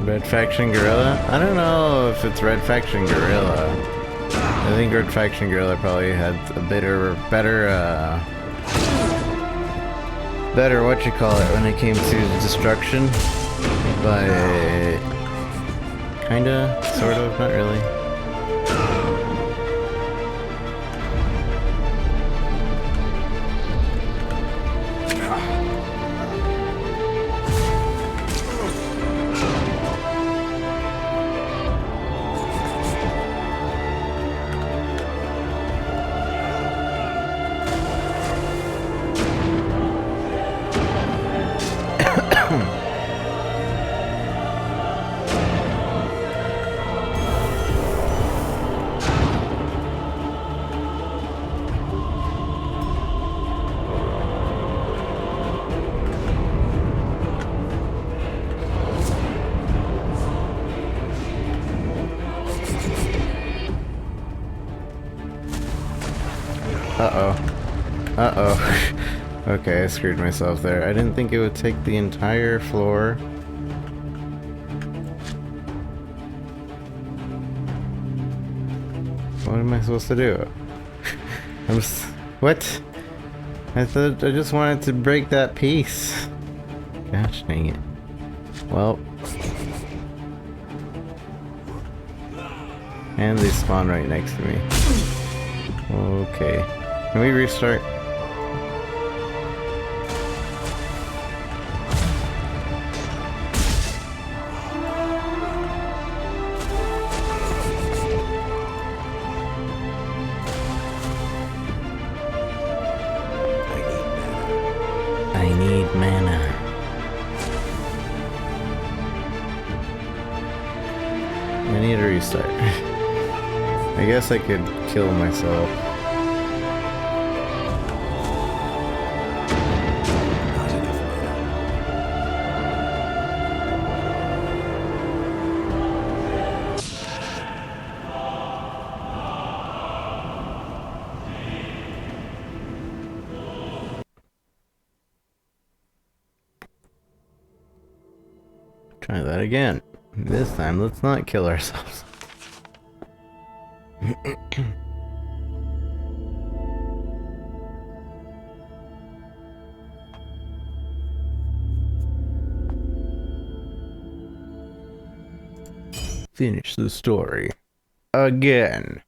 Red Faction Gorilla? I don't know if it's Red Faction Gorilla. I think Red Faction Gorilla probably had a better what you call it when it came to destruction, but kinda, sort of, not really. Uh-oh. Okay, I screwed myself there. I didn't think it would take the entire floor. What am I supposed to do? What? I thought I just wanted to break that piece. Gosh dang it. Well. And they spawn right next to me. Okay. Can we restart? I need mana. I need a restart. I guess I could kill myself. Not enough mana. Try that again. This time, let's not kill ourselves. Finish the story. Again.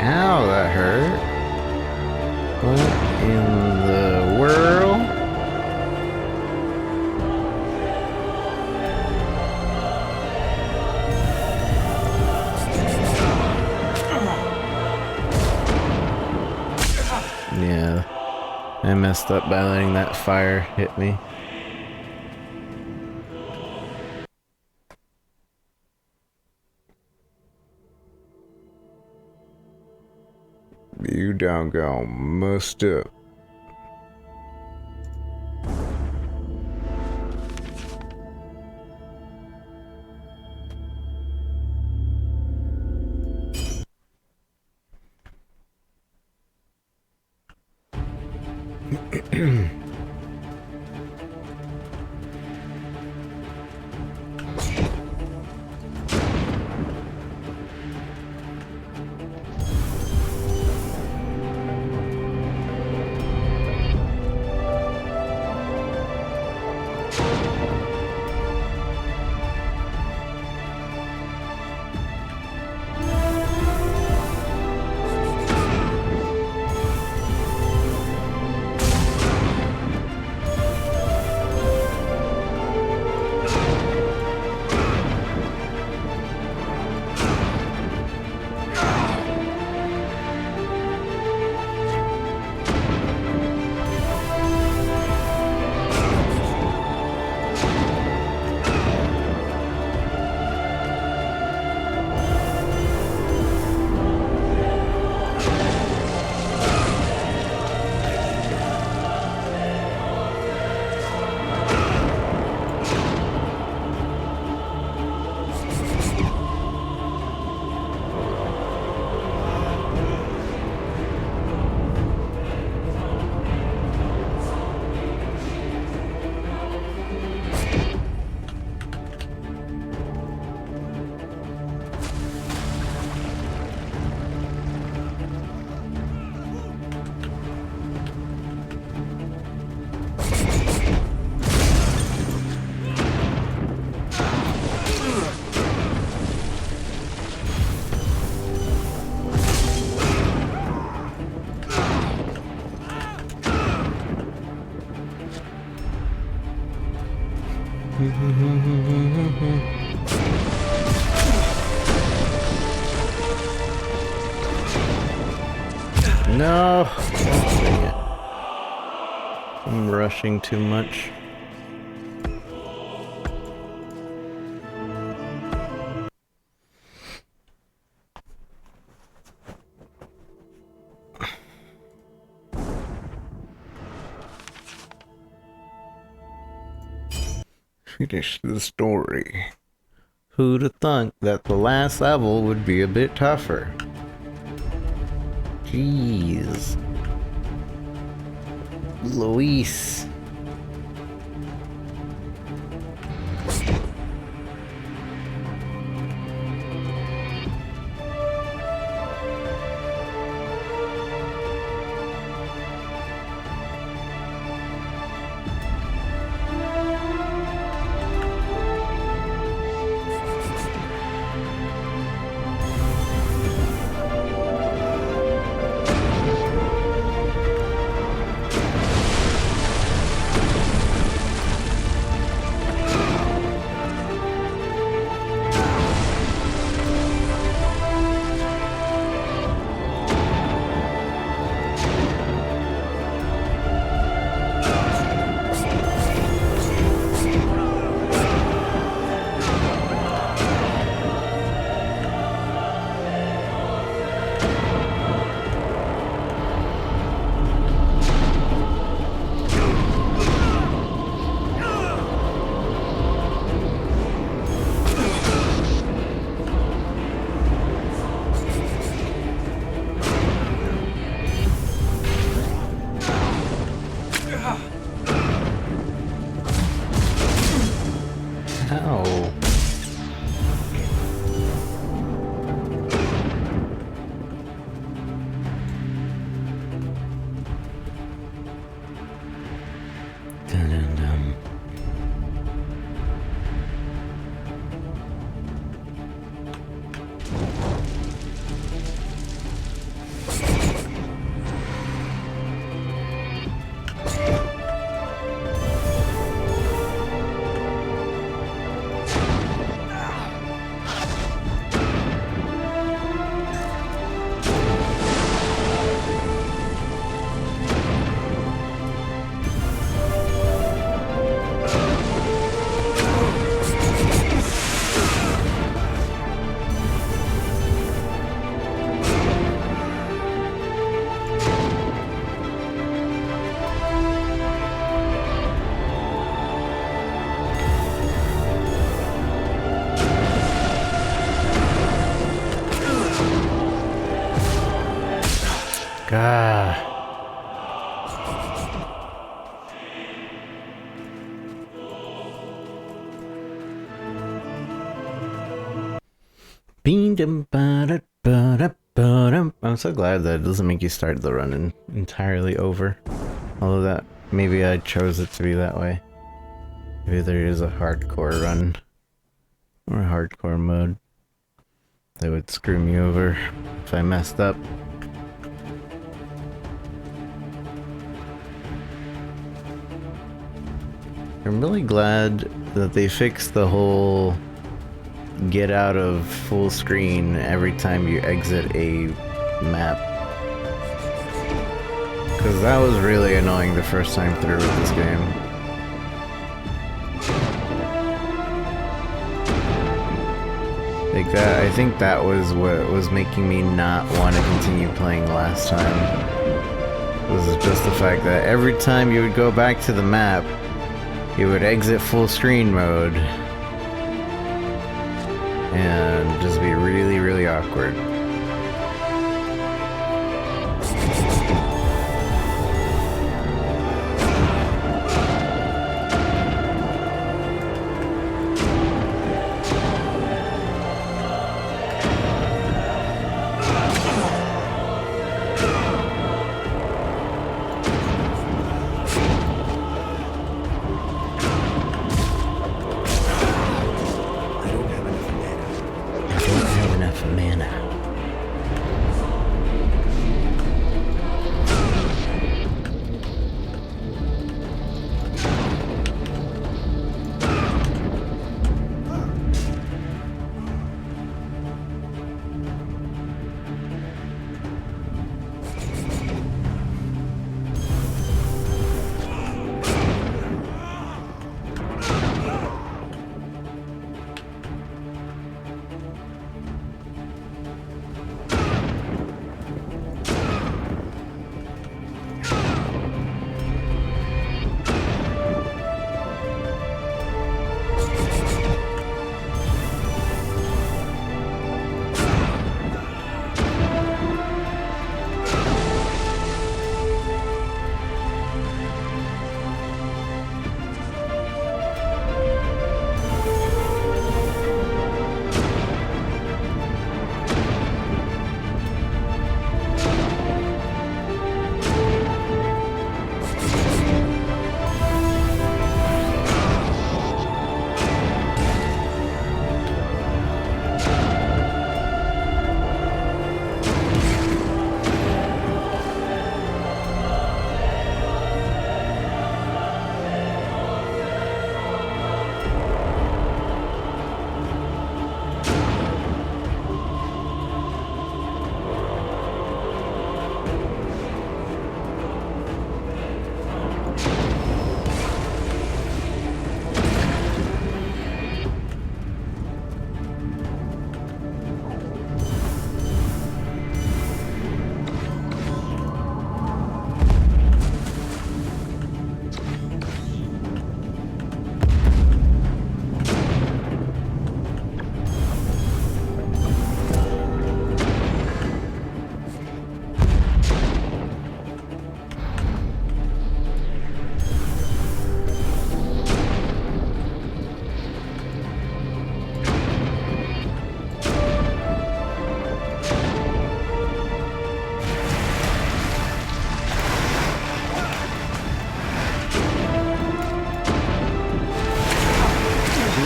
Ow, that hurt. What in the world? Yeah, I messed up by letting that fire hit me. You doggone messed up. No! Oh, dang it. I'm rushing too much. Finish the story. Who'd have thunk that the last level would be a bit tougher? Jeez. Luis. Ow. Dun-dun-dum. God. I'm so glad that it doesn't make you start the run entirely over. Although that, maybe I chose it to be that way. Maybe there is a hardcore run. Or a hardcore mode. That would screw me over if I messed up. I'm really glad that they fixed the whole get out of full screen every time you exit a map. Because that was really annoying the first time through with this game. Like that, I think that was what was making me not want to continue playing last time. Was just the fact that every time you would go back to the map, you would exit full screen mode and just be really, really awkward.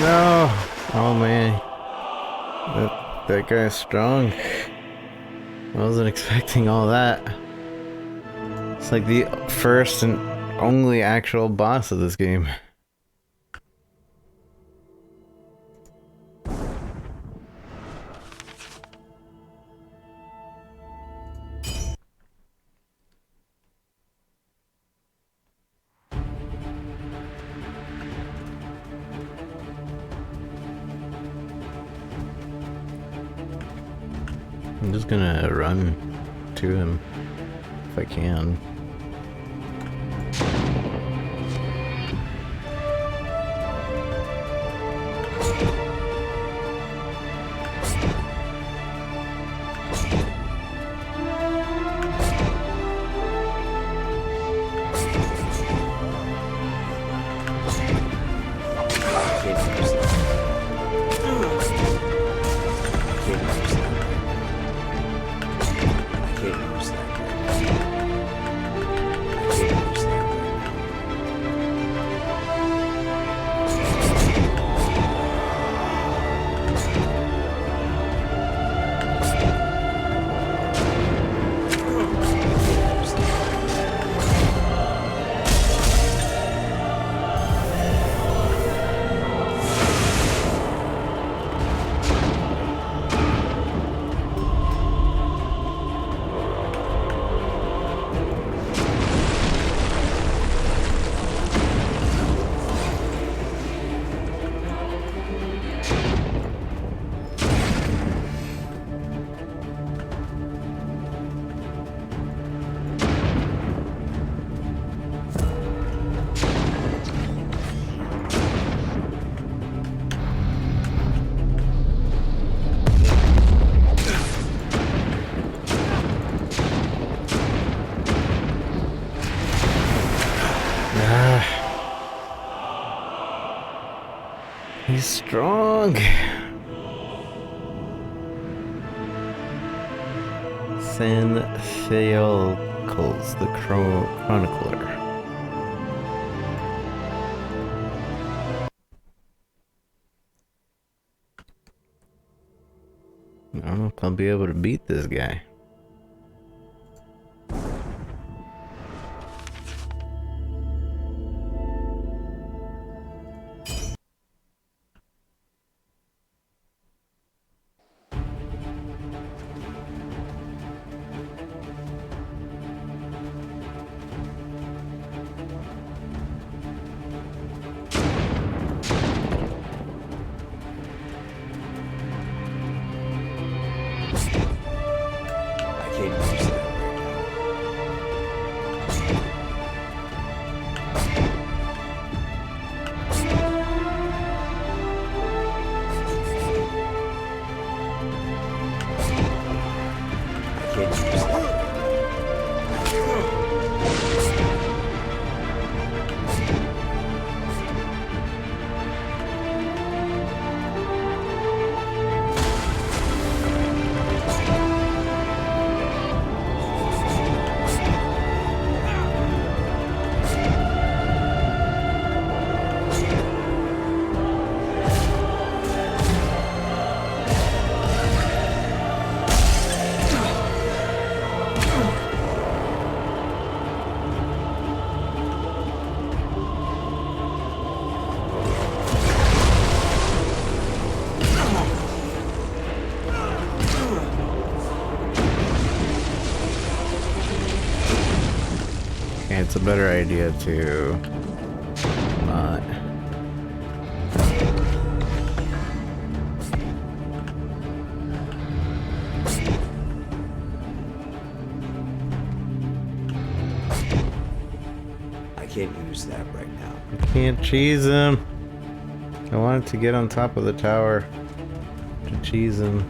No! Oh man. That guy's strong. I wasn't expecting all that. It's like the first and only actual boss of this game. I'm just gonna run to him if I can. He's strong. San Theocles, the chronicler. I don't know if I'll be able to beat this guy. I can't use that right now. I can't use that. Okay, it's a better idea to not. I can't use that right now. I can't cheese him. I wanted to get on top of the tower to cheese him.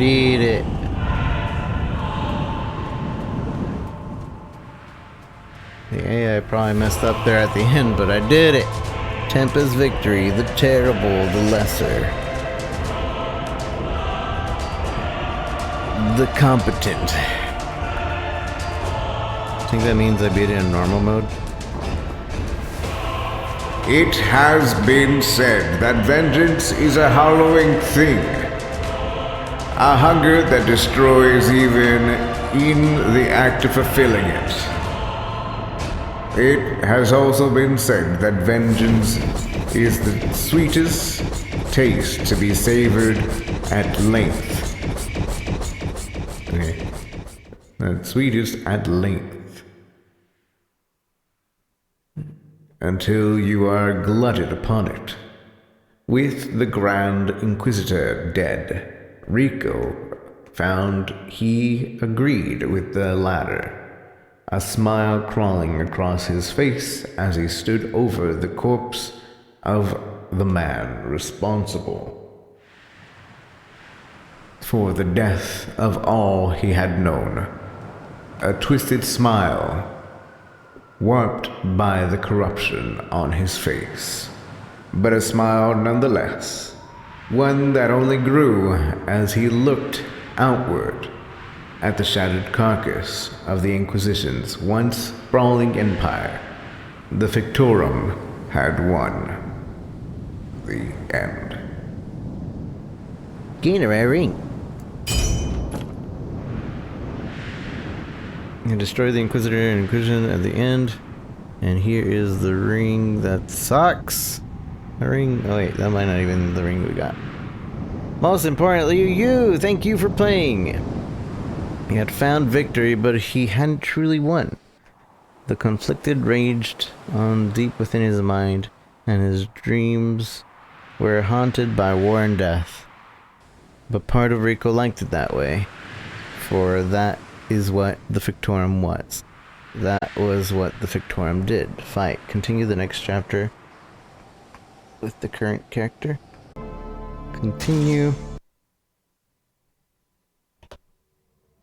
did it. The AI probably messed up there at the end, but I did it. Tempest victory, the terrible, the lesser. The competent. I think that means I beat it in normal mode. It has been said that vengeance is a harrowing thing. A hunger that destroys even in the act of fulfilling it. It has also been said that vengeance is the sweetest taste to be savored at length. Okay. The sweetest at length. Until you are glutted upon it. With the Grand Inquisitor dead, Rico found he agreed with the latter. A smile crawling across his face as he stood over the corpse of the man responsible for the death of all he had known. A twisted smile, warped by the corruption on his face, but a smile nonetheless, one that only grew as he looked outward at the shattered carcass of the Inquisition's once brawling empire. The Fictorum had won. The end. Gain a rare ring. You destroy the Inquisitor and Inquisition at the end. And here is the ring that sucks. A ring. Oh wait, that might not even be the ring we got. Most importantly, you! Thank you for playing! He had found victory, but he hadn't truly won. The conflicted raged on deep within his mind, and his dreams were haunted by war and death. But part of Rico liked it that way, for that is what the Fictorum was. That was what the Fictorum did. Fight. Continue the next chapter with the current character. Continue.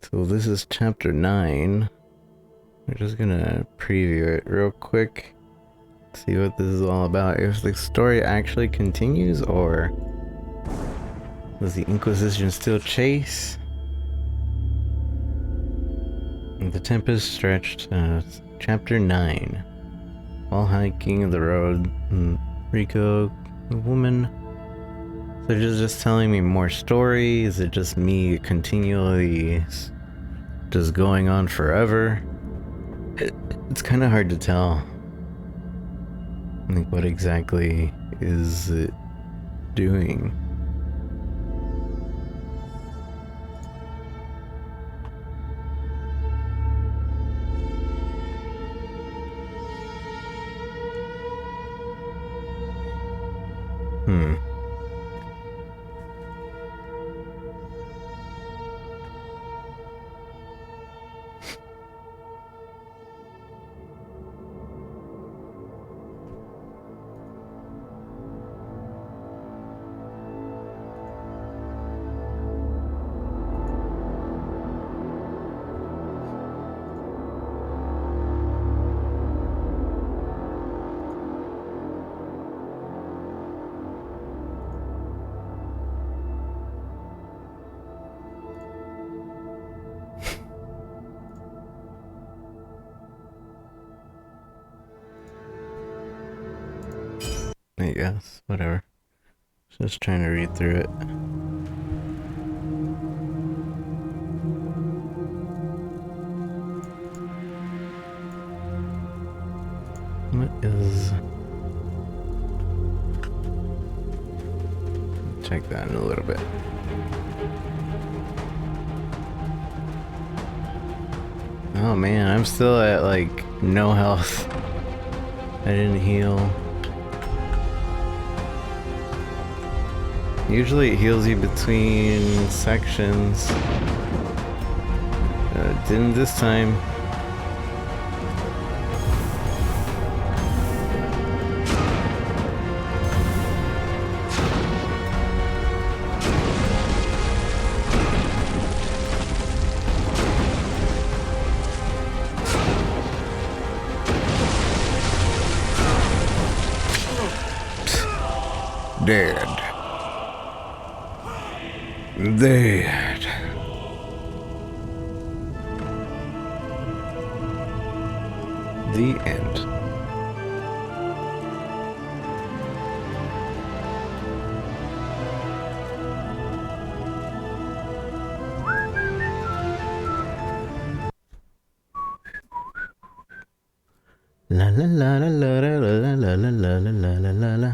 So this is chapter 9. We're just gonna preview it real quick. See what this is all about. If the story actually continues, or does the Inquisition still chase? The Tempest stretched. Chapter 9. While hiking the road, Rico, the woman. So they're just telling me more story? Is it just me continually just going on forever? It's kind of hard to tell. Like, what exactly is it doing? I guess, whatever. Just trying to read through it. What is... Check that in a little bit. Oh man, I'm still at like no health. I didn't heal. Usually it heals you between sections. It didn't this time. Dead. Dead. The end. La la la la la la la la la la la la la la.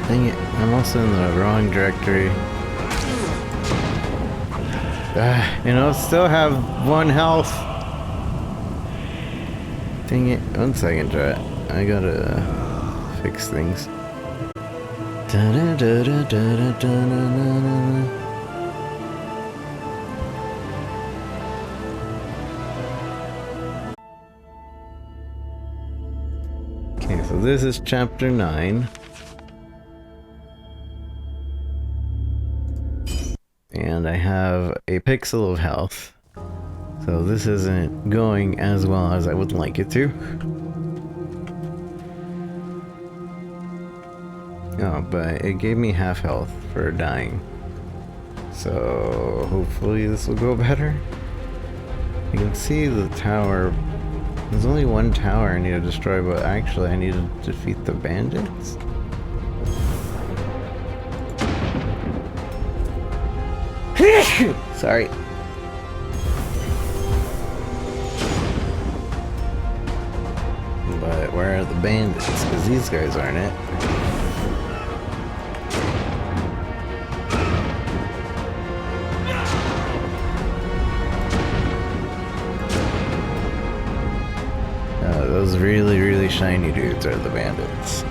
Dang it, I'm also in the wrong directory. Still have 1 health. Dang it, 1 second, chat. I gotta fix things. Okay, so this is chapter 9. And I have a pixel of health. So this isn't going as well as I would like it to. Oh, but it gave me half health for dying. So hopefully this will go better. You can see the tower. There's only 1 tower I need to destroy, but actually I need to defeat the bandits. Sorry. But where are the bandits? Because these guys aren't it. Those really, really shiny dudes are the bandits.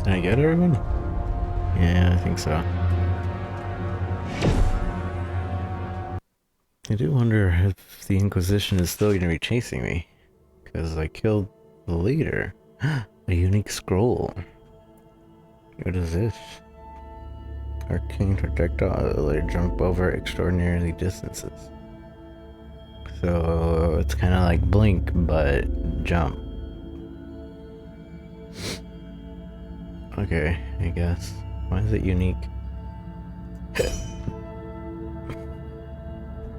Did I get everyone? Yeah, I think so. I do wonder if the Inquisition is still going to be chasing me. Because I killed the leader. A unique scroll. What is this? Arcane projectile. Let it jump over extraordinarily distances. So it's kind of like Blink, but jump. Okay, I guess. Why is it unique?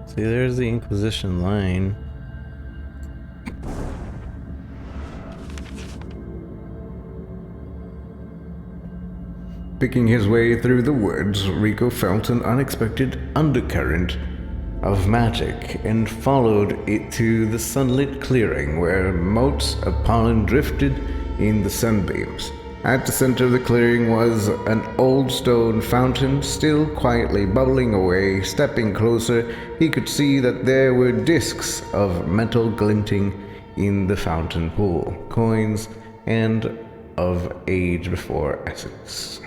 See, there's the Inquisition line. Picking his way through the woods, Rico felt an unexpected undercurrent. of magic and followed it to the sunlit clearing where motes of pollen drifted in the sunbeams. At the center of the clearing was an old stone fountain, still quietly bubbling away. Stepping closer, he could see that there were discs of metal glinting in the fountain pool, coins and of age before essence.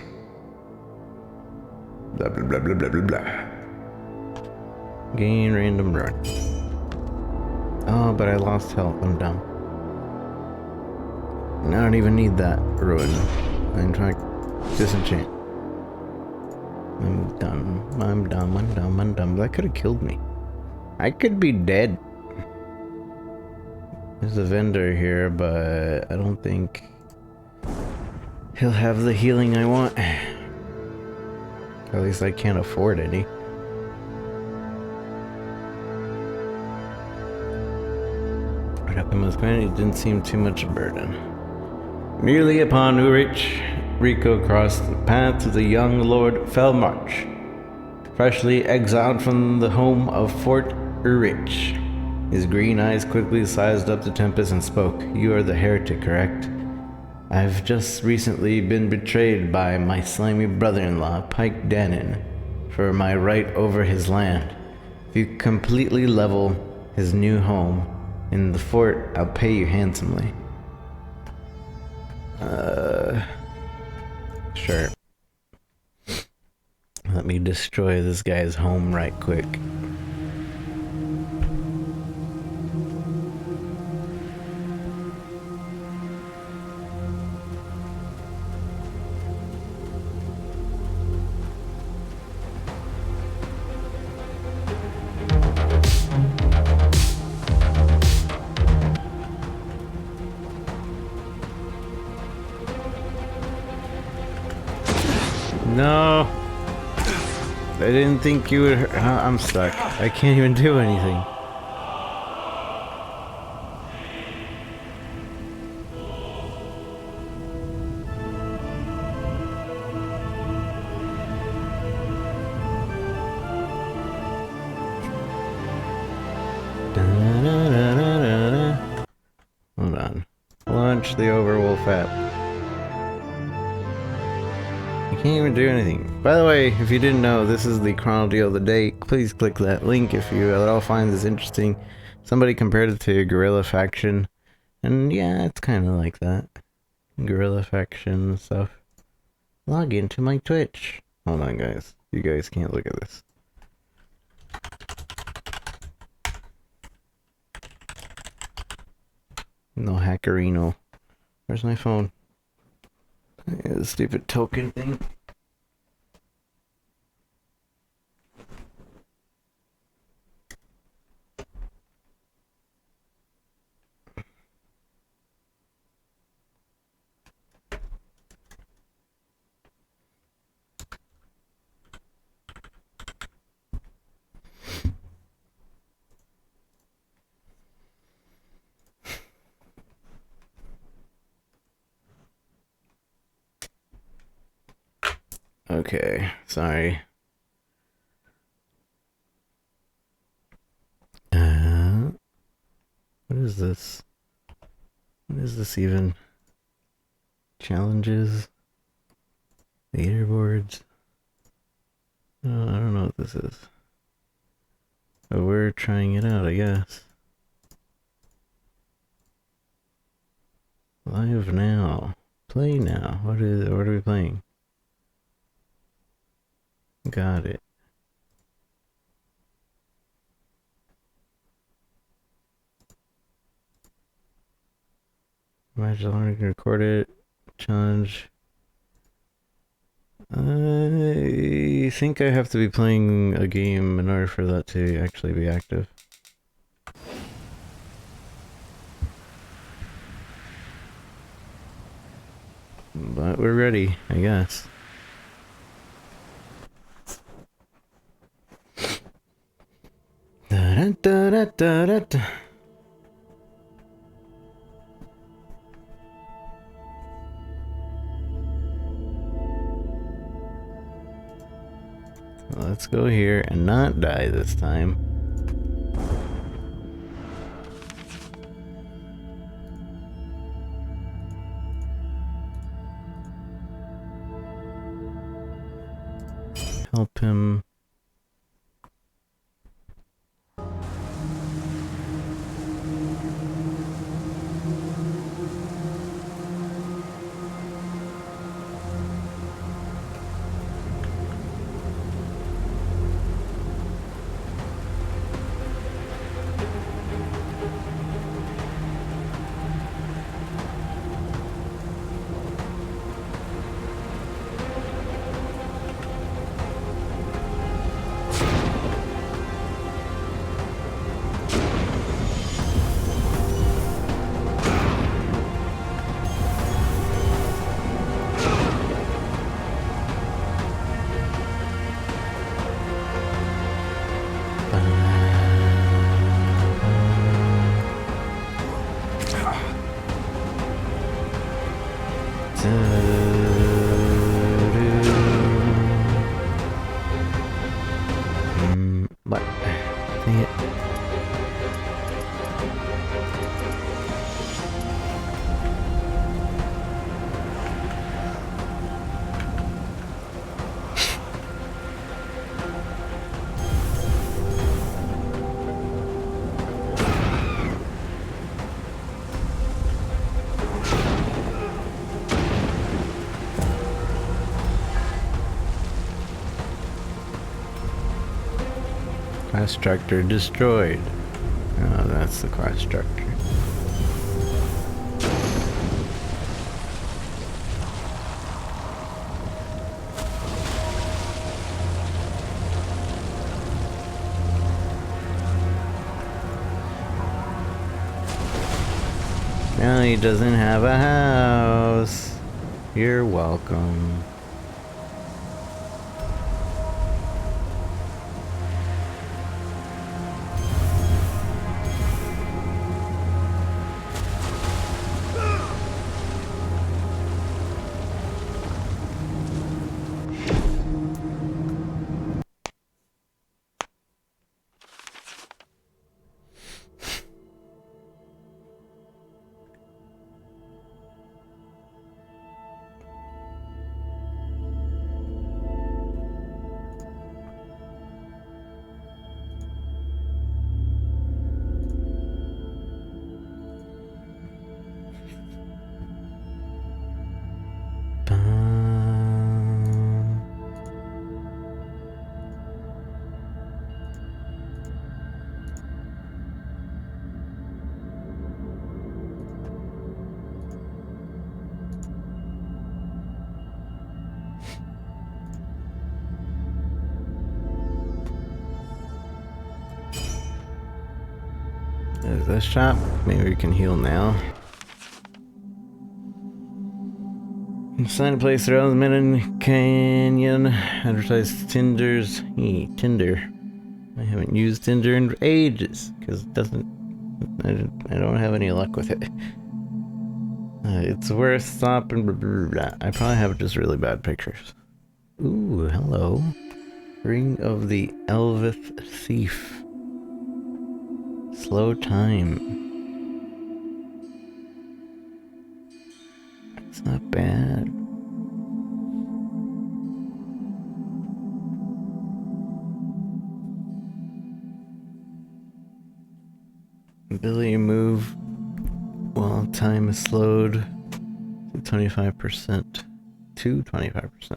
Blah blah blah blah blah blah blah. Gain random run. Oh, but I lost health. I'm dumb. And I don't even need that ruin. I'm trying to disenchant. I'm dumb. I'm dumb. I'm dumb. I'm dumb. That could have killed me. I could be dead. There's a vendor here, but I don't think he'll have the healing I want. At least I can't afford any. It didn't seem too much a burden. Nearly upon Urich, Rico crossed the path to the young Lord Felmarch, freshly exiled from the home of Fort Urich. His green eyes quickly sized up the tempest and spoke. "You are the heretic, correct? I've just recently been betrayed by my slimy brother-in-law, Pike Dannon, for my right over his land. If you completely level his new home in the fort, I'll pay you handsomely." Sure. Let me destroy this guy's home right quick. No! I didn't think you would. I'm stuck. I can't even do anything. Hold on. Launch the Overwolf app. I can't even do anything. By the way, if you didn't know, this is the Chrono Deal of the Day. Please click that link if you at all find this interesting. Somebody compared it to Guerrilla Faction. And yeah, it's kind of like that. Guerrilla Faction stuff. Log into my Twitch. Hold on, guys. You guys can't look at this. No hackerino. Where's my phone? Yeah, the stupid token thing. Okay, sorry. What is this? What is this even? Challenges? Leaderboards? I don't know what this is. But we're trying it out, I guess. Live now. Play now. What are we playing? Got it. Imagine learning to record it. Challenge. I think I have to be playing a game in order for that to actually be active. But we're ready, I guess. Da, da, da, da, da, da. Let's go here and not die this time. help him. What? Dang it. Class structure destroyed. Oh, that's the class structure. Now he doesn't have a house. You're welcome. There's this shop. Maybe we can heal now. Sign a place around the Midden Canyon. Advertise Tinder's. Tinder. I haven't used Tinder in ages because it doesn't. I don't have any luck with it. It's worth stopping. Blah, blah, blah. I probably have just really bad pictures. Ooh, hello. Ring of the Elvith Thief. Slow time. It's not bad. Ability to move while time is slowed to 25%. To 25%.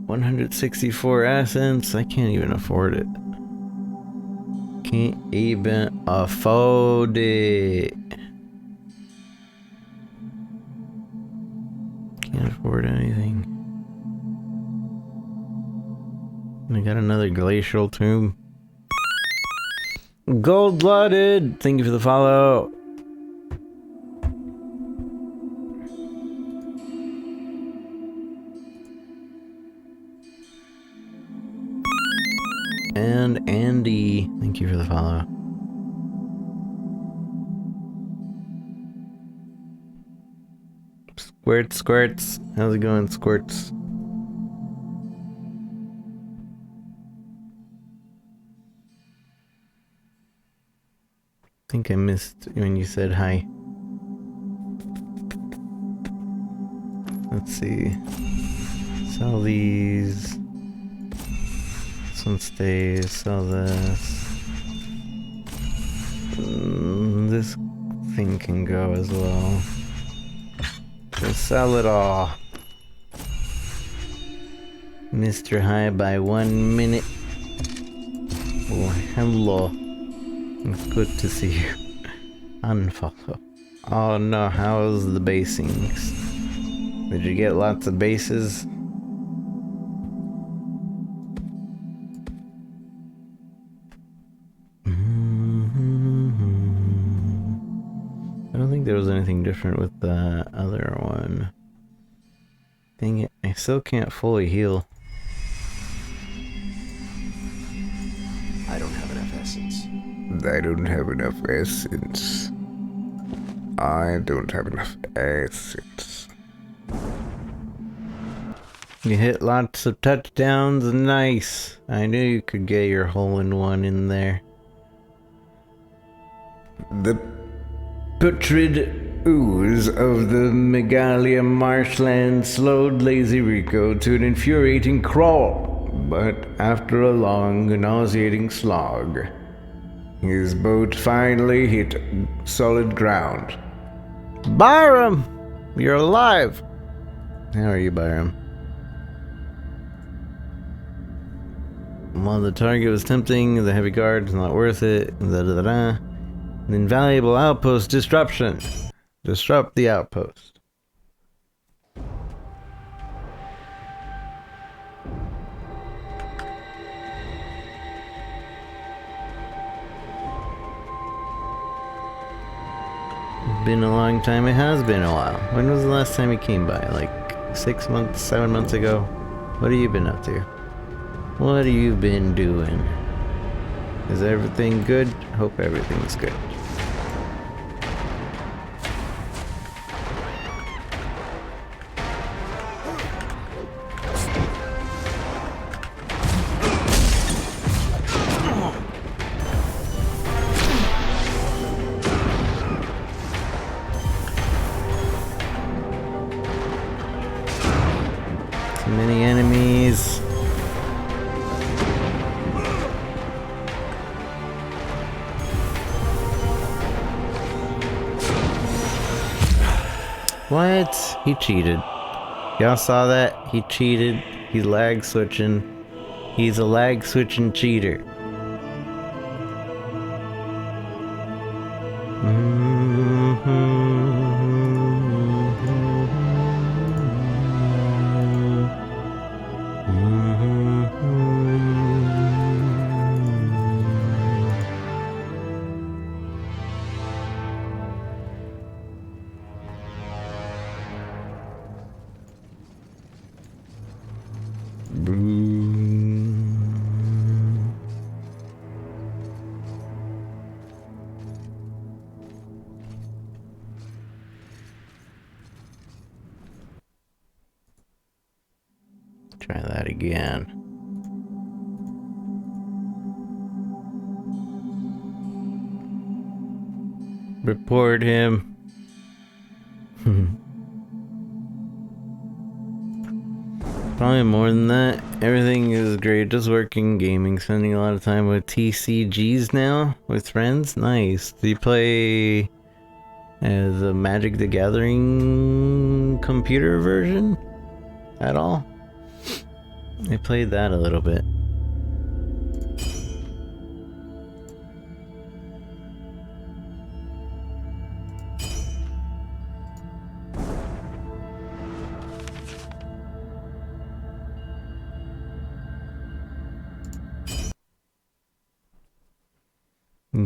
164 assets. I can't even afford it. Can't even afford it. Can't afford anything. I got another glacial tomb. Gold-blooded! Thank you for the follow. And Andy, thank you for the follow. Squirts. How's it going, Squirts? I think I missed when you said hi. Let's see. Sell these. This one stays. Sell this. This thing can go as well. Just sell it all. Mr. High by 1 minute. Oh, hello. It's good to see you. Unfollow. Oh no, how's the basings? Did you get lots of bases? I don't think there was anything different with the other one. Dang it, I still can't fully heal. I don't have enough essence. I don't have enough essence. I don't have enough essence. You hit lots of touchdowns, nice. I knew you could get your hole-in-one in there. The putrid ooze of the Megalia marshland slowed Lazy Rico to an infuriating crawl, but after a long, nauseating slog, his boat finally hit solid ground. Byram! You're alive! How are you, Byram? While the target was tempting, the heavy guard is not worth it. An invaluable outpost disruption. Disrupt the outpost. Been a long time. It has been a while. When was the last time you came by? Like 6 months, 7 months ago? What have you been up to? What have you been doing? Is everything good? Hope everything's good. Too many enemies. What? He cheated. Y'all saw that? He cheated. He's lag switching. He's a lag switching cheater. Try that again. Report him. Probably more than that. Everything is great. Just working, gaming, spending a lot of time with TCGs now with friends. Nice. Do you play the Magic the Gathering computer version at all? I played that a little bit.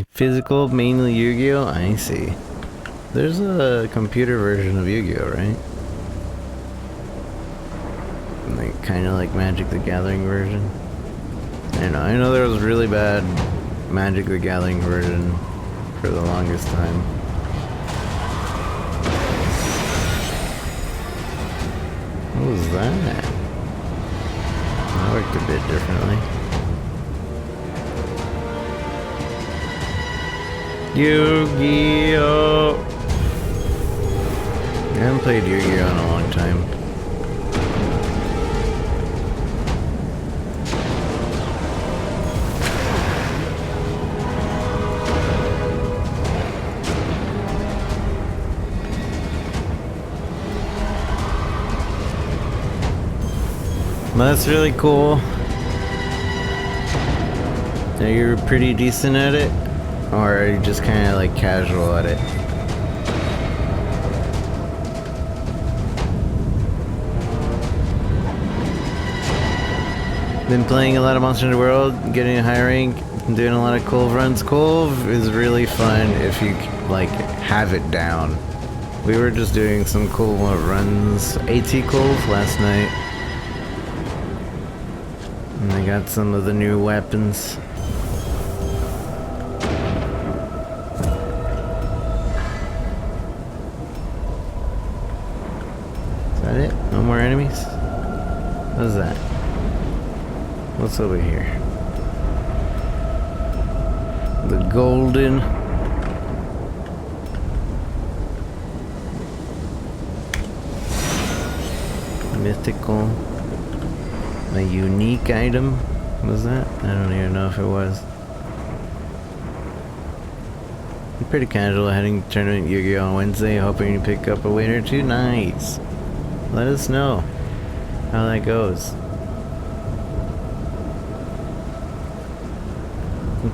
Physical, mainly Yu-Gi-Oh? I see. There's a computer version of Yu-Gi-Oh, right? Like, kind of like Magic the Gathering version. I know there was really bad Magic the Gathering version for the longest time. What was that? That worked a bit differently. Yu-Gi-Oh! I haven't played Yu-Gi-Oh in a long time. Well, that's really cool. Are you pretty decent at it? Or are you just kind of like casual at it? Been playing a lot of Monster Hunter World, getting a high rank, doing a lot of Cove runs. Cove is really fun if you like have it down. We were just doing some cool runs, AT Cove last night. And I got some of the new weapons. Is that it? No more enemies? What is that? What's over here? The golden... mythical... a unique item? Was that? I don't even know if it was. I'm pretty casual, heading to tournament Yu-Gi-Oh! On Wednesday, hoping to pick up a win or two. Nice! Let us know how that goes.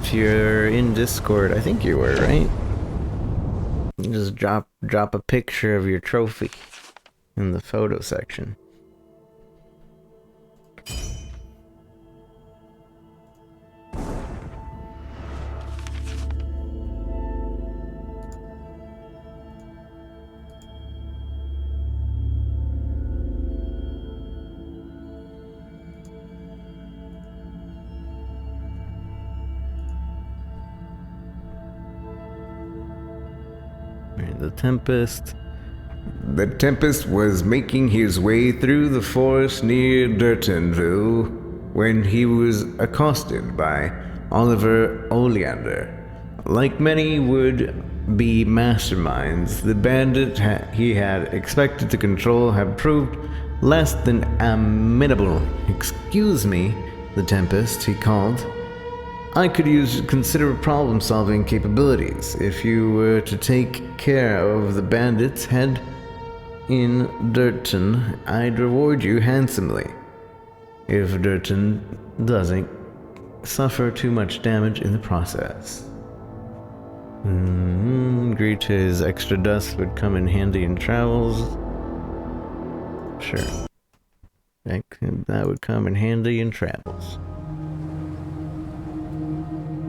If you're in Discord, I think you were, right? You just drop a picture of your trophy in the photo section. The Tempest. The Tempest was making his way through the forest near Durtonville when he was accosted by Oliver Oleander. Like many would be masterminds, the bandit he had expected to control had proved less than amenable. "Excuse me, the Tempest," he called. "I could use considerable problem-solving capabilities. If you were to take care of the bandit's head in Durton, I'd reward you handsomely. If Durton doesn't suffer too much damage in the process." Agreed to his extra dust would come in handy in travels. Sure. That would come in handy in travels.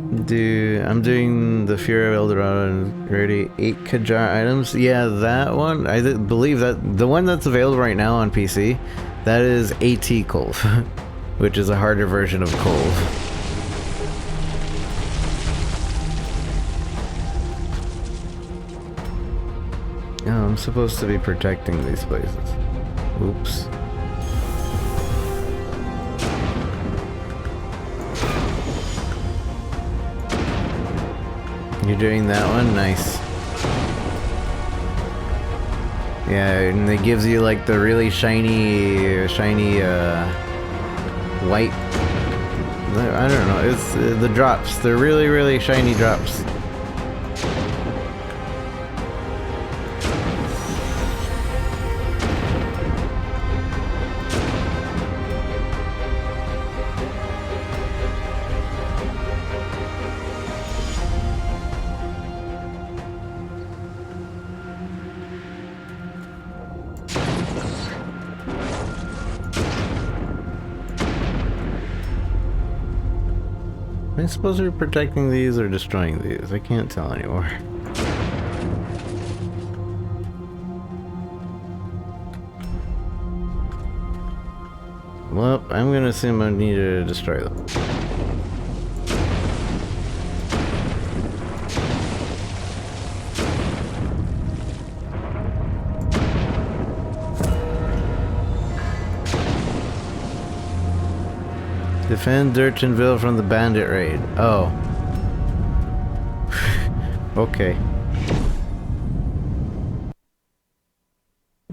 I'm doing the Fury of Eldorado and already 8 Kajar items. Yeah, that one, I believe that the one that's available right now on PC, that is AT Cove, which is a harder version of Cove. Oh, I'm supposed to be protecting these places. Oops. You're doing that one? Nice. Yeah, and it gives you like the really shiny white... I don't know, it's the drops. They're really, really shiny drops. I suppose we're protecting these or destroying these. I can't tell anymore. Well, I'm gonna assume I need to destroy them. Defend Durtonville from the bandit raid. Oh. Okay.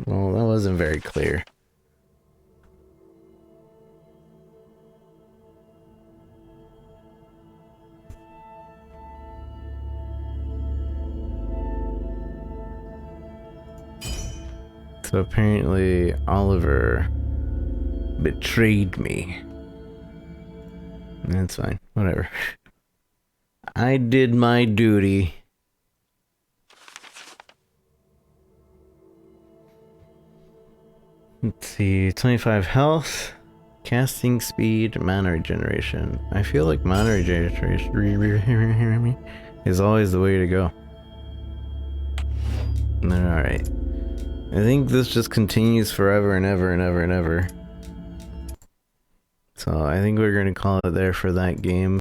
Well, that wasn't very clear. So apparently Oliver betrayed me. That's fine. Whatever. I did my duty. Let's see. 25 health. Casting speed. Mana regeneration. I feel like mana regeneration is always the way to go. Alright. I think this just continues forever and ever and ever and ever. So I think we're going to call it there for that game.